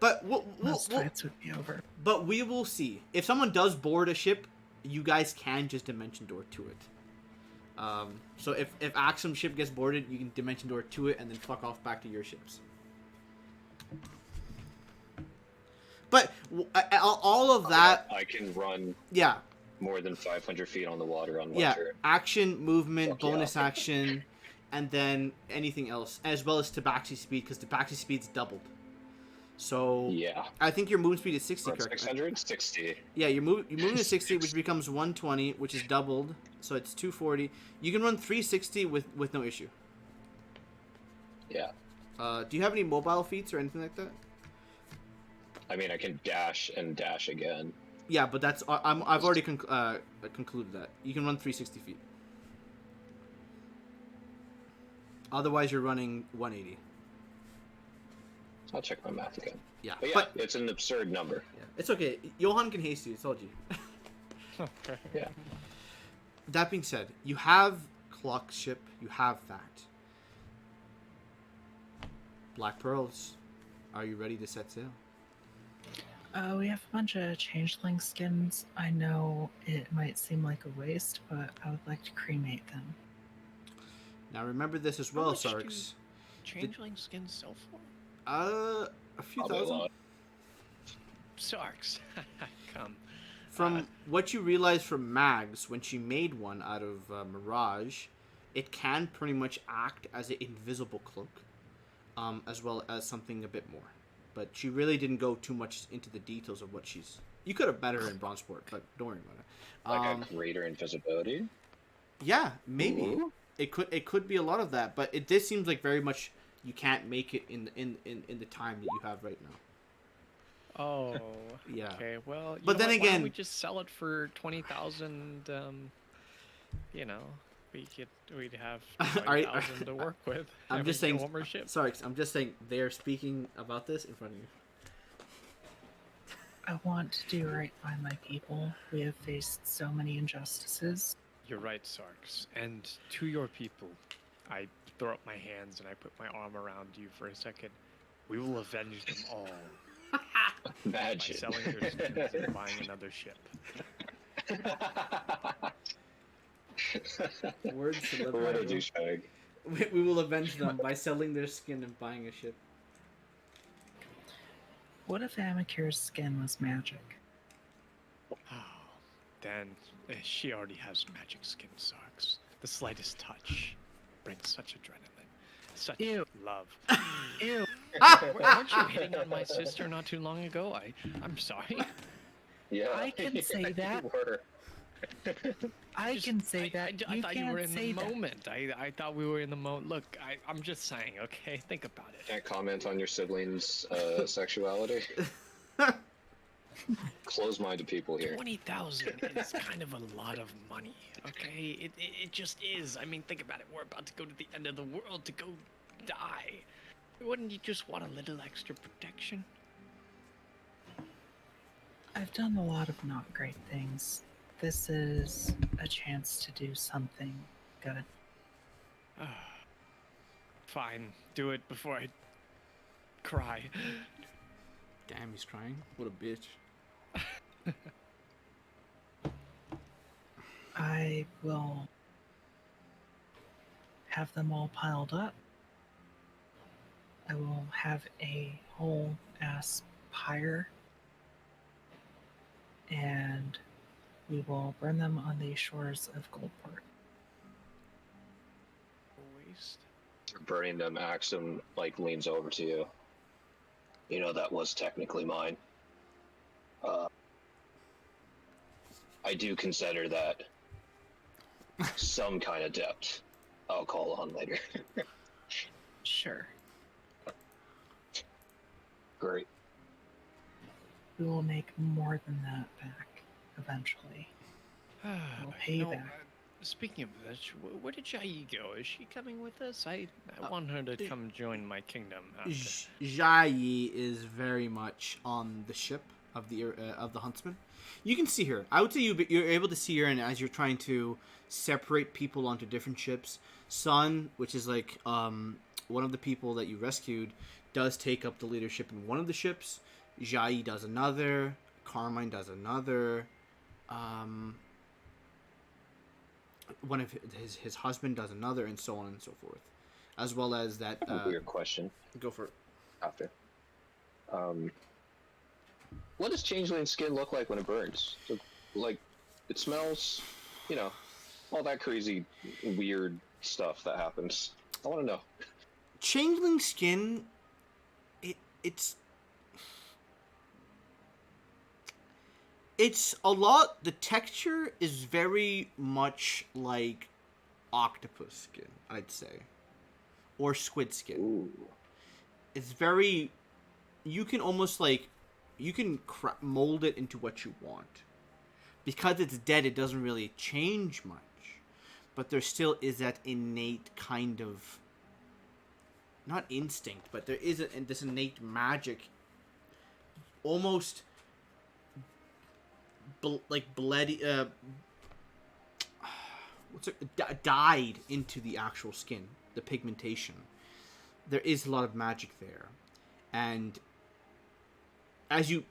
But most fights would be over. but we will see. If someone does board a ship, you guys can just Dimension Door to it. So if Axum's ship gets boarded, you can Dimension Door to it and then fuck off back to your ships. But all of that, I can run yeah, more than 500 feet on the water on one yeah, turn. action, movement, Fuck yeah. bonus action. and then anything else, as well as tabaxi speed, because tabaxi speed's doubled. So Yeah. I think your movement speed is 60, correct? 660. Yeah, you're moving to 60, which becomes 120, which is doubled, so it's 240. You can run 360 with no issue. Yeah. Do you have any mobile feats or anything like that? I mean, I can dash and dash again. Yeah, but that's I've already concluded that you can run 360 feet. Otherwise, you're running 180. I'll check my math again. Yeah, But yeah, it's an absurd number. yeah, it's okay. Johan can haste you. It's all you. Okay. Yeah. That being said, you have clock ship. You have that. Black Pearls, are you ready to set sail? We have a bunch of changeling skins. I know it might seem like a waste, but I would like to cremate them. Now remember this as How well, much do Sarks. Changeling skins sell for? A few Probably a thousand. lot. Sarks. Come. From what you realize from Mags, when she made one out of Mirage, it can pretty much act as an invisible cloak, as well as something a bit more. But she really didn't go too much into the details of what she's... You could have met her in Bronzeport, but don't worry about it. Like a greater invisibility? Yeah, maybe. Ooh. It could be a lot of that, but this seems like very much you can't make it in the time that you have right now. Oh. Yeah. Okay. Well. But then why again- don't we just sell it for 20,000. You know, we'd have Are you- 20,000 to work with. I'm and just we get saying. one more ship. Sorry, I'm just saying they are speaking about this in front of you. I want to do right by my people. We have faced so many injustices. You're right, Sarks. And to your people, I throw up my hands and I put my arm around you for a second. We will avenge them all by Imagine. selling their skins and buying another ship. Words to live What by. a douchebag. We will avenge them by selling their skin and buying a ship. What if Amikir's skin was magic? Oh, then she already has magic skin, Sarks. The slightest touch brings such adrenaline, such Ew. love. Ew. Weren't you hitting on my sister not too long ago? I'm sorry. Yeah. I can say you that. were. I Just- can say that. I You thought you can't were in say the that. moment. I thought we were in the moment. Look, I'm just saying, okay? Think about it. Can't comment on your siblings' sexuality. Close-minded people here. 20,000 is kind of a lot of money, okay? It just is. I mean, think about it. We're about to go to the end of the world to go die. Wouldn't you just want a little extra protection? I've done a lot of not great things. This is a chance to do something good. Fine, do it before I cry. Damn, he's crying. What a bitch. I will have them all piled up. I will have a whole ass pyre. And we will burn them on the shores of Goldport. Waste. Burning them, Axum leans over to you. You know, that was technically mine. I do consider that some kind of debt I'll call on later. Sure. Great. We will make more than that back eventually. We'll pay You know, back. Speaking of which, where did Jai go? Is she coming with us? I want her to come join my kingdom. After. Jai is very much on the ship of the huntsman. You can see her. I would say you're able to see her, and as you're trying to separate people onto different ships, Sun, which is like one of the people that you rescued, does take up the leadership in one of the ships. Jai does another. Carmine does another. One of his husband does another, and so on and so forth, as well as that. I have a weird question Go for it. after. What does changeling skin look like when it burns? So, it smells, all that crazy, weird stuff that happens. I want to know. Changeling skin, it's a lot. The texture is very much like octopus skin, I'd say, or squid skin. Ooh. It's very. You can almost like, you can mold it into what you want. Because it's dead, it doesn't really change much, but there still is that innate kind of, not instinct, but there is this innate magic, almost like bloody, what's it, dyed into the actual skin, the pigmentation. There is a lot of magic there, and as you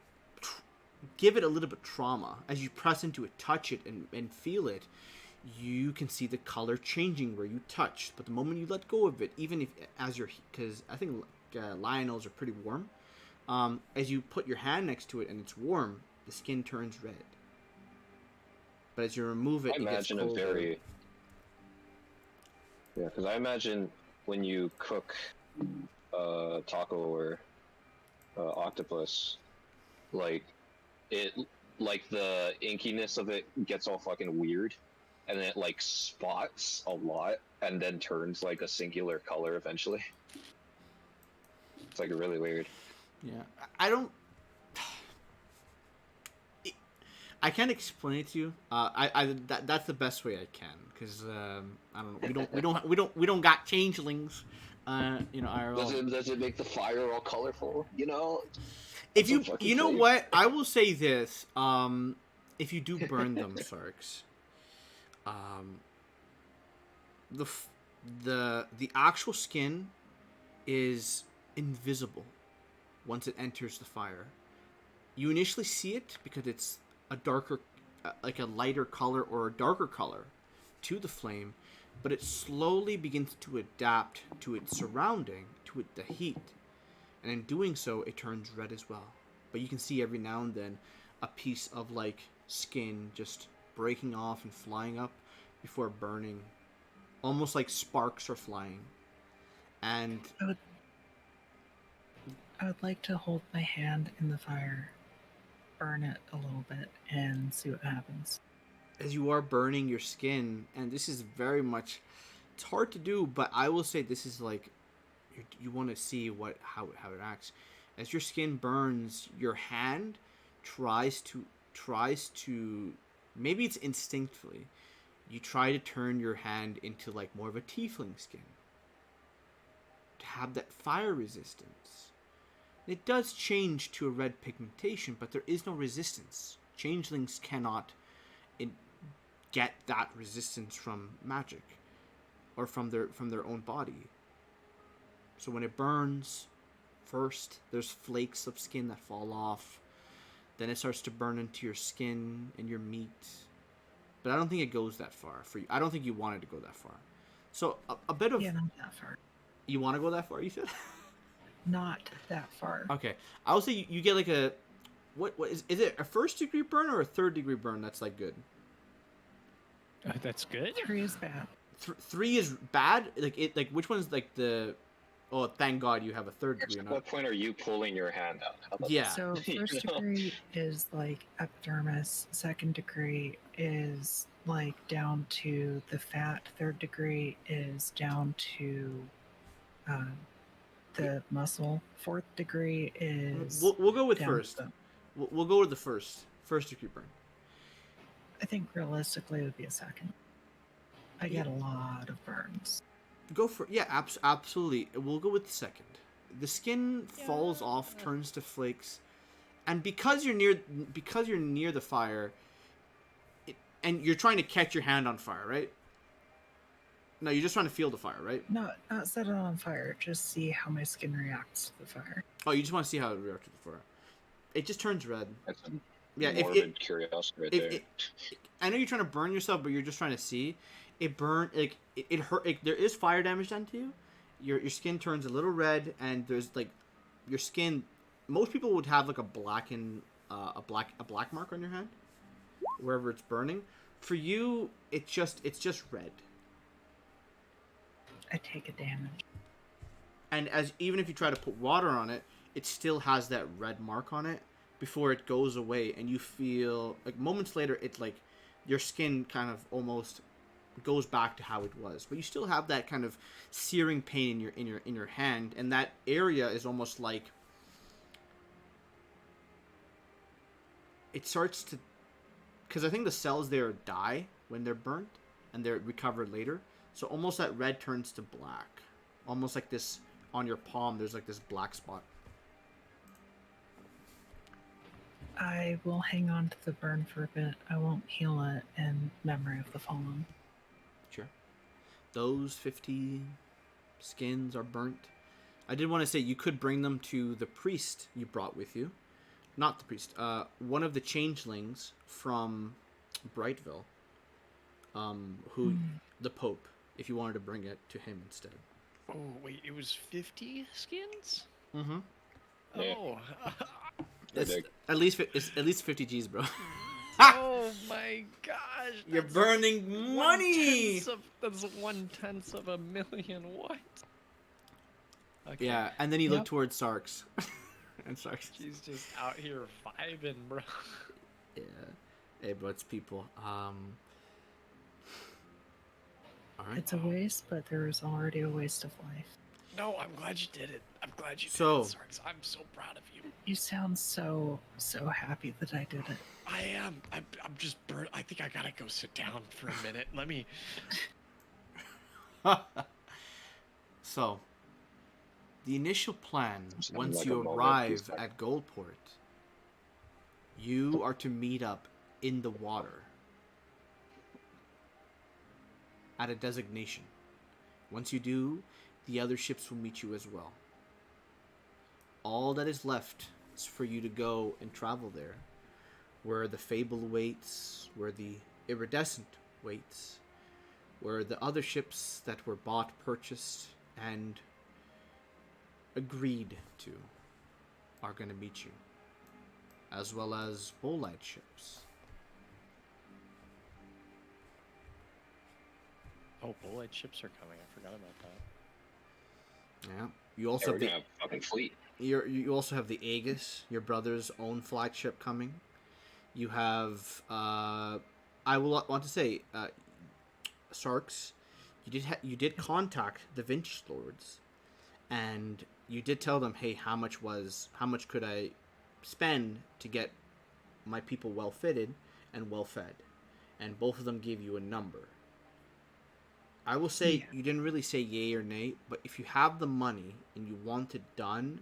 give it a little bit of trauma, as you press into it, touch it, and feel it, you can see the color changing where you touch. But the moment you let go of it, even if as you're, because I think Lionels are pretty warm, as you put your hand next to it and it's warm, the skin turns red. But as you remove it, I imagine it gets colder. Yeah, because I imagine when you cook taco or octopus, like it, like the inkiness of it gets all fucking weird, and then it like spots a lot, and then turns like a singular color eventually. It's like really weird. Yeah, I don't. I can't explain it to you. That's the best way I can, because I don't know. We don't got changelings. IRL. Does it make the fire all colorful? You know. If That's you some you know fucking what, I will say this. If you do burn them, Sarks, um, the actual skin is invisible once it enters the fire. You initially see it because it's a darker, like a lighter color or a darker color to the flame, but it slowly begins to adapt to its surrounding, to the heat, and in doing so, it turns red as well. But you can see every now and then a piece of like skin just breaking off and flying up before burning, almost like sparks are flying. And I would like to hold my hand in the fire, burn it a little bit, and see what happens. as you are burning your skin, and this is very much, it's hard to do, but I will say this is like, you want to see how it acts. As your skin burns, your hand tries to, maybe it's instinctively, you try to turn your hand into like more of a tiefling skin to have that fire resistance. It does change to a red pigmentation, but there is no resistance. Changelings cannot get that resistance from magic or from their own body. So when it burns, first there's flakes of skin that fall off. Then it starts to burn into your skin and your meat. But I don't think it goes that far for you. I don't think you wanted to go that far. So a bit of, Yeah, not that far. you want to go that far, you said? Not that far. Okay. I would say you get like a, what is it a first degree burn or a third degree burn that's like good? That's good. 3 is bad. 3 is bad? Like which one's like the, oh, thank God you have a third degree. At what point are you pulling your hand out? How about Yeah. So You first know? degree is like epidermis. Second degree is like down to the fat. Third degree is down to the muscle. Fourth degree is We'll go with down first. to the, We'll go with the first degree burn. I think realistically it would be a second. I get a lot of burns. Go for, yeah, absolutely. We'll go with the second. The skin falls off, turns to flakes, and because you're near the fire, and you're trying to catch your hand on fire, right? No, you're just trying to feel the fire, right? Not set it on fire. Just see how my skin reacts to the fire. Oh, you just want to see how it reacts to the fire. It just turns red. That's a Yeah, morbid curiosity right there. I know you're trying to burn yourself, but you're just trying to see. It burn, like it hurt. Like, there is fire damage done to you. Your skin turns a little red, and there's like your skin. Most people would have like a black mark on your hand, wherever it's burning. For you, it's just red. I take a damage. And as even if you try to put water on it, it still has that red mark on it before it goes away, and you feel like moments later, it like your skin kind of almost goes back to how it was, but you still have that kind of searing pain in your hand, and that area is almost like it starts to, because I think the cells there die when they're burnt and they're recovered later, so almost that red turns to black, almost like this on your palm. There's like this black spot. I will hang on to the burn for a bit. I won't heal it in memory of the fallen. Sure. Those 50 skins are burnt. I did want to say you could bring them to the priest you brought with you. Not the priest. One of the changelings from Brightville. The Pope, if you wanted to bring it to him instead. Oh, wait, it was 50 skins? Mm-hmm. Yeah. Oh. It's at least 50 G's, bro. Oh my gosh. You're that's burning money. That's 1/10 of a million. What? Okay. Yeah, and then you look Yep. towards Sarks. And Sarks. She's just out here vibing, bro. Yeah. Hey, bro, it's people. All right. It's a waste, but there is already a waste of life. No, I'm glad you did it. I'm glad you So- did it, Sarks. I'm so proud of you. You sound so happy that I did it. I am. I'm just burnt. I think I gotta go sit down for a minute. Let me. So, the initial plan, Sounds once like you a moment, arrive please, Mike. at Goldport, you are to meet up in the water at a designation. Once you do, the other ships will meet you as well. All that is left is for you to go and travel there, where the Fable waits, where the Iridescent waits, where the other ships that were bought, purchased, and agreed to are going to meet you, as well as Bolide ships. Oh, bullet ships are coming. I forgot about that. Yeah. You also Yeah, we're have the gonna have a fucking fleet. you also have the Aegis, your brother's own flagship, coming. You have I will want to say Sarks, you did contact the Vintage Lords, and you did tell them, hey, how much could I spend to get my people well fitted and well fed, and both of them gave you a number. I will say Yeah. you didn't really say yay or nay, but if you have the money and you want it done,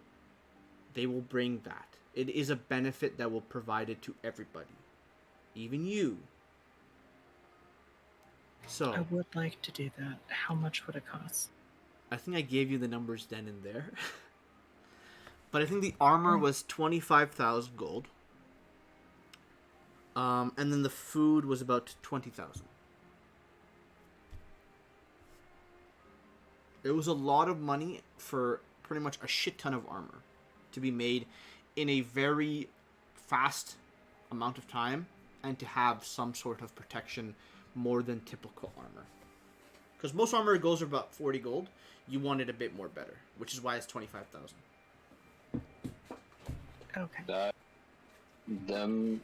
they will bring that. It is a benefit that will provide it to everybody, even you. So I would like to do that. How much would it cost? I think I gave you the numbers then and there. But I think the armor was 25,000 gold. And then the food was about 20,000. It was a lot of money for pretty much a shit ton of armor to be made in a very fast amount of time, and to have some sort of protection more than typical armor. Because most armor goes for about 40 gold. You want it a bit more better, which is why it's 25,000. Okay. That them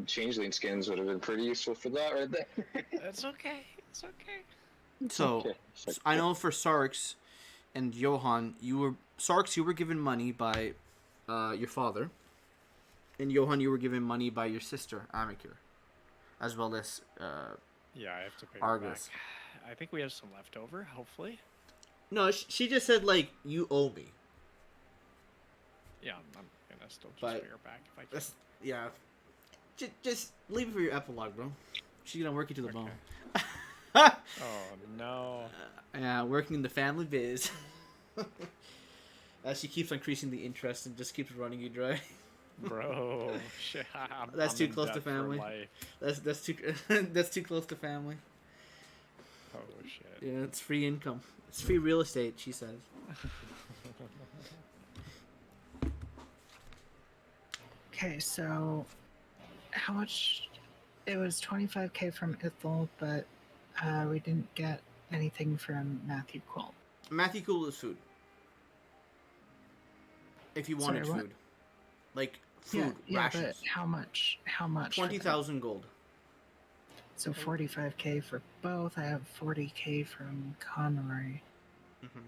changeling skins would have been pretty useful for that right there. It's okay. It's okay. So, Okay. It's like- I know for Sarks and Johan, you were given money by your father, and Johan, you were given money by your sister Amikir, as well as Yeah, I have to pay her Argus. back. I think we have some left over, hopefully. No, she just said like you owe me. Yeah, I'm gonna still just But pay her back if I can. That's yeah. Just leave it for your epilogue, bro. She's gonna work you to the bone. Oh no. Yeah, working in the family biz. As she keeps increasing the interest and just keeps running you dry. Bro, shit. That's I'm too in close to debt for family. life. That's too that's too close to family. Oh shit. Yeah, it's free income. It's free real estate, she says. Okay, so how much? It was 25k from Ithel, but we didn't get anything from Matthew Quill? Matthew Cool is food. If you wanted Sorry, what? food. Like, food, Yeah, rations. but how much? How much? for that? 20,000 gold. So 45k for both. I have 40k from Conroy. Mm-hmm.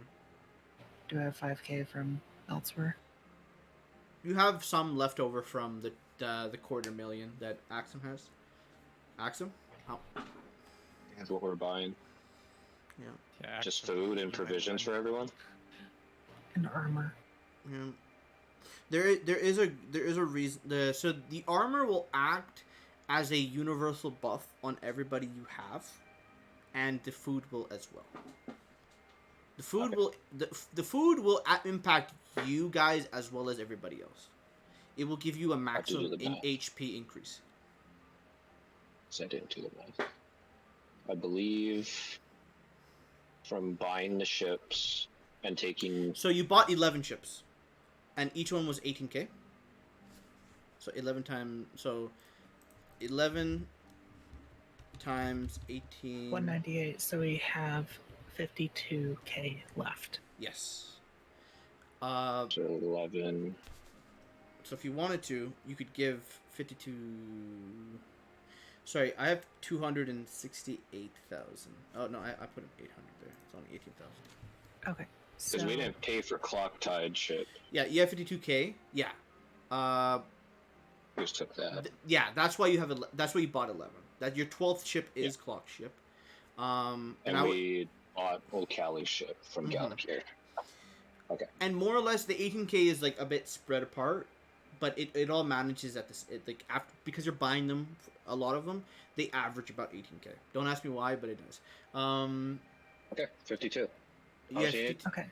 Do I have 5k from elsewhere? You have some left over from the 250,000 that Axum has. Axum? How? That's what we're buying. Yeah. Yeah, Just actually, food and you might provisions for win. everyone. And armor. Yeah. There is a reason. So the armor will act as a universal buff on everybody you have, and the food will as well. The food Okay. will the food will impact you guys as well as everybody else. It will give you a to do maximum the math. HP increase. Sent it into the math. I believe from buying the ships and taking So you bought 11 ships, and each one was 18k. So 11 times 18. 198. So we have 52k left. Yes. so 11. So if you wanted to, you could give 52. Sorry, I have 268,000. Oh no, I put an 800 there. It's only 18,000. Okay. So Because we didn't pay for clock tide ship. Yeah, you have 52k. Yeah. We just took that. Yeah, that's why you have. That's why you bought 11. That your 12th ship is clock ship. And And I we bought Old Cali's ship from Gallagher. Okay. and more or less the 18k is like a bit spread apart, but it all manages at this like after because you're buying them, a lot of them they average about 18k. Don't ask me why, but it does. Okay, 52. Yeah, How's it? okay.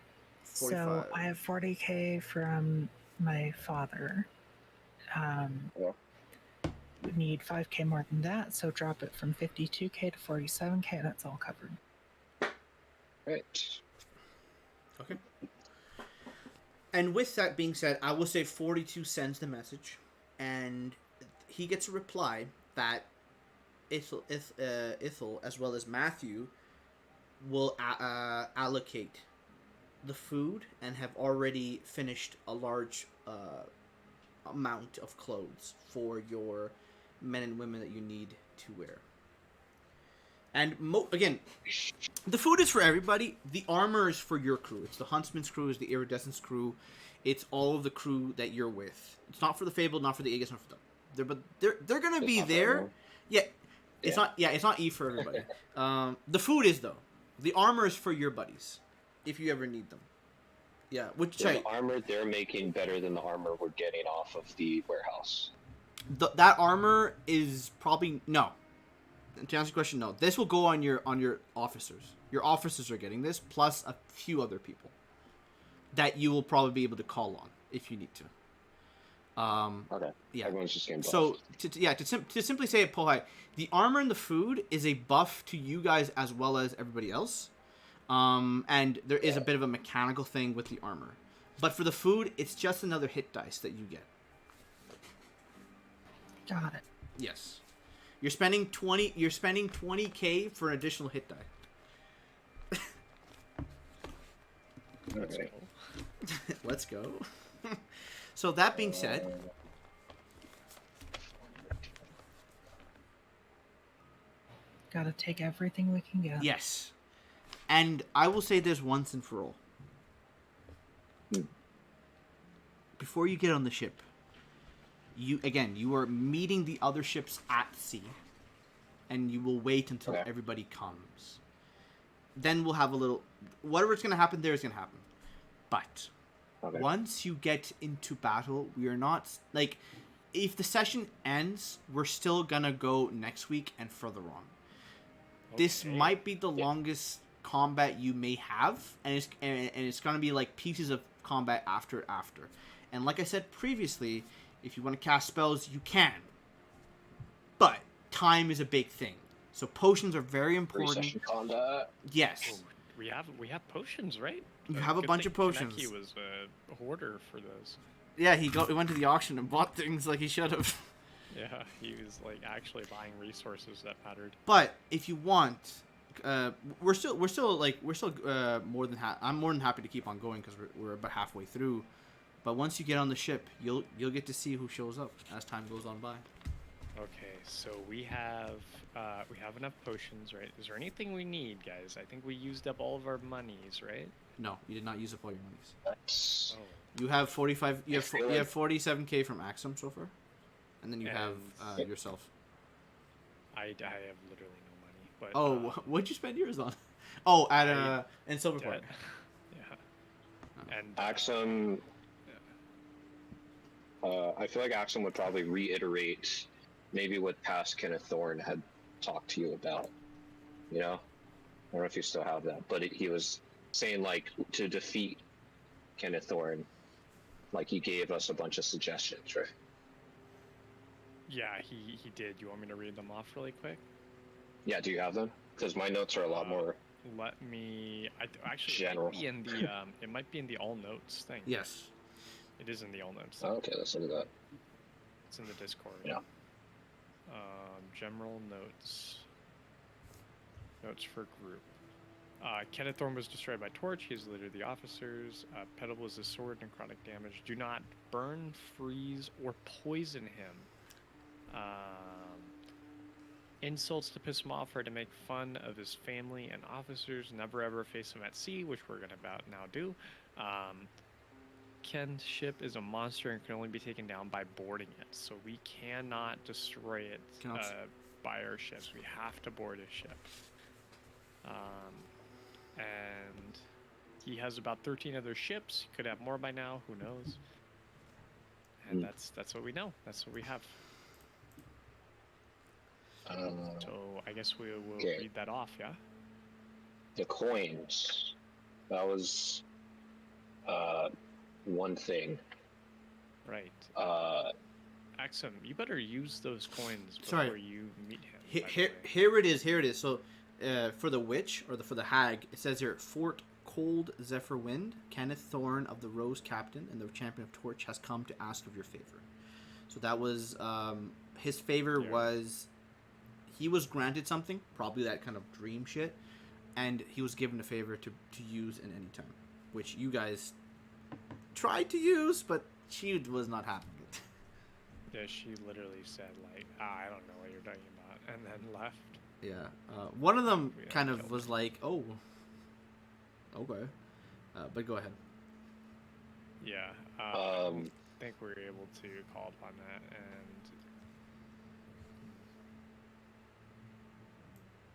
45. So I have 40k from my father. Yeah. We need 5k more than that, so drop it from 52k to 47k. That's all covered. Right. Okay. And with that being said, I will say 42 sends the message, and he gets a reply that Ithel as well as Matthew will allocate the food and have already finished a large amount of clothes for your men and women that you need to wear. And again, the food is for everybody. The armor is for your crew. It's the Huntsman's crew, it's the Iridescence crew. It's all of the crew that you're with. It's not for the Fabled, not for the Aegis, not for them. But they're gonna It's be not for there. everyone. Yeah, it's not. Yeah, it's not E for everybody. The food is though. The armor is for your buddies, if you ever need them. Yeah, which So the armor they're making better than the armor we're getting off of the warehouse. that armor is probably no. To answer your question, no. This will go on your officers. Your officers are getting this, plus a few other people that you will probably be able to call on if you need to. Okay. Yeah. Everyone's just getting buffed. So to simply say it, Pohai, the armor and the food is a buff to you guys as well as everybody else. And there is a bit of a mechanical thing with the armor, but for the food, it's just another hit dice that you get. Got it. Yes, you're spending 20. You're spending 20k for an additional hit die. Let's Okay. go. Let's go. So that being said, Gotta take everything we can get. yes, and I will say this once and for all. Before you get on the ship, you are meeting the other ships at sea, and you will wait until Okay. everybody comes. Then we'll have a little whatever's going to happen there is going to happen. But Okay. once you get into battle, we are not like if the session ends, we're still going to go next week and further on. This Okay. might be the longest combat you may have, and it's going to be like pieces of combat after. And like I said previously, if you want to cast spells, you can. But time is a big thing. So potions are very important. Pre-session combat. Yes. Oh, we have potions, right? You have a Good bunch thing of potions. Kaneki was a hoarder for those. Yeah, he went to the auction and bought things like he should have. Yeah, he was like actually buying resources that mattered. But if you want, we're still more than I'm more than happy to keep on going because we're about halfway through. But once you get on the ship, you'll get to see who shows up as time goes on by. Okay, so we have enough potions, right? Is there anything we need, guys? I think we used up all of our monies, right? No, you did not use up all your monies. That's Oh, You have 45. You I have feel you have like- 47K from Axum so far, and then you have And- yourself. I have literally no money. But Oh, what'd you spend yours on? Oh, at I- in Silver debt. Park. Yeah. And Axum. I feel like Axum would probably reiterate maybe what past Kenneth Thorne had talked to you about. You know, I don't know if you still have that, but he was saying like to defeat Kenneth Thorne, like he gave us a bunch of suggestions, right? yeah, he did. You want me to read them off really quick? Yeah, do you have them? Because my notes are a lot more. Let me. Actually, General. It might be in the it might be in the all notes thing. Yes. It is in the all notes. Oh, okay, let's look at that. It's in the Discord. Yeah. General notes. Notes for group. Kenneth Thorne was destroyed by torch. He is the leader of the officers. Pedal is a sword, necrotic damage. Do not burn, freeze, or poison him. Insults to piss him off or to make fun of his family and officers. Never ever face him at sea, which we're gonna about now do. Ken's ship is a monster and can only be taken down by boarding it, so we cannot destroy it Counts. by our ships. We have to board his ship. And he has about 13 other ships. He could have more by now. Who knows? And Hmm. that's what we know. That's what we have. So I guess we'll Okay. read that off, yeah? The coins. That was one thing. Right. Uh, Axum, you better use those coins before Sorry. you meet him. Here, by the here, way. here it is. Here it is. So, for the witch or for the hag, it says here Fort Cold Zephyr Wind, Kenneth Thorne of the Rose Captain and the Champion of Torch has come to ask of your favor. So that was his favor Yeah. was he was granted something, probably that kind of dream shit, and he was given a favor to use in any time, which you guys tried to use, but she was not happy with. Yeah, she literally said like, I don't know what you're talking about, and then left. Yeah, one of them Yeah, kind of killed was like, "Oh, okay," but go ahead. Yeah. I Um, don't think we were able to call upon that, and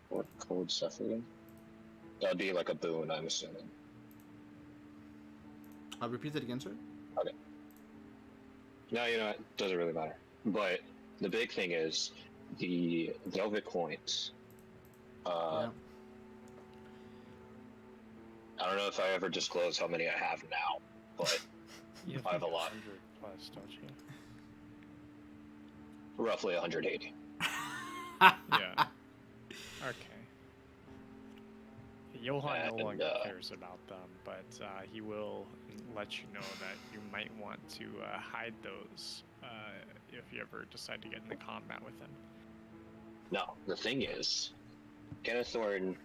what code suffering? That'd be like a boon, I'm assuming. I'll repeat that again, sir. No, you know, it doesn't really matter. But the big thing is the velvet coins. Yeah. I don't know if I ever disclose how many I have now, but you I have a lot. 100 plus, don't you? roughly 180. Yeah. Okay. Johan no And, longer cares about them, but he will let you know that you might want to hide those if you ever decide to get into combat with him. No, the thing is, Kenneth Thorne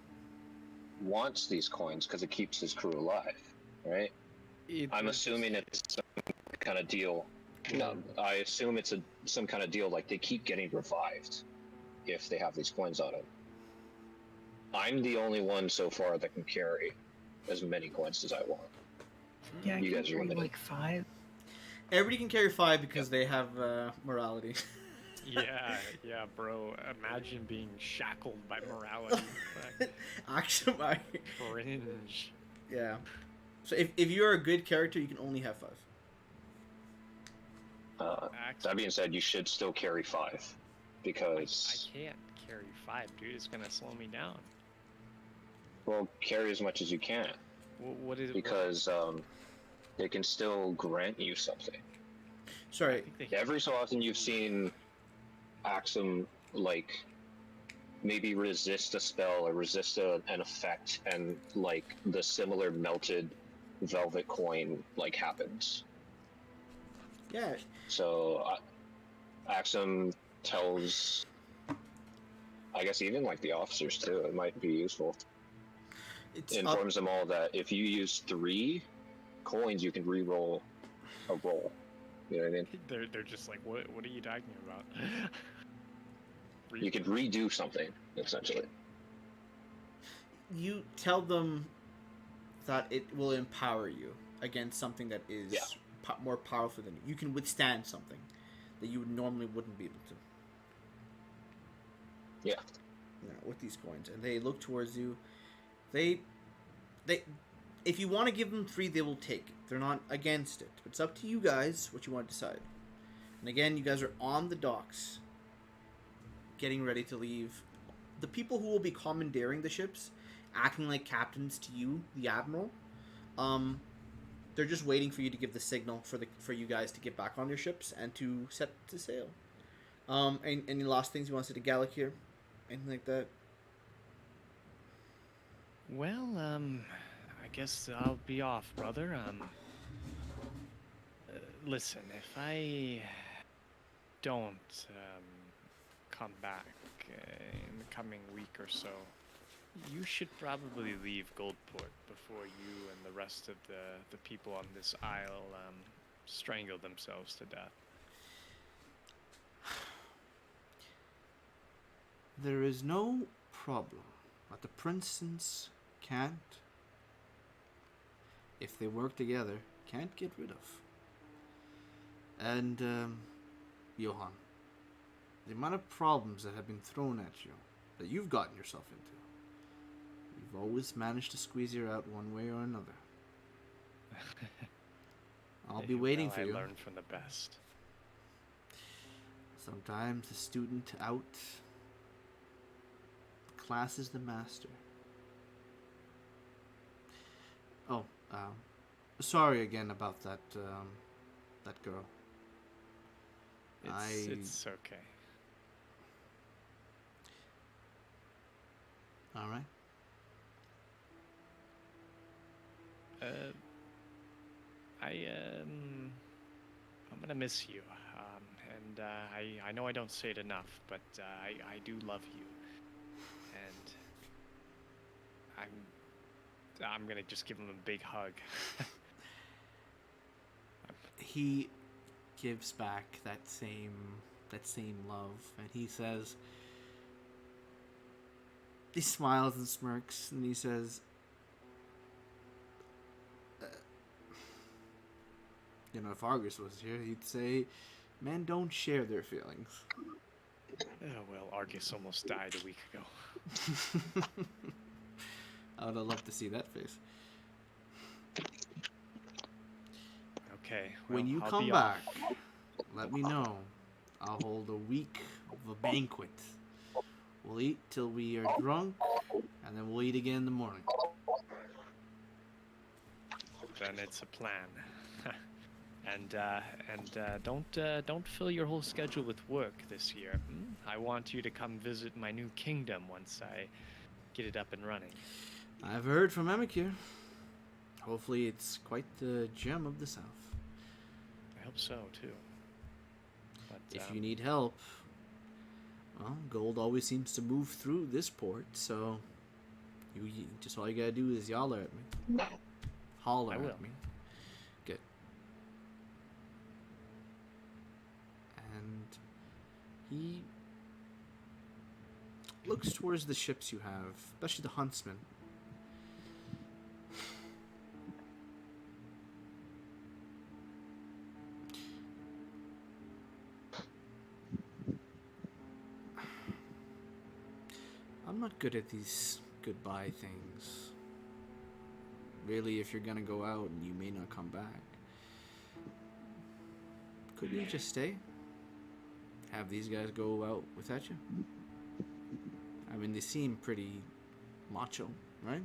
wants these coins because it keeps his crew alive, right? I'm assuming it's some kind of deal. No, I assume it's some kind of deal like they keep getting revived if they have these coins on them. I'm the only one so far that can carry as many coins as I want. Yeah, I You can guys are carry limited. like 5. Everybody can carry 5 because they have morality. Yeah, yeah, bro. Imagine being shackled by morality. Fuck. Actually, Cringe. yeah. So if you're a good character, you can only have 5. That being said, you should still carry 5 because, I can't carry 5, dude. It's gonna slow me down. well, carry as much as you can What is it? because they can still grant you something. Sorry. Every so often you've seen Axum like maybe resist a spell or resist an effect and like the similar melted velvet coin like happens. Yeah. So Axum tells I guess even like the officers too, it might be useful. It's It up. informs them all that if you use 3 coins, you can re-roll a roll. You know what I mean? They're just like, what are you talking about? You could redo something essentially. You tell them that it will empower you against something that is Yeah. more powerful than you. You can withstand something that you normally wouldn't be able to. Yeah. With these coins, and they look towards you. They, if you want to give them 3, they will take it. They're not against it. It's up to you guys what you want to decide. And again, you guys are on the docks, getting ready to leave. The people who will be commandeering the ships, acting like captains to you, the admiral, they're just waiting for you to give the signal for you guys to get back on your ships and to set to sail. Any last things you want to say to Gallic here? Anything like that? Well, I guess I'll be off, brother. Listen, if I don't come back in the coming week or so, you should probably leave Goldport before you and the rest of the people on this isle strangle themselves to death. There is no problem that the Princetons can't, if they work together, can't get rid of. And, Johann, the amount of problems that have been thrown at you, that you've gotten yourself into, you've always managed to squeeze her out one way or another. I'll be waiting for you. I learned from the best. Sometimes the student out classes the master. Oh, sorry again about that girl. It's okay. All right. I'm gonna miss you, and I know I don't say it enough, but I do love you, and I'm gonna just give him a big hug. He gives back that same love, and he says, he smiles and smirks, and he says, if Argus was here, he'd say, men don't share their feelings. Oh, well, Argus almost died a week ago. I would have loved to see that face. Okay. Well, When you I'll come be back, off. let me know. I'll hold a week of a banquet. We'll eat till we are drunk, and then we'll eat again in the morning. Then it's a plan. And don't fill your whole schedule with work this year. I want you to come visit my new kingdom once I get it up and running. I've heard from Emekir. Hopefully it's quite the gem of the south. I hope so too. But If you need help, well, gold always seems to move through this port, so you just all you gotta do is holler at me. Holler I will. at me. Good. And he looks towards the ships you have, especially the huntsman. I'm not good at these goodbye things. Really, if you're gonna go out and you may not come back, couldn't you just stay? Have these guys go out without you? I mean, they seem pretty macho, right?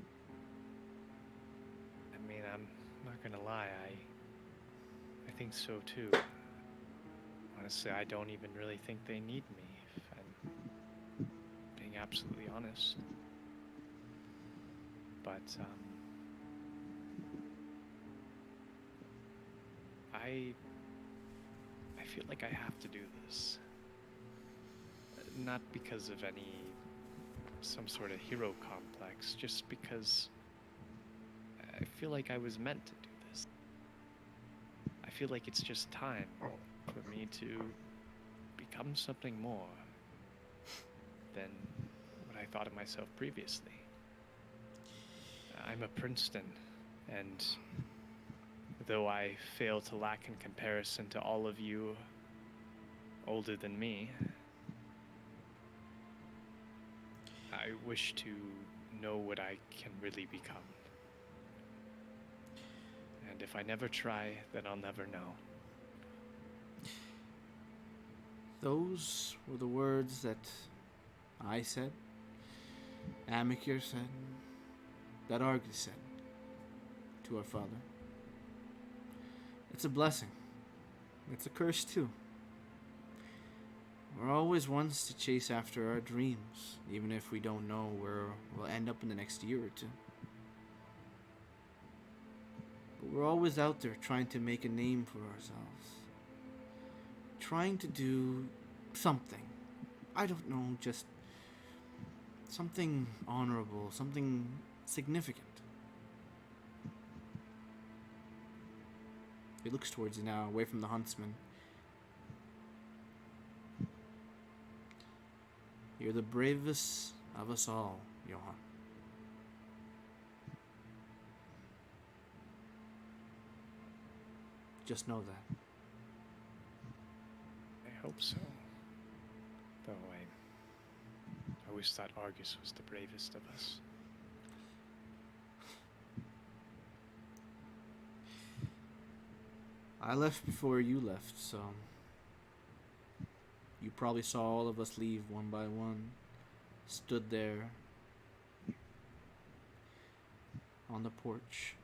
I mean, I'm not gonna lie, I think so too. Honestly, I don't even really think they need me, if I'm being absolutely honest. But I feel like I have to do this. Not because of any some sort of hero complex just because I feel like I was meant to do this. I feel like it's just time for me to become something more than what I thought of myself previously. I'm a Princeton, and though I fail to lack in comparison to all of you older than me, I wish to know what I can really become. And if I never try, then I'll never know. Those were the words that I said, Amikir said, that Argus said to our father. It's a blessing. It's a curse too. We're always ones to chase after our dreams, even if we don't know where we'll end up in the next year or two. But we're always out there trying to make a name for ourselves. Trying to do something. I don't know, just something honorable, something significant. He looks towards you now, away from the huntsman. You're the bravest of us all, Johan. Just know that. I hope so. Though I always thought Argus was the bravest of us. I left before you left, so you probably saw all of us leave one by one. Stood there on the porch.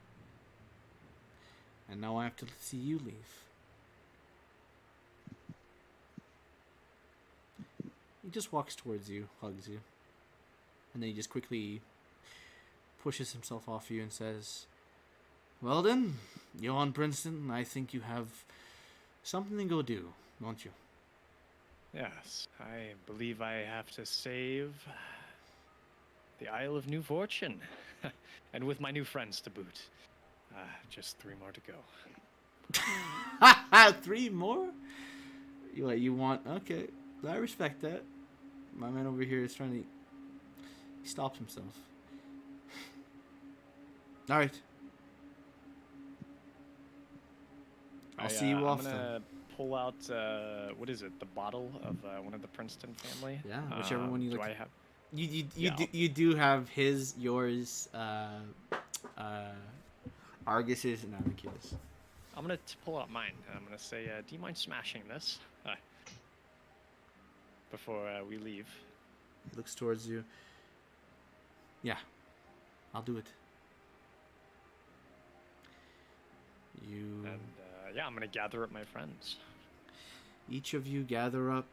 And now I have to see you leave. He just walks towards you, hugs you, and then he just quickly pushes himself off you and says, "Well then, Johan Princeton, I think you have something to go do, don't you?" Yes, I believe I have to save the Isle of New Fortune. And with my new friends to boot. Just 3 more to go. 3 more? You want? Okay, I respect that. My man over here is trying to. He stops himself. All right. I'll see you off I'm then. gonna pull out what is it? The bottle of one of the Princeton family. Yeah, whichever one you do like. I have? You do have yours, Argus's, and Amicus. I'm gonna pull out mine. And I'm gonna say, do you mind smashing this before we leave? He looks towards you. Yeah, I'll do it. You. And yeah, I'm gonna gather up my friends. Each of you gather up.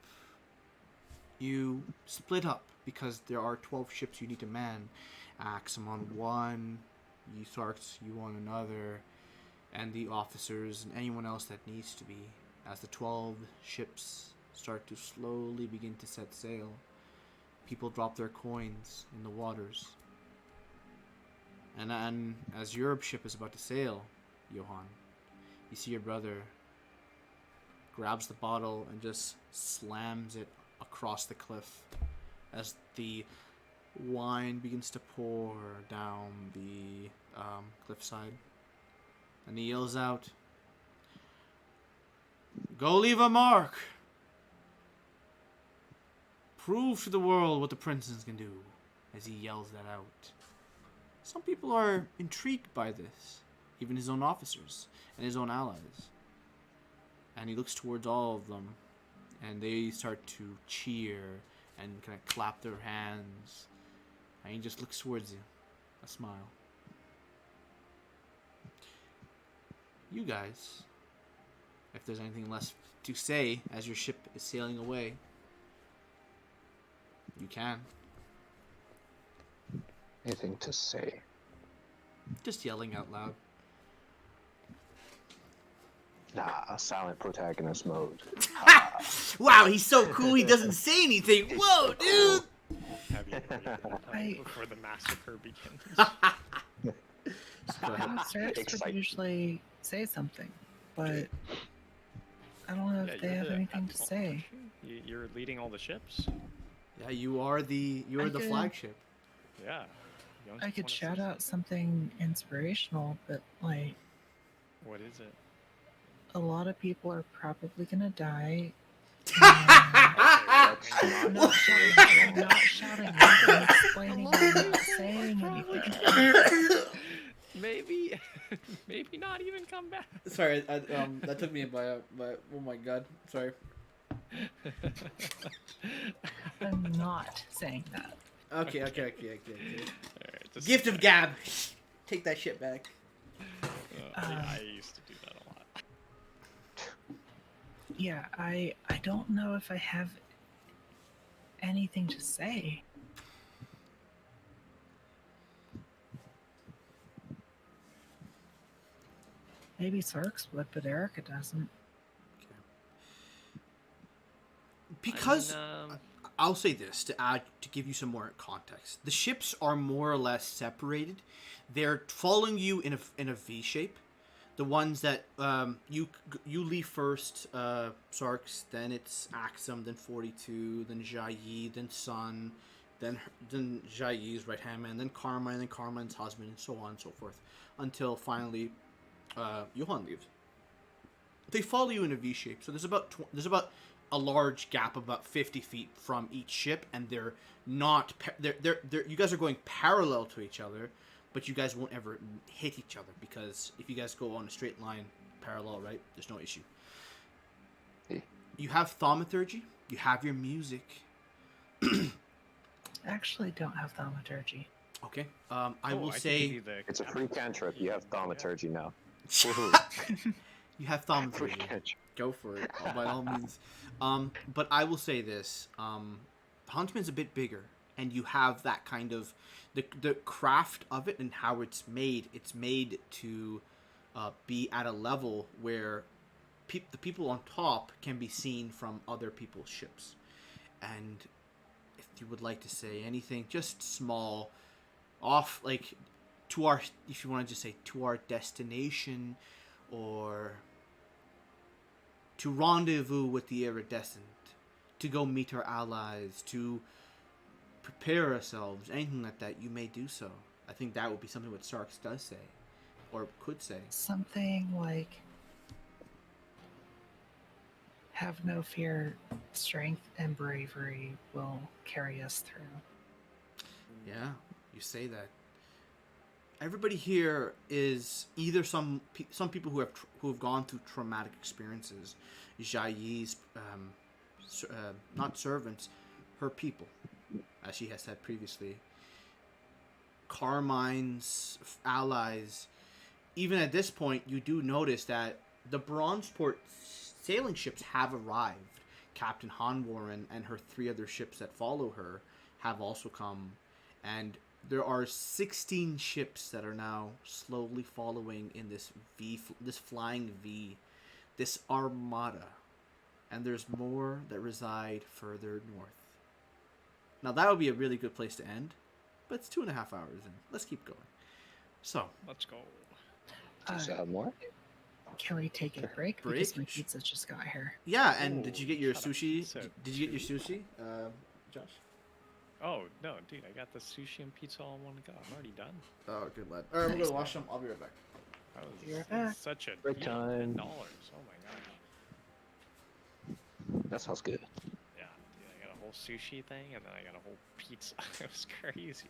You split up because there are 12 ships you need to man. Axum on one, Eutharx you on another, and the officers and anyone else that needs to be. As the 12 ships start to slowly begin to set sail, people drop their coins in the waters. And as your ship is about to sail, Johan, you see your brother grabs the bottle and just slams it across the cliff as the wine begins to pour down the cliffside. And he yells out, "Go leave a mark! Prove to the world what the princes can do," as he yells that out. Some people are intrigued by this, even his own officers and his own allies. And he looks towards all of them, and they start to cheer and kind of clap their hands. And he just looks towards you, a smile. You guys, if there's anything less to say as your ship is sailing away, you can. Anything to say? Just yelling out loud. Nah, silent protagonist mode. Wow, he's so cool he doesn't say anything. Whoa, dude! Have be breathing before the massacre begins. Just go I ahead. know Sirx would Excite- usually say something, but I don't know Yeah, if they you're have the anything to admiral, say. aren't you? You're leading all the ships. Yeah, you are the I could- flagship. Yeah. You don't I just could wanna shout say out something inspirational, but like What is it? a lot of people are probably gonna die. Let's I'm not not shouting. I'm not shouting. I'm explaining. I'm not saying anything. Maybe, maybe not even come back. Sorry, that took me by oh my god. Sorry. I'm not saying that. Okay. Alright, just- Gift of gab. Take that shit back. I used to do that a lot. Yeah, I don't know if I have anything to say. Maybe Sarks would, but Erica doesn't. Because I mean, I'll say this to give you some more context. The ships are more or less separated. They're following you in a V shape. The ones that you leave first, Sarks, then it's Axum, then 42, then Jayi, then Sun, then Jayi's right hand man, then Carmine, then Carmine's husband, and so on and so forth, until finally Johan leaves. They follow you in a V shape. So there's about a large gap about 50 feet from each ship, and they're not they're you guys are going parallel to each other, but you guys won't ever hit each other, because if you guys go on a straight line parallel, right, there's no issue. You have thaumaturgy, you have your music. I actually don't have thaumaturgy. Okay, I will can say give you the It's a free cantrip. You have thaumaturgy now. you have Free thaumaturgy. cantrip. Go for it, by all means. But I will say this: Huntsman's a bit bigger, and you have that kind of the craft of it and how it's made. It's made to be at a level where the people on top can be seen from other people's ships. And if you would like to say anything, just small, off like to our, if you want to just say to our destination, or to rendezvous with the iridescent, to go meet our allies, to prepare ourselves, anything like that, you may do so. I think that would be something what Sarks does say, or could say. Something like have no fear, strength and bravery will carry us through. Yeah, you say that. Everybody here is either some people who have gone through traumatic experiences. Jayi's, not servants, her people, as she has said previously. Carmine's allies. Even at this point, you do notice that the Bronzeport sailing ships have arrived. Captain Han Warren and her 3 other ships that follow her have also come, and there are 16 ships that are now slowly following in this flying V, this armada, and there's more that reside further north. Now that would be a really good place to end, but it's 2.5 hours in. Let's keep going. So, Let's go. Do you still have more? Can we take a break? Break? Because my pizza just got here. yeah, and Ooh, did you get your shut up. sushi? So Did you get your sushi, Josh? Oh no, dude! I got the sushi and pizza all in one go. I'm already done. Oh, good lad. Alright, I'm gonna wash them. I'll be right back. That was You're back. such a Break deal, time. $10. Oh my gosh. That sounds good. Yeah, dude, I got a whole sushi thing, and then I got a whole pizza. It was crazy.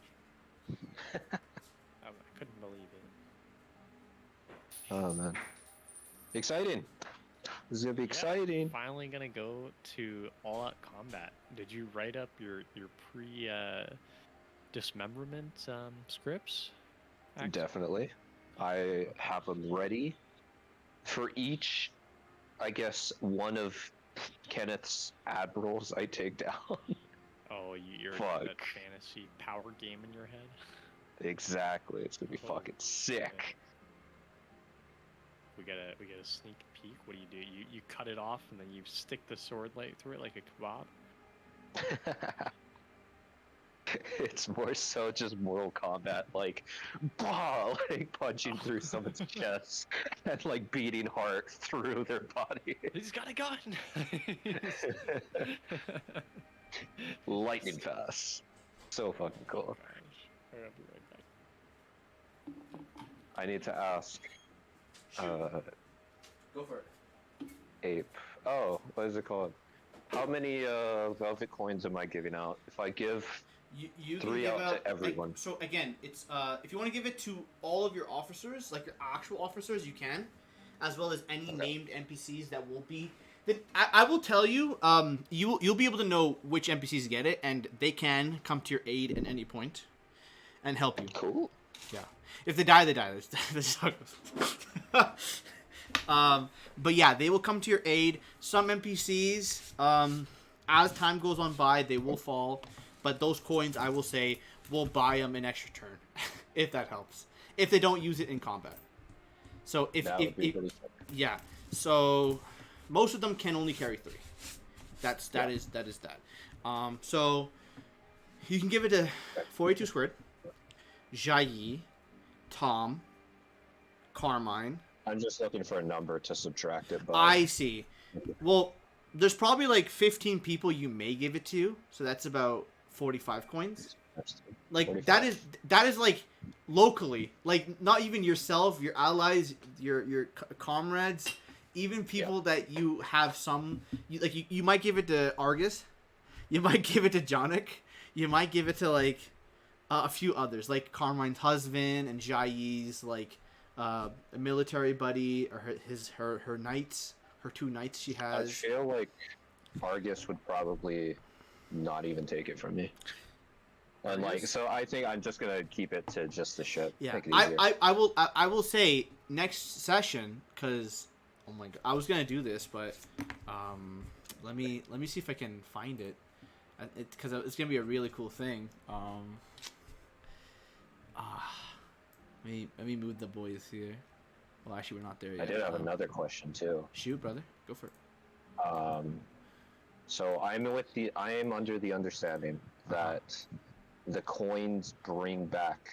I couldn't believe it. Oh man, exciting! This is gonna be Yeah, exciting. Finally gonna go to all out combat. Did you write up your pre dismemberment scripts? Axel? Definitely, I have them ready for each. I guess one of Kenneth's admirals I take down. Oh, you're Fuck. that fantasy power game in your head. Exactly, it's gonna be Oh, fucking sick. We get a sneak peek. What do? You cut it off and then you stick the sword light through it like a kebab. It's more so just Mortal Kombat, like, bah, like punching through someone's chest and like beating heart through their body. He's got a gun. Lightning fast. So fucking cool. Gosh. Alright, I'll be right back. I need to ask, uh, Go for it. Ape. Oh, what is it called? How many velvet coins am I giving out? If I give You can 3 give out to everyone. Like, so again, it's if you want to give it to all of your officers, like your actual officers, you can, as well as any named NPCs that will be. I will tell you, you'll be able to know which NPCs get it, and they can come to your aid at any point, and help you. Cool. Yeah. If they die, they die. That's how it goes. But yeah, they will come to your aid. Some NPCs, as time goes on by, they will fall. But those coins, I will say, will buy them an extra turn, if that helps. If they don't use it in combat. So yeah. So most of them can only carry 3. That is that. So you can give it to 42 squared, Jai, Tom, Carmine. I'm just looking for a number to subtract it by. I see. Well, there's probably like 15 people you may give it to, so that's about 45 coins. Like 45. that is like locally, like not even yourself, your allies, your comrades, even people that you have some. You might give it to Argus, you might give it to Jonic, you might give it to like a few others, like Carmine's husband and Jai's like a military buddy, or her knights, her 2 knights she I has. feel like Argus would probably not even take it from me. And like, so I think I'm just gonna keep it to just the ship. Yeah, Make it easier. I will say next session, because oh my god, I was gonna do this, but let me see if I can find it, because it's gonna be a really cool thing. Let me move the boys here. Well, actually, we're not there yet. I did have another question too. Shoot, brother, go for it. So I am under the understanding that the coins bring back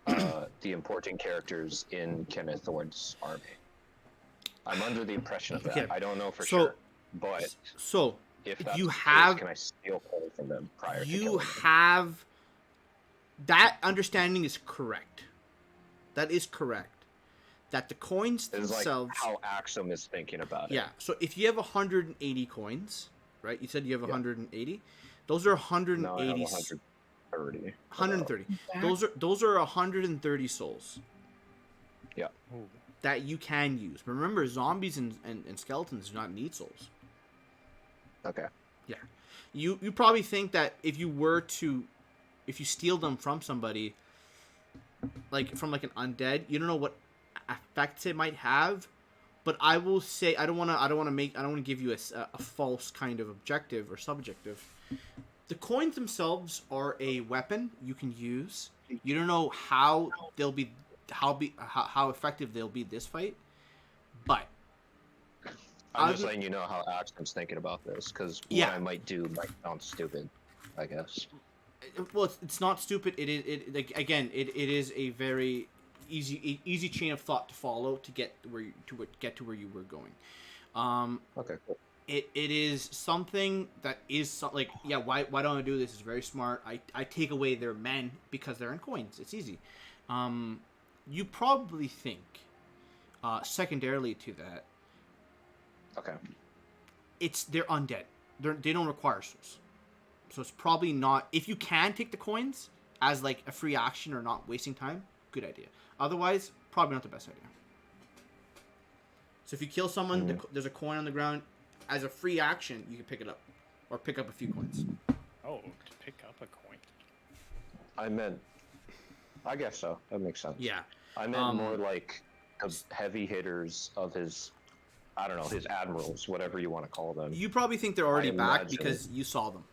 the important characters in Kenneth Thorne's army. I'm under the impression of that. Okay. I don't know for So- sure, but So if that's you the case, have- can I steal coin from them prior to you killing them? have that understanding is correct. That is correct. That the coins It's like themselves. how Axum is thinking about it. Yeah. So if you have 180 coins, right? You said you have Yeah. 180. Those are 180. No, I have 130. 130. That- Those are 130 souls Ooh. that you can use. But remember, zombies and skeletons do not need souls. Okay. You probably think that if you steal them from somebody, like from like an undead, you don't know what effects it might have. But I will say, I don't want to give you a false kind of objective or subjective. The coins themselves are a weapon you can use. You don't know how effective they'll be this fight, but I'm just letting you know how Axum's thinking about this, because what Yeah. I might do might sound stupid, I guess. well, it's not stupid. It is a very easy chain of thought to follow to get where you were going. Okay, cool. It is something that is like, yeah, why don't I do this? It's very smart. I take away their men because they're in coins. It's easy. You probably think secondarily to that, Okay. they're undead. They don't require souls. So it's probably not, if you can take the coins as like a free action or not wasting time, good idea. Otherwise, probably not the best idea. So if you kill someone, there's a coin on the ground, as a free action, you can pick it up. Or pick up a few coins. Oh, to pick up a coin. I guess so. That makes sense. Yeah. I meant more like the heavy hitters of his, I don't know, his admirals, whatever you want to call them. You probably think they're already back imagine- because you saw them.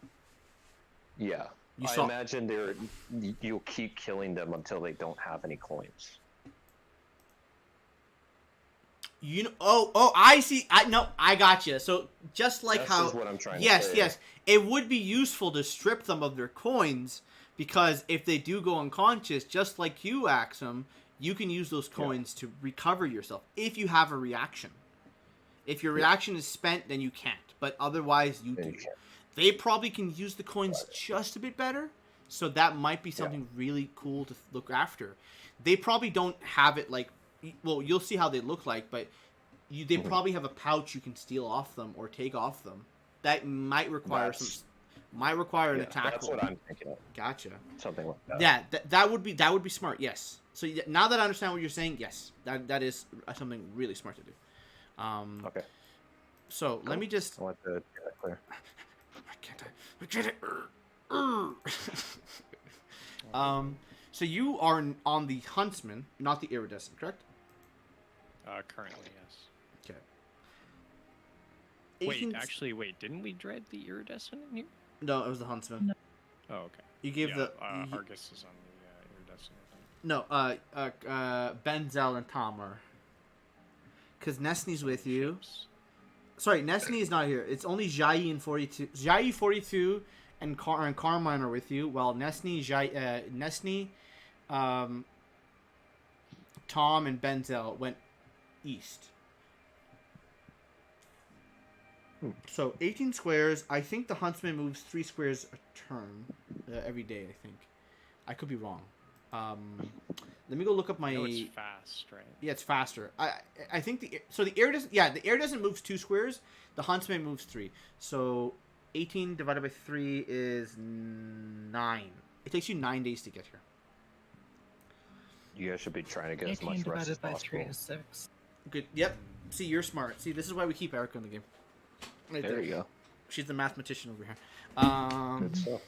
Yeah. You I saw- imagine you'll keep killing them until they don't have any coins. You know, oh, I see. I got you. So just like This how, is what I'm trying to yes, say. yes, it would be useful to strip them of their coins because if they do go unconscious, just like you, Axum, you can use those coins to recover yourself if you have a reaction. If your reaction is spent, then you can't. But otherwise, you Then do. you can't. They probably can use the coins just a bit better, so that might be something really cool to look after. They probably don't have it like, well, you'll see how they look like, but they probably have a pouch you can steal off them or take off them. That might require an attack That's roll. what I'm thinking of. Gotcha. Something like that. Yeah, that would be smart. Yes. So now that I understand what you're saying, yes, that is something really smart to do. Okay. So let me just. I want to get that clear. I can't. So you are on the Huntsman, not the Iridescent, correct? Currently, yes. Okay. Wait, didn't we dread the iridescent in here? No, it was the Huntsman. Oh, okay. You gave Argus is on the iridescent, I think. no, Benzel and Tom are. Because Nesni's with you. Ships. Sorry, Nesni is not here. It's only Jai and 42. Jai 42 and Carmine are with you, while Nesni, Tom, and Benzel went east. So 18 squares. I think the Huntsman moves 3 squares a turn every day. I think. I could be wrong. Let me go look up my. I know it's fast, right? Yeah, it's faster. I think the Iridescent moves 2 squares. The Huntsman moves 3. So 18 divided by 3 is 9. It takes you 9 days to get here. You guys should be trying to get as 18 much rest as divided by 3 possible. is 6. Good. Yep. See, you're smart. See, this is why we keep Erica in the game. Right There you go. She's the mathematician over here. Good stuff.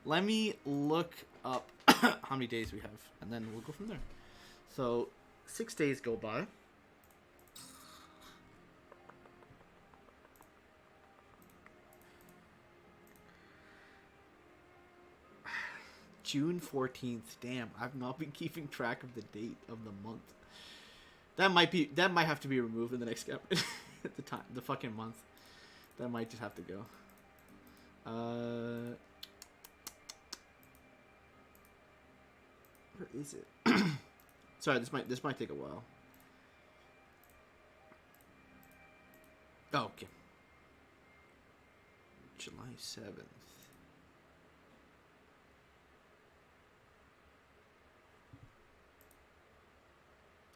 Let me look up how many days we have, and then we'll go from there. So, 6 days go by. June 14th. Damn, I've not been keeping track of the date of the month. That might have to be removed in the next at the fucking month. That might just have to go. Where is it? Sorry, this might take a while. Oh, okay. July 7th.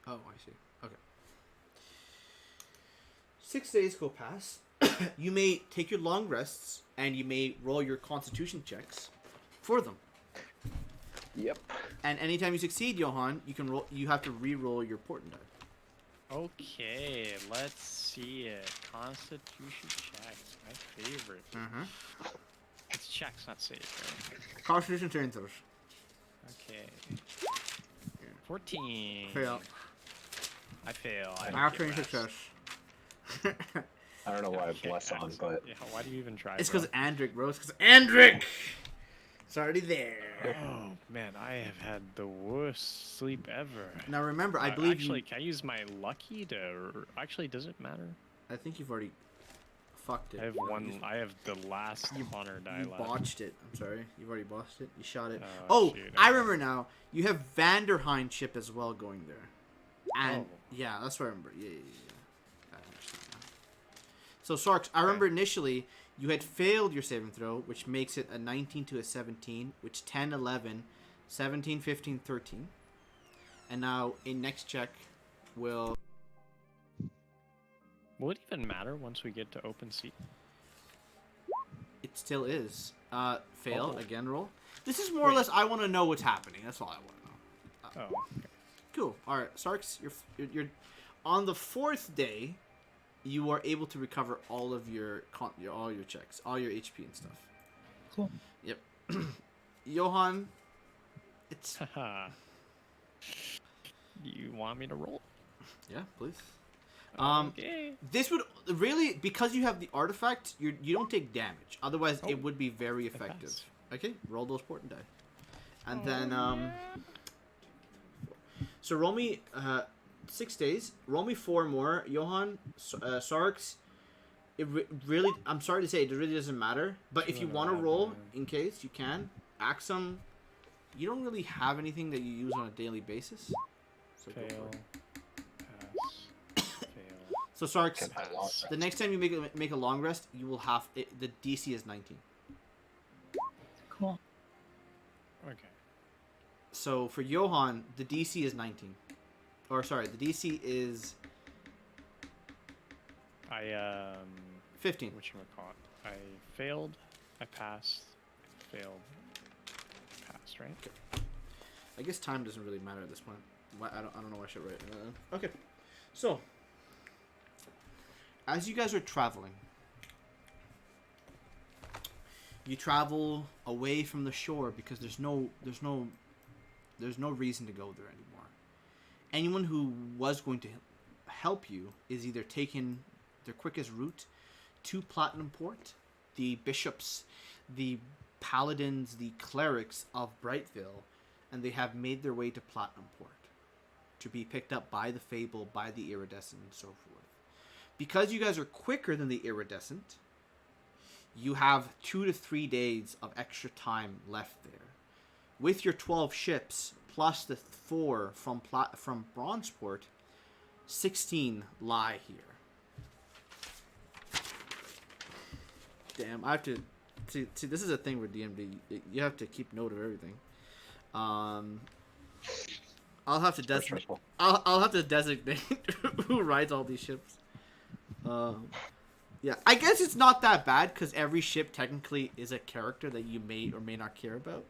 Oh, I see. Okay. 6 days go past. You may take your long rests, and you may roll your constitution checks for them. Yep. And anytime you succeed, Johan, you can roll. You have to re-roll your portent die. Okay, let's see it. Constitution checks, my favorite. It's checks, not saves, right? Constitution saving throws. Okay. 14. Fail. I fail. I don't After get rest. success. I don't know why Okay, I bless I on, just- but yeah, why do you even try? It's bro? because Andric, bro. It's because Andric. It's already there. Oh man, I have had the worst sleep ever. Now remember, I believe actually, you. can I use my lucky to? Actually, does it matter? I think you've already fucked it. I have one. I have the last honor die You left. botched it. I'm sorry. You've already botched it. You shot it. Oh, Oh, shoot, I okay. remember now. You have Vanderheim ship as well going there. And Oh. yeah, that's what I remember. Yeah. I understand now. So Sarks, I remember initially you had failed your saving throw, which makes it a 19 to a 17, which 10, 11, 17, 15, 13. And now in next check will Will it even matter once we get to open sea? it still is. Fail, Oh. again roll. This is more or Wait. less I want to know what's happening. That's all I want to know. Oh, okay. Cool. All right, Sarks, you're on the 4th day. You are able to recover all of your checks, all your HP and stuff. Cool. Yep. Johan, it's Haha. You want me to roll? yeah, please. Okay. This would really because you have the artifact, you don't take damage. Otherwise, it would be very effective. pass. Okay, roll those portent die, and then So roll me 6 days. Roll me 4 more. Johan, Sarks. Really, I'm sorry to say, it really doesn't matter. But if you want to roll, in case you can, Axum. You don't really have anything that you use on a daily basis. So go for Fail. it. Pass. Fail. So Sarks, Can I long the next time you make a long rest, you will have the DC is 19. Cool. Okay. So for Johan, the DC is 19. Or sorry, the DC is I 15. whatchamacallit. I failed. I passed. Failed. Passed. Right. I guess time doesn't really matter at this point. I don't know why I should write. Okay, so as you guys are traveling, you travel away from the shore because there's no reason to go there anymore. Anyone who was going to help you is either taking their quickest route to Platinum Port. The bishops, the paladins, the clerics of Brightville, and they have made their way to Platinum Port to be picked up by the Fable, by the Iridescent, and so forth. Because you guys are quicker than the Iridescent, you have 2 to 3 days of extra time left there. With your 12 ships, plus the 4 from Bronzeport, 16 lie here. Damn, I have to... See, this is a thing with DMD. You have to keep note of everything. I'll have to designate. stressful. I'll have to designate who rides all these ships. Yeah, I guess it's not that bad because every ship technically is a character that you may or may not care about.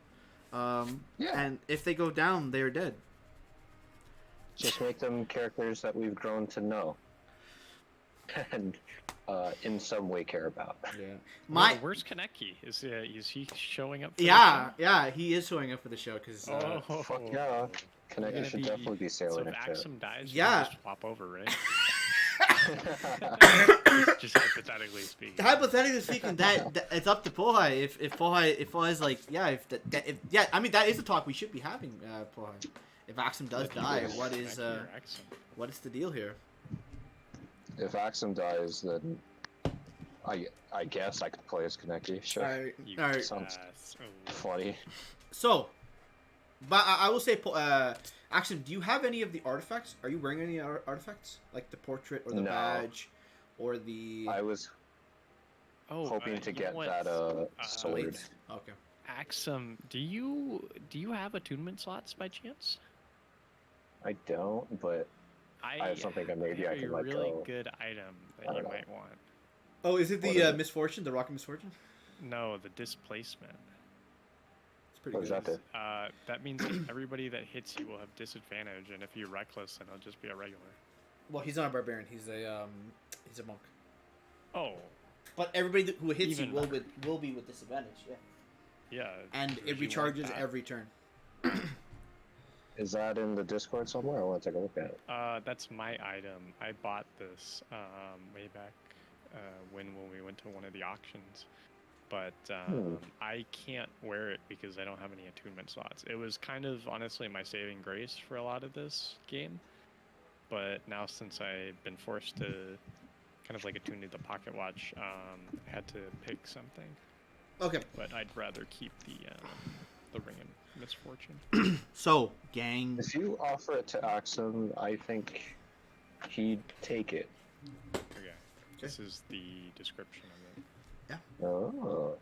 Yeah. And if they go down, they're dead. Just make them characters that we've grown to know. And in some way care about. Yeah. Where's Kaneki? Is he showing up? For Yeah, the yeah, he is showing up for the show because. show? Oh, Fuck yeah. You're Kaneki gonna should be- definitely be So sailing if a ship. Axum dies, Yeah. you can just swap over, right? just hypothetically speaking. Hypothetically speaking, that it's up to Pohai. If Pohai's like, yeah, if I mean that is the talk we should be having, Pohai. If Axum does die, what is Kaneki or Axum? what is the deal here? If Axum dies, then I guess I could play as Kaneki. Sure. You All right. Sounds pass. funny. So, but I will say, Axum, do you have any of the artifacts? Are you wearing any artifacts like the portrait or the No. badge, or the I was hoping to you know get what? that sword. blades? Okay. Axum, do you have attunement slots by chance? I don't, but I have something that maybe I have can a let really go. good item I that you don't know. might want. Oh, is it What the is it? misfortune, the rocket misfortune? No, the displacement. It's pretty What good. does that do? That means that everybody that hits you will have disadvantage, and if you're reckless, then it'll just be a regular. Well, he's not a barbarian. He's a monk. Oh, But everybody who hits Even you will be with disadvantage. Yeah. yeah. And if it you want recharges that. every turn. Is that in the Discord somewhere? I want to take a look at it. That's my item. I bought this way back when we went to one of the auctions, but I can't wear it because I don't have any attunement slots. It was kind of honestly my saving grace for a lot of this game, but now since I've been forced to kind of like attune to the pocket watch, I had to pick something. Okay. But I'd rather keep the ring of misfortune. So, gang. If you offer it to Axum, I think he'd take it. Okay. This is the description of it. Oh.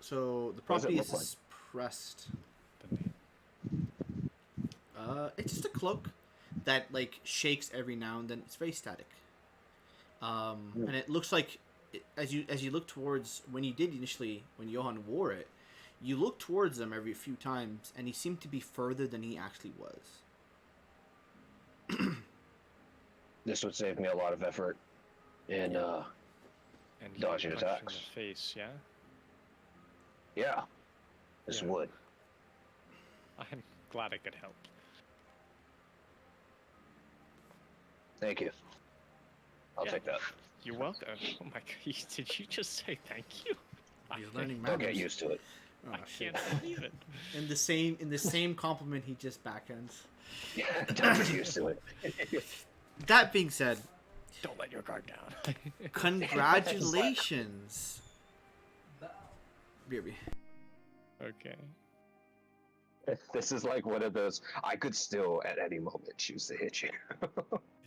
So the What does it property look is like? pressed. The name. It's just a cloak that like shakes every now and then. It's very static. And it looks like as you look towards when you did initially when Johan wore it, you look towards him every few times, and he seemed to be further than he actually was. This would save me a lot of effort in And he Dodging punched in attacks. the face, yeah? yeah. This Yeah. would. I'm glad I could help. Thank you. I'll Yeah. take that. You're welcome. Oh my god, did you just say thank you? He's learning Don't manners. get used to it. Oh, I shit. can't believe it. In the same compliment, he just backhands. Yeah, don't get used to it. That being said, Don't let your guard down. congratulations. BRB. Okay. This is like one of those. I could still, at any moment, choose to hit you.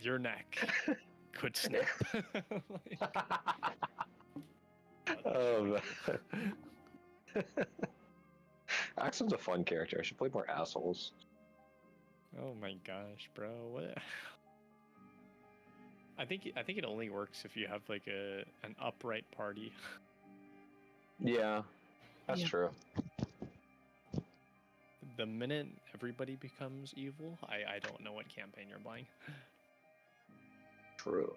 Your neck could snap. um, Axel's a fun character. I should play more assholes. Oh my gosh, bro. What? I think it only works if you have like an upright party. Yeah, that's Yeah. true. The minute everybody becomes evil, I don't know what campaign you're playing. True.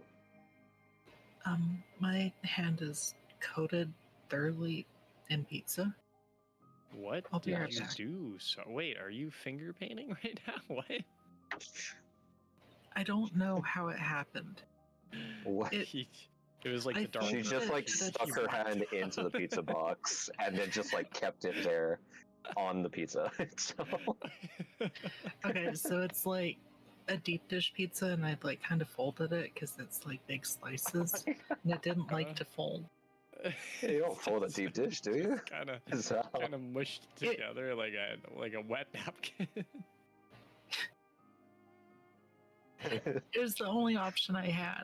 My hand is coated thoroughly in pizza. What I'll be did right you back. do? So wait, are you finger painting right now? What? I don't know how it happened. What? It- It was like I the dark. She think just that- like that stuck he her wiped hand it into the pizza box and then just like kept it there on the pizza. So Okay, so it's like a deep dish pizza, and I'd like kind of folded it because it's like big slices, and it didn't like to fold. you don't fold a deep dish, do you? Kind of So, mushed It- together like a wet napkin. It was the only option I had.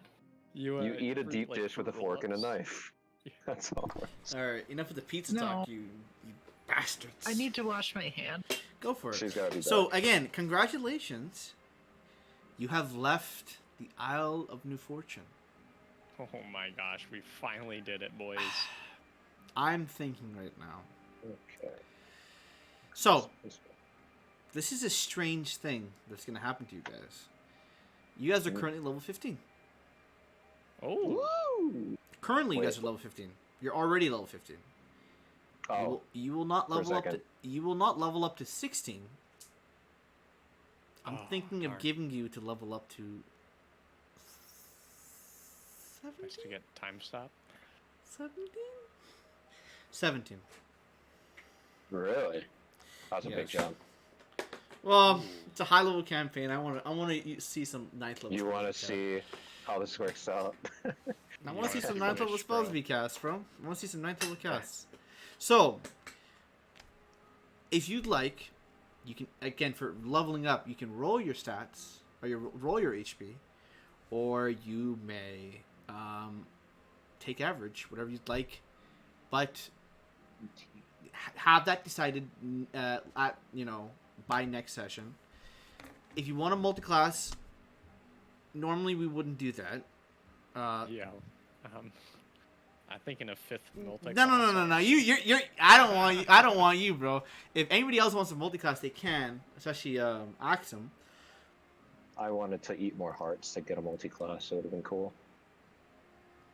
You you eat a fruit, deep like, dish with a fruit fork and a roll-ups? knife. That's all. All right, enough of the pizza No. talk, you bastards. I need to wash my hand. Go for it. She's gotta be So back. again, congratulations. You have left the Isle of New Fortune. Oh my gosh, we finally did it, boys. I'm thinking right now. Okay. So this is a strange thing that's gonna happen to you guys. You guys are currently level 15. Oh, Woo! Currently, you Wait. guys are level 15. You're already level 15. Oh, You will not For a level up to. second. You will not level up to 16. I'm Oh, thinking of darn. giving you to level up to nice to get time stop. 17? 17. really? That's a big Yes. jump. Well, it's a high level campaign. I want to see some ninth level. You spells want be to see how this works out? cast. I want to see wanna some see ninth level finish, spells bro. be cast, bro. I want to see some ninth level casts. So, if you'd like, you can again for leveling up. You can roll your stats or roll your HP, or you may take average, whatever you'd like, but have that decided at by next session. If you want a multi-class, normally we wouldn't do that. Yeah. I'm thinking a fifth multi. No. You're. I don't want you. I don't want you, bro. If anybody else wants a multi-class, they can. Especially Axum. I wanted to eat more hearts to get a multi-class, so it would have been cool.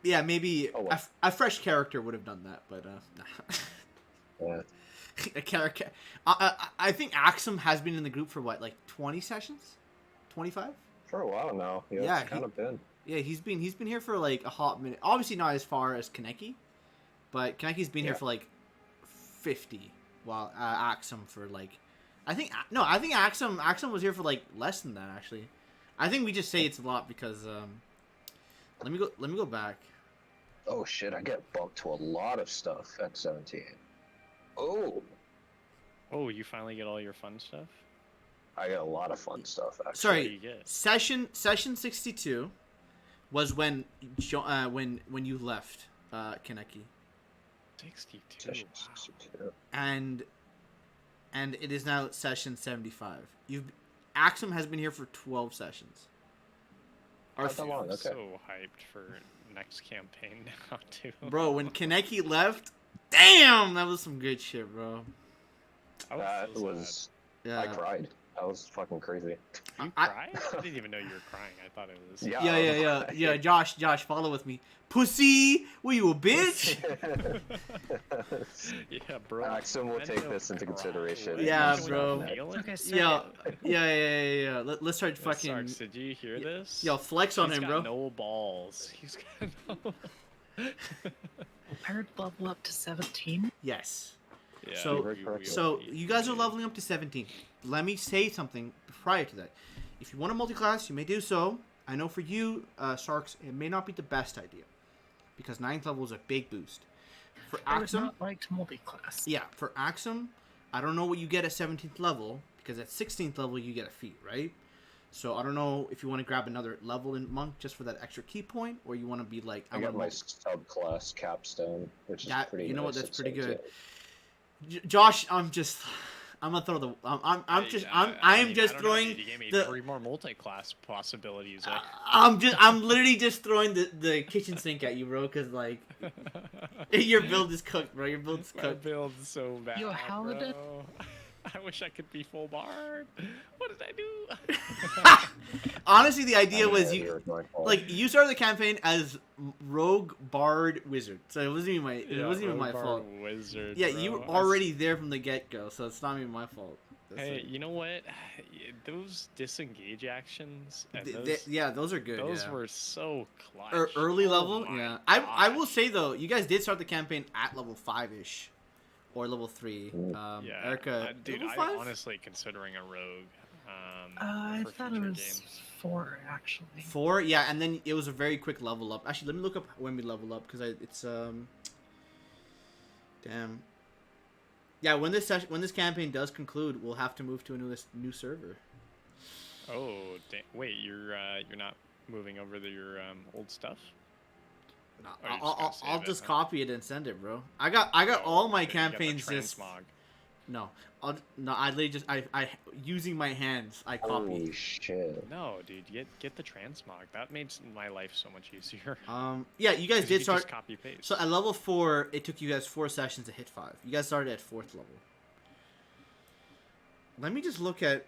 Yeah, maybe Oh, well. a fresh character would have done that, but Yeah. a character. I think Axum has been in the group for what, like 20 sessions, 25. For a while now. Yeah, Yeah, it's kind of been. Yeah, he's been here for like a hot minute. Obviously not as far as Kaneki, but Kaneki's been here Yeah. for like 50, while Axum for like, I think Axum was here for like less than that actually. I think we just say it's a lot because let me go back. Oh shit, I get bumped to a lot of stuff at 17. Oh, Oh, you finally get all your fun stuff. I get a lot of fun stuff, actually. What do Sorry, you get? session 62 was when you left Kaneki, 62. Session Wow. 62. and it is now session 75. Axum has been here for 12 sessions. Or Not that long, I'm okay. so hyped for next campaign now too. Bro, when Kaneki left, damn, that was some good shit, bro. I That so was... Yeah, I cried. That was fucking crazy. sad. You I- cried? I didn't even know you were crying. I thought it was. Yeah. yeah. Josh, follow with me. Pussy, were you a bitch? Yeah, bro. Axum will I take know this into cry. consideration. What? Yeah, Can we bro. feel it? Okay, so Yeah. Let's start This fucking. sucks. Did you hear this? Yo, flex on He's him, got bro. no balls. He's got no. I heard level up to 17. Yes. Yeah, So- very correct. So you guys are leveling up to 17. Let me say something prior to that. If you want a multi-class, you may do so. I know for you, Sarks, it may not be the best idea because 9th level is a big boost. For I would Axum, not like to multi-class. yeah, for Axum, I don't know what you get at 17th level because at 16th level you get a feat, right? So I don't know if you want to grab another level in Monk just for that extra key point, or you want to be like, I got want my subclass capstone, which is That- pretty. you know what, nice that's at pretty good. 17. Josh, I'm gonna throw the, I'm just throwing You gave me the- 3 more multi-class possibilities. Eh? I'm literally just throwing the kitchen sink at you, bro, because like your build is cooked, bro. Your build's My cooked. build's so bad, You a Halidin? bro. I wish I could be full bard. What did I do? Honestly, the I idea don't know was what you were going for. like you started the campaign as rogue bard wizard, so it wasn't even my Rogue fault. Bard Wizard, Yeah, bro. you were I already there from the get go, so it's not even my fault. That's Hey, like- you know what? Those disengage actions and yeah, those are good. those yeah. were so clutch. Early Oh level, my yeah. I will gosh. say though, you guys did start the campaign at level 5-ish, or level 3. Yeah, Erica, dude, level I'm 5? honestly considering a rogue. I for thought it future was games. 4 actually. 4, yeah, and then it was a very quick level up. Actually, let me look up when we level up because it's damn. Yeah, when this campaign does conclude, we'll have to move to a new server. Oh, wait, you're not moving over your old stuff? No, Or you're just gonna save I'll it, just huh? copy it and send it, bro. I got Oh, all my okay, you got the campaigns just transmog. no. I literally just I using my hands I copy. Holy shit! No, dude, get the transmog. That makes my life so much easier. Yeah, you guys 'Cause you did can just start. copy paste. So at level 4, it took you guys 4 sessions to hit 5. You guys started at 4th level. Let me just look at.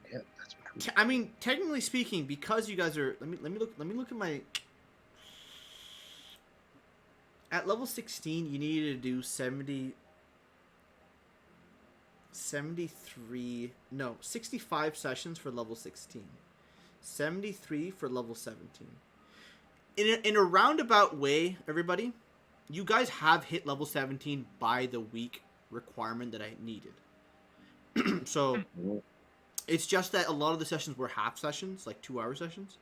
Yeah, that's what I mean, technically speaking, because you guys are. Let me look at my. At level 16, you needed to do 65 sessions for level 16. 73 for level 17. In a roundabout way, everybody, you guys have hit level 17 by the week requirement that I needed. So it's just that a lot of the sessions were half sessions, like 2-hour sessions.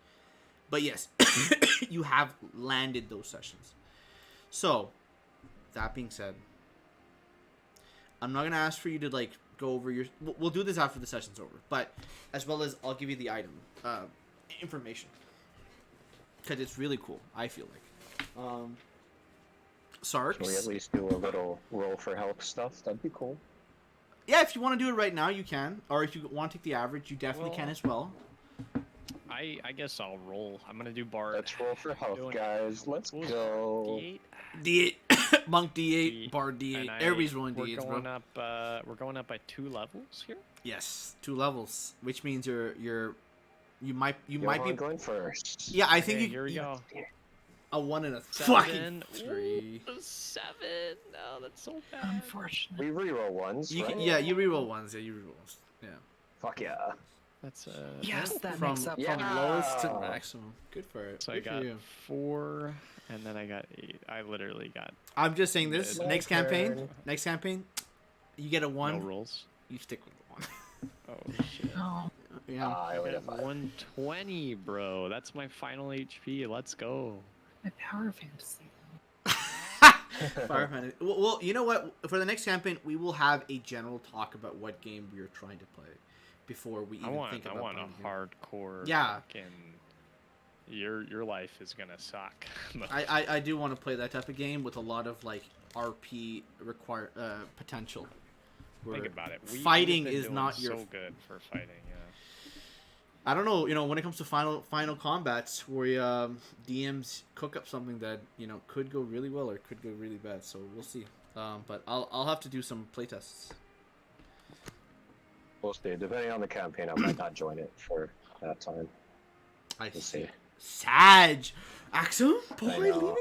But yes, you have landed those sessions. So, that being said, I'm not going to ask for you to like go over your... We'll do this after the session's over. But as well as I'll give you the item information. Because it's really cool, I feel like. Sarks? Can we at least do a little roll for health stuff? That'd be cool. Yeah, if you want to do it right now, you can. Or if you want to take the average, you definitely can as well. I guess I'll roll. I'm gonna do bard. Let's roll for health, Doing- guys. Let's what was go. it, D8. Monk D8, D8, Bard D8. and Everybody's rolling we're D8s, going bro. up. We're going up by 2 levels here. Yes, 2 levels, which means you might Johan be. going first. Yeah, I think Okay, you. here we go. A 1 and a 7. fucking 3. Ooh, 7. No, that's so bad. Unfortunately. We reroll ones, You right? can, yeah, you reroll ones. Yeah, you reroll ones. Yeah. Fuck yeah. That's Yes, that From makes up for Yeah. from lowest to maximum. Good for it. So I Good for got you. 4, and then I got 8. I literally got I'm just saying this. My Next turn. campaign, you get a 1. no rolls. You stick with the 1. Oh shit. Oh, Yeah. I only I got got 5. 120, bro. That's my final HP. Let's go. my power fantasy. Fire Fantasy. Well, you know what? For the next campaign, we will have a general talk about what game we are trying to play before we even think I about want playing a the game. hardcore. Yeah. Fucking, your life is gonna suck. I do want to play that type of game with a lot of like RP potential. Think where about it. fighting we've been is doing not your. so good for fighting. Yeah. I don't know. You know, when it comes to final combats, where DMs cook up something that could go really well or could go really bad. So we'll see. But I'll have to do some playtests. We'll see. Depending on the campaign, I might not join it for that time. I We'll see. see. Sag, Axum, boy, I know. leaving.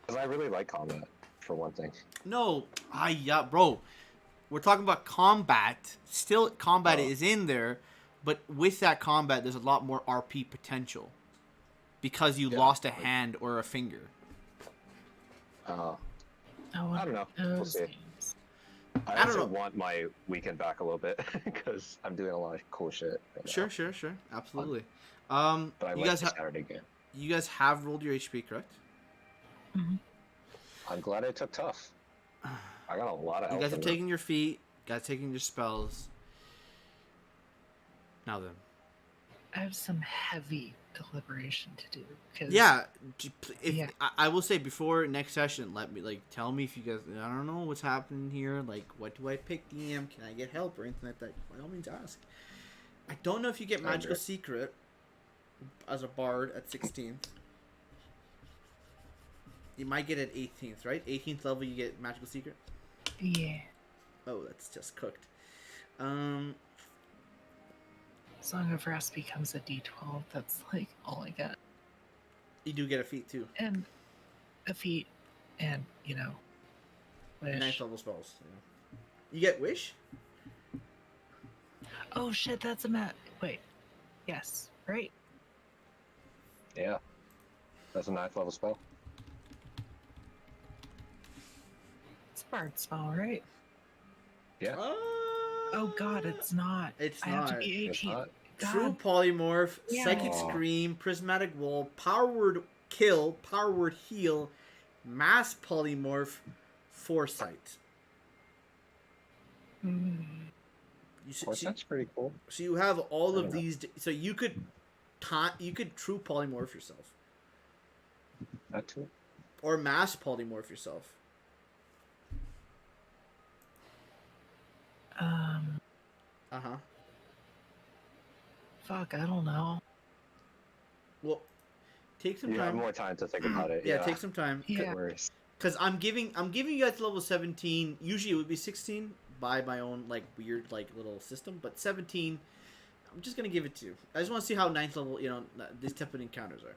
Because I really like combat, for one thing. No, yeah, bro. We're talking about combat. Still, combat Oh. is in there, but with that combat, there's a lot more RP potential because you Yeah. lost a hand or a finger. Uh, Oh, when I don't know. Oh, We'll see. seems- I I don't also know. want my weekend back a little bit because I'm doing a lot of cool shit. Right now. Sure, absolutely. But I You like guys the have Saturday game. you guys have rolled your HP, correct? Mhm. I'm glad I took tough. I got a lot of You health. guys have in there. taken your feet. You guys taking your spells. Now then. I have some heavy deliberation to do. 'Cause Yeah, if Yeah. I will say before next session, let me tell me if you guys. I don't know what's happening here. Like, what do I pick? DM? Can I get help or anything like that? By all means, ask. I don't know if you get Magical Okay. Secret as a bard at 16th. You might get it 18th, right? 18th level, you get Magical Secret. Yeah. Oh, that's just cooked. Song of Rest becomes a D12. That's like all I get. You do get a feat too. And a feat, and wish. 9th level spells. Yeah. You get Wish. Oh shit, that's a mat. Wait. Yes. Right. Yeah, that's a 9th level spell. It's a bard spell, right? Yeah, Oh god, it's not. It's I have to not. be it's 18. not. True God. polymorph, Yeah. psychic Aw. scream, prismatic wall, power word kill, power word heal, mass polymorph, foresight. Hmm. That's pretty cool. So you have all I of know. these. So you could true polymorph yourself That too. or mass polymorph yourself. Uh huh. Fuck, I don't know. Well, take some You have time. more time to think about it. Yeah, take some time. Yeah. No worries. Because I'm giving you guys level 17. Usually it would be 16 by my own weird little system, but 17. I'm just gonna give it to you. I just want to see how 9th level these type of encounters are.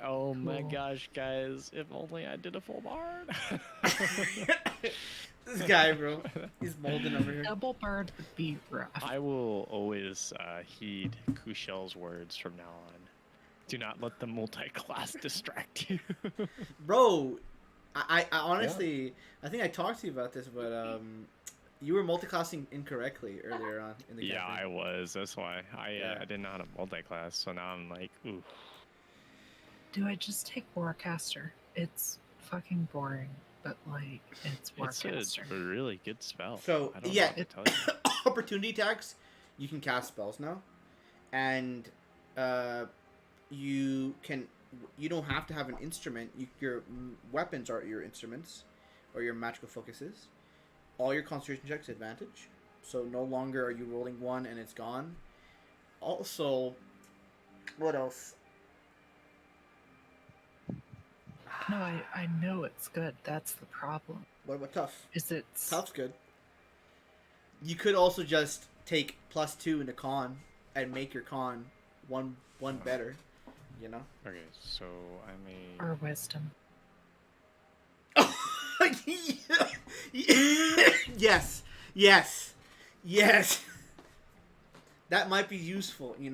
Oh my Cool. gosh, guys! If only I did a full bard. This guy, bro, he's molding over here. Double bird would be rough. I will always heed Kushel's words from now on. Do not let the multi-class distract you. Bro, I honestly, I think I talked to you about this, but you were multiclassing incorrectly earlier on in the Yeah, I campaign. was. That's why Yeah. I didn't know how to multi-class. So now I'm like, ooh. Do I just take Warcaster? It's fucking boring, but it's It's Warcaster. a really good spell. So, I don't yeah. know what to tell you. Opportunity attacks, you can cast spells now, and you don't have to have an instrument. Your weapons are your instruments, or your magical focuses. All your concentration checks advantage, so no longer are you rolling one and it's gone. Also, what else? No, I know it's good. That's the problem. What about tough? Is it Tough's good. You could also just take +2 into con and make your con one better. You know. Okay, so I may. or wisdom? Yes. That might be useful, There's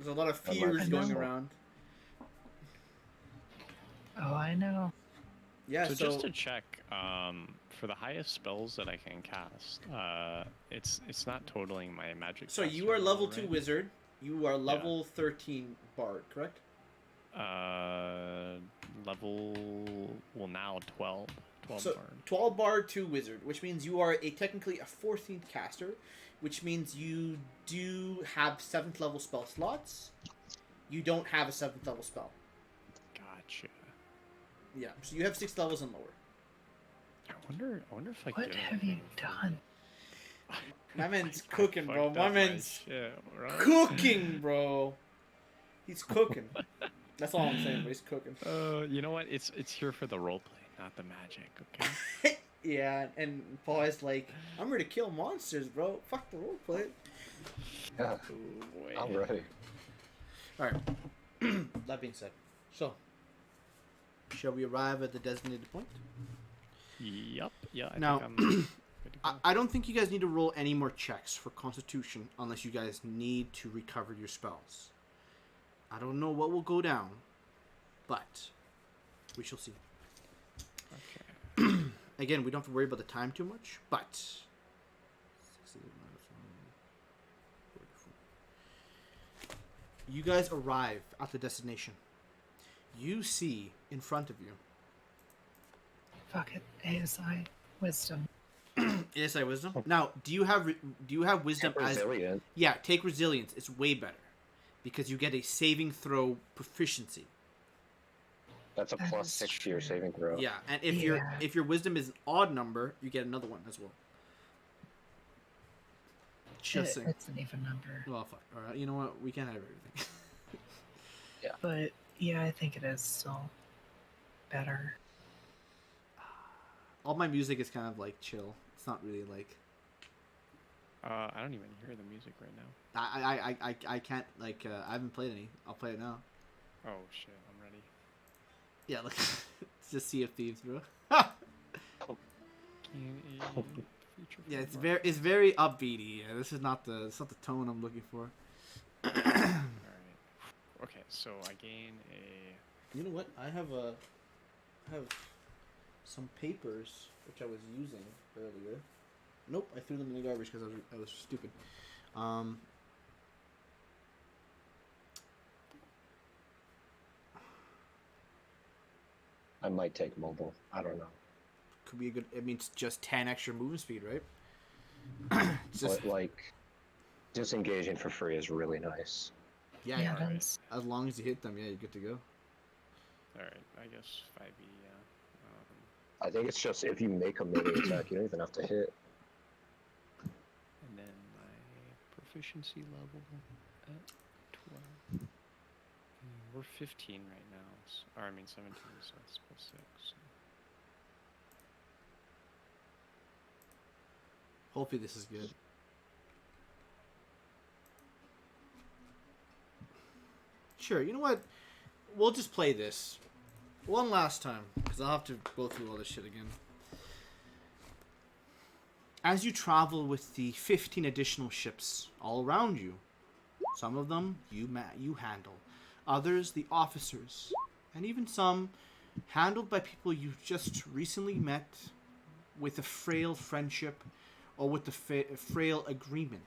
a lot of That might fears be going useful. around. Oh, I know. Yeah, So so, just to check, for the highest spells that I can cast, it's not totaling my magic. so you caster are level level, 2 right? wizard. You are level 13 bard, correct? Level now 12. 12 So bard. 12 bard, 2 wizard, which means you are technically a 14th caster, which means you do have 7th level spell slots. You don't have a 7th level spell. Gotcha. Yeah, so you have 6 levels and lower. I wonder if I What get have you anything from- done? My man's I cooking, bro. fucked My up man's shit, right? cooking, bro. He's cooking. That's all I'm saying, bro. He's cooking. You know what? It's here for the roleplay, not the magic. Okay. Yeah, and Paul is like, I'm ready to kill monsters, bro. Fuck the roleplay. Yeah, Oh, boy. I'm ready. Alright. That being said, so, shall we arrive at the designated point? Yep. Yeah. I Now, think I'm good to go. I don't think you guys need to roll any more checks for Constitution unless you guys need to recover your spells. I don't know what will go down, but we shall see. Okay. Again, we don't have to worry about the time too much, but you guys arrive at the destination. You see in front of you. Fuck it. ASI. Wisdom. ASI wisdom. Now, do you have wisdom as Resilient. Yeah, take resilience. It's way better because you get a saving throw proficiency. That's a That plus is 6 to your true. saving throw. Yeah, and if Yeah. your wisdom is an odd number, you get another one as well. Just saying. It's an even number. Well, fuck. All right, you know what? We can't have everything. But yeah, I think it is still better. All my music is kind of like chill. It's not really like I don't even hear the music right now. I can't like I haven't played any. I'll play it now. Oh shit, I'm ready. Yeah, look, it's just Sea of Thieves, bro. Yeah, it's very upbeaty. Yeah, this is not the tone I'm looking for. Alright. Okay, so I gain a... You know what? I have some papers which I was using earlier. Nope, I threw them in the garbage because I was stupid. I might take mobile. I don't know. Could be a good. It means just 10 extra movement speed, right? It's just, But like, disengaging for free is really nice. yeah, Yeah, yeah. it is. As long as you hit them, yeah, you're good to go. Alright, I guess 5e, yeah. I think it's just if you make a melee attack, you don't even have to hit. And then my proficiency level at 12. We're 15 right now. Or I mean 17, so that's plus 6. So. Hopefully this is good. Sure, you know what? We'll just play this one last time, because I'll have to go through all this shit again. As you travel with the 15 additional ships all around you, some of them you handle, others the officers, and even some handled by people you just recently met with a frail friendship or with a frail agreement.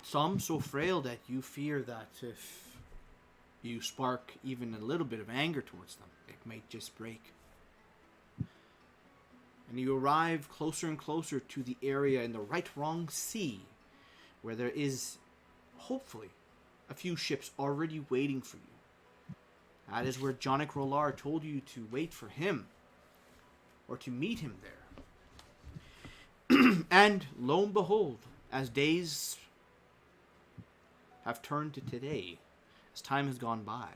Some so frail that you fear that if you spark even a little bit of anger towards them, it might just break. And you arrive closer and closer to the area in the right-wrong sea, where there is, hopefully, a few ships already waiting for you. That is where Jonik Rolar told you to wait for him, or to meet him there. And lo and behold, as days have turned to today, as time has gone by,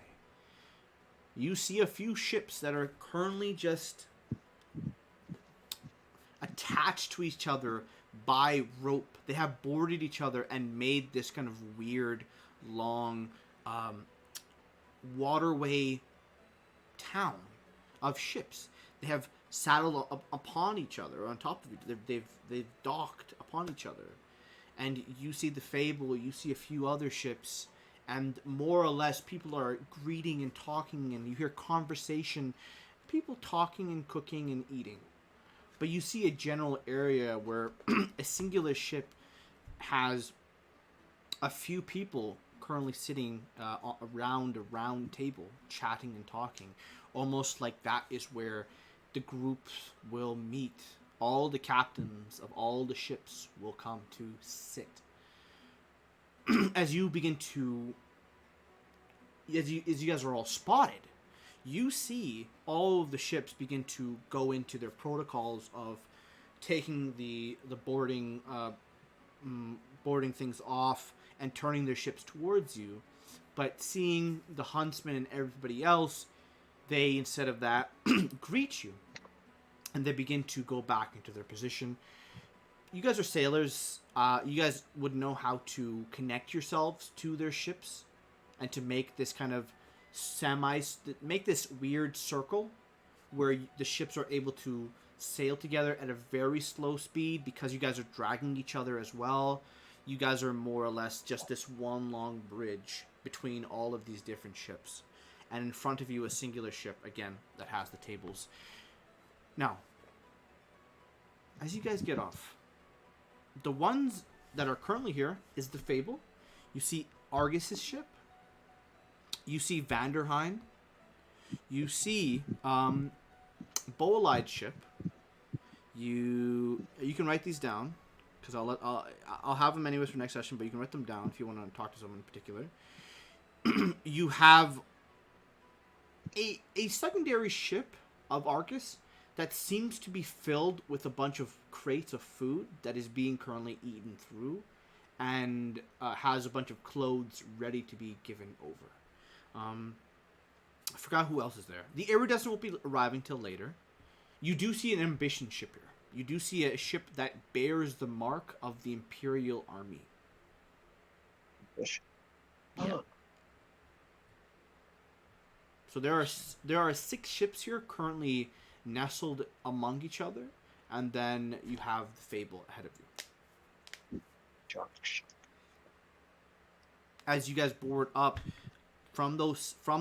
you see a few ships that are currently just attached to each other by rope. They have boarded each other and made this kind of weird, long waterway town of ships. They have saddled upon each other, on top of it. They've docked upon each other. And you see the Fable, you see a few other ships, and more or less people are greeting and talking, and you hear conversation, people talking and cooking and eating. But you see a general area where a singular ship has a few people currently sitting around a round table, chatting and talking. Almost like that is where the groups will meet. All the captains of all the ships will come to sit. As you begin to... As you guys are all spotted, you see all of the ships begin to go into their protocols of taking the boarding things off and turning their ships towards you. But seeing the huntsman and everybody else, they, instead of that, greet you. And they begin to go back into their position. You guys are sailors. You guys would know how to connect yourselves to their ships and to make this kind of make this weird circle where the ships are able to sail together at a very slow speed because you guys are dragging each other as well. You guys are more or less just this one long bridge between all of these different ships. and in front of you a singular ship again that has the tables. Now, as you guys get off, the ones that are currently here is the Fable. You see Argus's ship. You see Vanderheim. You see Boalide's ship. You can write these down because I'll have them anyways for next session. But you can write them down if you want to talk to someone in particular. You have a secondary ship of Argus that seems to be filled with a bunch of crates of food that is being currently eaten through, and has a bunch of clothes ready to be given over. I forgot who else is there. The Iridescent won't be arriving till later. You do see an ambition ship here. You do see a ship that bears the mark of the Imperial Army. Yeah. So there are 6 ships here currently nestled among each other, and then you have the Fable ahead of you. As you guys board up, from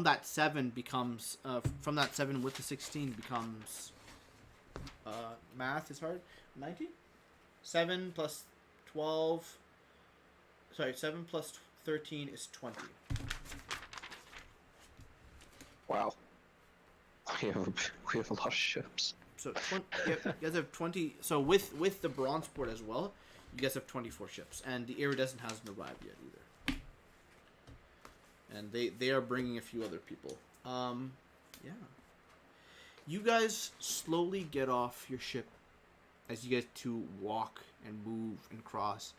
that 7 becomes from that 7 with the 16 becomes math is hard. 19? 7 plus 12. Sorry, 7 plus 13 is 20. Wow. We have a lot of ships. So you guys have 20. So with the bronze port as well, you guys have 24 ships, and the Iridescent hasn't arrived yet either. And they are bringing a few other people. Yeah. You guys slowly get off your ship as you guys two walk and move and cross.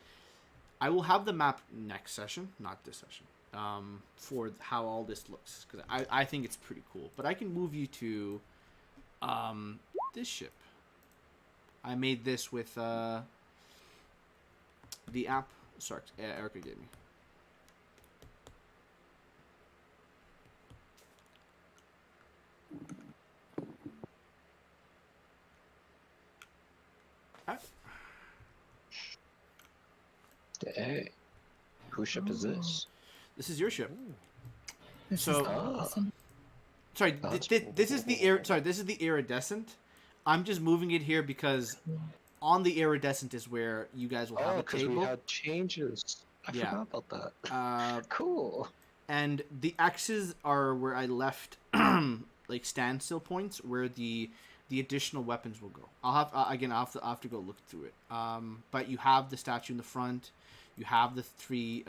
I will have the map next session, not this session, for how all this looks, because I think it's pretty cool. But I can move you to this ship. I made this with the app Erica gave me. Hey, whose ship is this? This is your ship. This So- is awesome. Sorry, That's this is the Iridescent. I'm just moving it here because on the Iridescent is where you guys will have Oh, a because we table. had changes. I Yeah. forgot about that. Cool. And the X's are where I left like standstill points where the additional weapons will go. I'll have to go look through it. But you have the statue in the front, you have the 3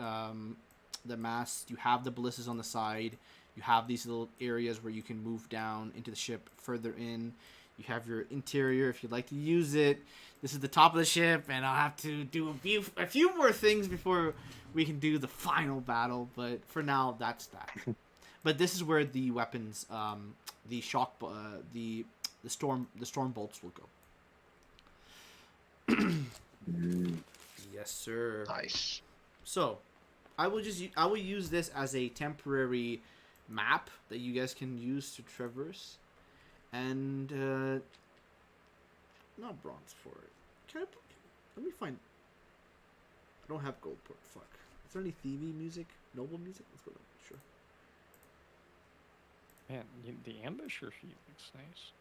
the masts, you have the ballistas on the side, you have these little areas where you can move down into the ship further in. You have your interior if you'd like to use it. This is the top of the ship, and I'll have to do a few more things before we can do the final battle. But for now, that's that. But this is where the weapons, the shock, the storm bolts will go. Yes, sir. Nice. So, I will use this as a temporary map that you guys can use to traverse, and not bronze for it. Let me find. I don't have gold port. Fuck. Is there any thievy music? Noble music? Let's go. Sure. Man, the ambusher feat looks nice.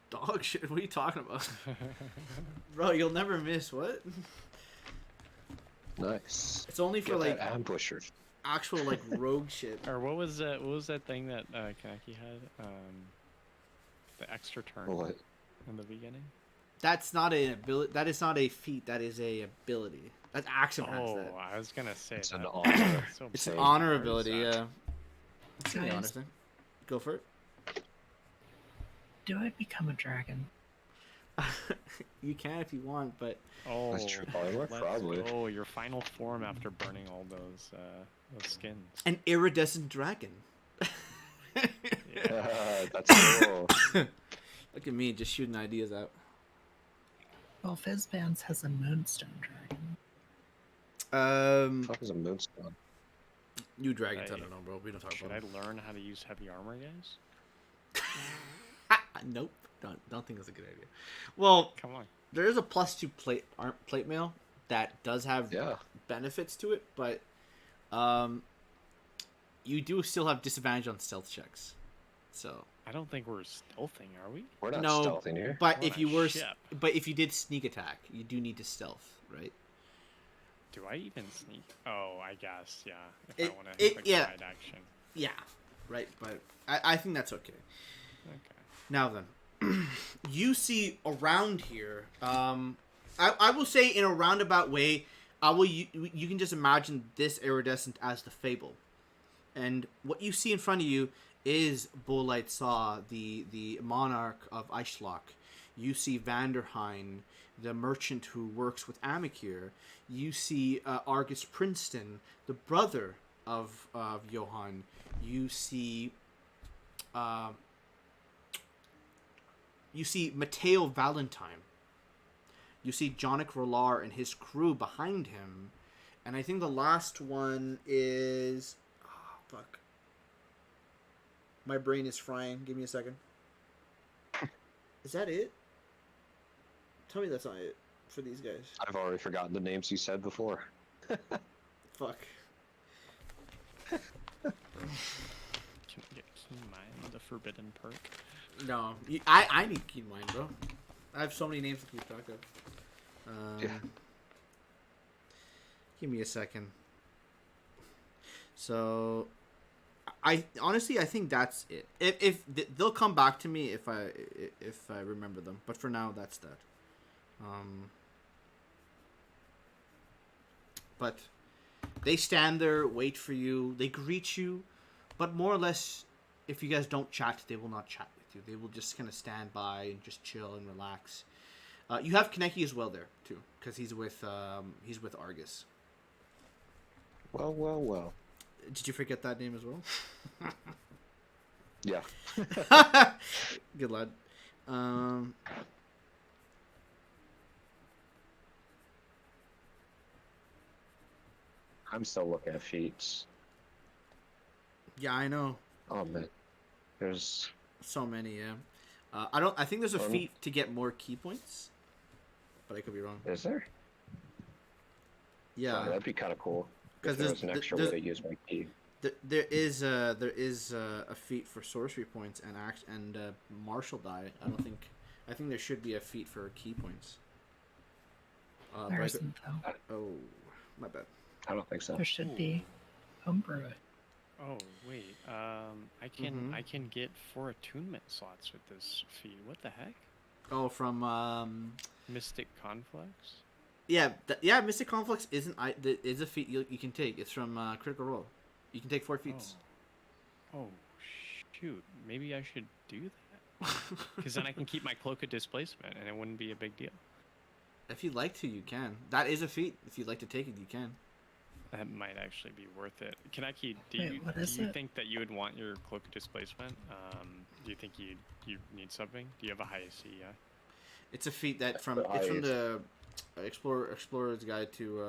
Dog shit. What are you talking about, bro? You'll never miss. What? Nice. It's only for Get like that ambusher. actual like rogue shit. Or what was that thing that Kaneki had? The extra turn What? in the beginning. That's not an ability. That is not a feat. That is a ability. That's Axiom has Oh, that. I was gonna say It's that. an honor. So It's an Say, honor where is ability. that? Yeah. It's an Guys. honor thing. Go for it. Do I become a dragon? You can if you want, but Oh, That's true armor, let's probably. go. Your final form after burning all those skins. an iridescent dragon. Yeah. That's cool. Look at me just shooting ideas out. Well, Fizzbands has a moonstone dragon. Fuck is a moonstone? New dragons. I Hey, don't know, bro. We don't talk Should about I learn how to use heavy armor, guys? them. Nope. Don't think that's a good idea. Well, Come on. there is a +2 plate mail that does have Yeah. benefits to it, but You do still have disadvantage on stealth checks. So I don't think we're stealthing, are we? We're not no, stealthing here. but We're if on you a were, ship. but if you did sneak attack, you do need to stealth, right? Do I even sneak? Oh, I guess, yeah. If It- I want to it- click yeah. ride action. Yeah, right. But I think that's okay. Okay. Now then, you see around here. I will say in a roundabout way. You can just imagine this iridescent as the fable, and what you see in front of you is Bolite Saw, the monarch of Eishlok. You see Vanderheim, the merchant who works with Amikir. You see Argus Princeton, the brother of Johann. You see Matteo Valentine. You see Jonik Rolar and his crew behind him. And I think the last one is... Oh, fuck. My brain is frying. Give me a second. Is that it? Tell me that's not it for these guys. I've already forgotten the names you said before. Fuck. Can I get Keen Mind, the forbidden perk? No. I need Keen Mind, bro. I have so many names to keep track of. Yeah. Give me a second. So, I honestly think that's it. If they'll come back to me if I remember them, but for now that's that. But they stand there, wait for you. They greet you, but more or less, if you guys don't chat, they will not chat with you. They will just kind of stand by and just chill and relax. You have Kaneki as well there too, because he's with Argus. Well. Did you forget that name as well? Yeah. Good lad. I'm still looking at feats. Yeah, I know. Oh man, there's So many. Yeah. I think there's a feat to get more key points, but I could be wrong. is there? Yeah. That'd be kind of cool. 'Cause If there was an extra way there's- to use my key. There is a feat for sorcery points and martial die. I think there should be a feat for key points. But There I could- isn't though. oh, my bad. I don't think so. There should be. Homebrew it. Oh wait, I Mhm. can get 4 attunement slots with this feat. What the heck? Oh, from Mystic Conflux? yeah, Mystic Conflicts is a feat you can take. It's from Critical Role. You can take 4 feats. Oh shoot, maybe I should do that. Because then I can keep my Cloak of Displacement and it wouldn't be a big deal. If you'd like to, you can. That is a feat. If you'd like to take it, you can. That might actually be worth it. Kaneki, Wait, what is do you it? think that you would want your Cloak of Displacement? Do you think you need something? Do you have a high AC? Yeah. It's a feat that it's from the Explorer's Guide to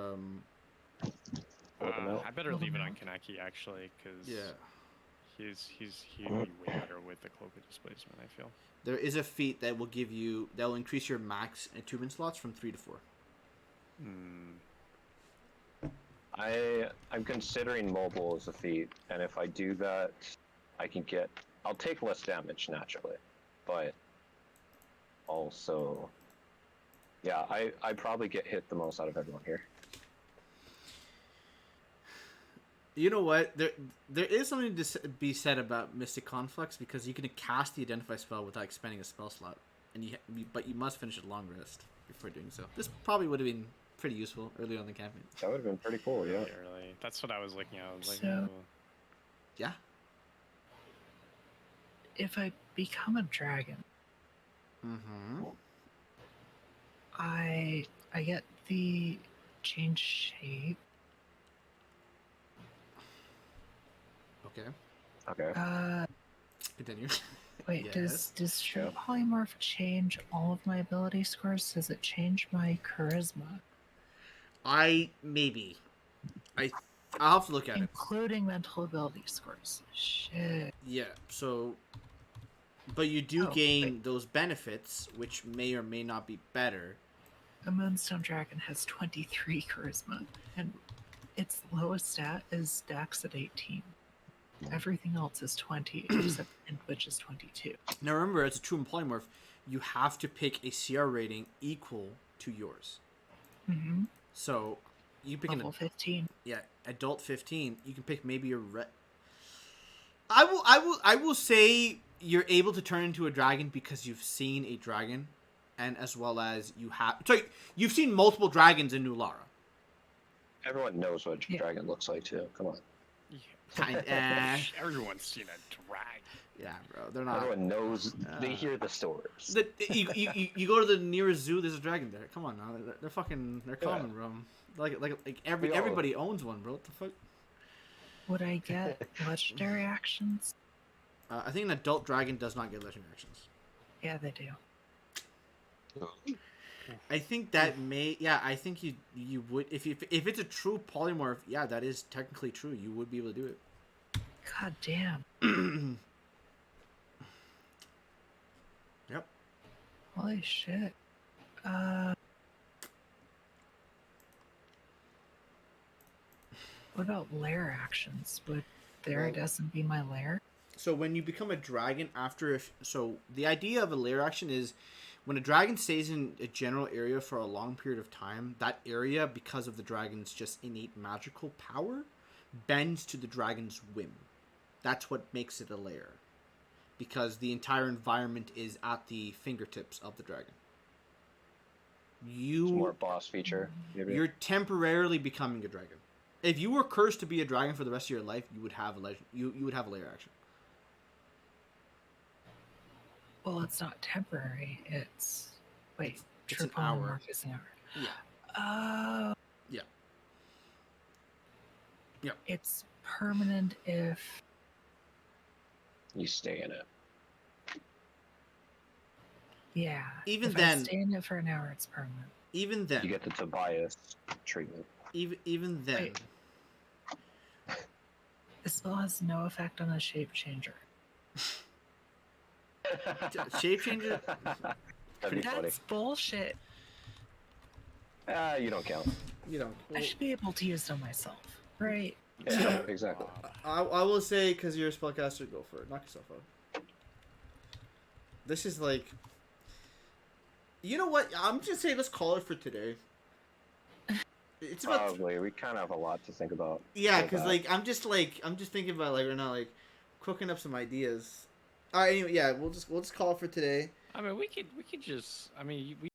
Open out. I better Open leave it on out. Kaneki actually, because yeah. he'd be way better with the Cloak of Displacement. I feel. There is a feat that will increase your max attunement slots from 3 to 4. I'm considering mobile as a feat, and if I do that, I'll take less damage naturally, but also, yeah, I probably get hit the most out of everyone here. You know what? There is something to be said about Mystic Conflux because you can cast the Identify spell without expending a spell slot, but you must finish a long rest before doing so. This probably would have been pretty useful early on in the campaign. That would have been pretty cool, yeah. Really, that's what I was looking at. I was like, So- oh. Yeah. If I become a dragon, Mm-hmm. I get the change shape. Okay. Okay. Continue. Wait, Yes. does True Yeah. Polymorph change all of my ability scores? Does it change my charisma, I'll have to look at it. including mental ability scores? Shit. Yeah. So, but you do Oh, gain wait. those benefits, which may or may not be better. A Moonstone Dragon has 23 charisma, and its lowest stat is Dex at 18. Everything else is 20, except which is 22. Now remember, as a true polymorph, you have to pick a CR rating equal to yours. Mm-hmm. So you pick Level 15. adult 15. You can pick maybe a I will say you're able to turn into a dragon because you've seen a dragon, and as well as you've seen multiple dragons in New Lara. Everyone knows what a Yeah. dragon looks like too. Come on. Everyone's seen a dragon. Yeah, bro, they're not. Everyone knows. They hear the stories. You go to the nearest zoo. There's a dragon there. Come on now, they're fucking common, bro. Like everybody owns one, bro. What the fuck? Would I get legendary actions? I think an adult dragon does not get legendary actions. Yeah, they do. I think that may. Yeah, I think you would if it's a true polymorph. Yeah, that is technically true. You would be able to do it. God damn. Yep. Holy shit. What about lair actions? Would there Well- doesn't be my lair? So when you become a dragon so the idea of a lair action is when a dragon stays in a general area for a long period of time, that area, because of the dragon's just innate magical power, bends to the dragon's whim. That's what makes it a lair. Because the entire environment is at the fingertips of the dragon. It's more a boss feature. Maybe. You're temporarily becoming a dragon. If you were cursed to be a dragon for the rest of your life, you would have a you would have a lair action. Well, it's not temporary. It's wait, It's true an hour. polymorph is an hour. Yeah. Oh. Yeah. Yep. It's permanent if You stay in it. yeah. Even if then- I stay in it for an hour, it's permanent. Even then, You get the Tobias treatment. even then, Wait. This spell has no effect on a shape changer. shape changer. That'd be funny. That's bullshit. You don't count. You know, I should be able to use them myself, right? Yeah, exactly. I will say because you're a spellcaster, go for it. Knock yourself out. This is like, you know what? I'm just saying, let's call it for today. It's about Probably. We kind of have a lot to think about. yeah, with because that. I'm just thinking about right now cooking up some ideas. All right, anyway, yeah, we'll just call it for today. I mean, we could just. I mean, we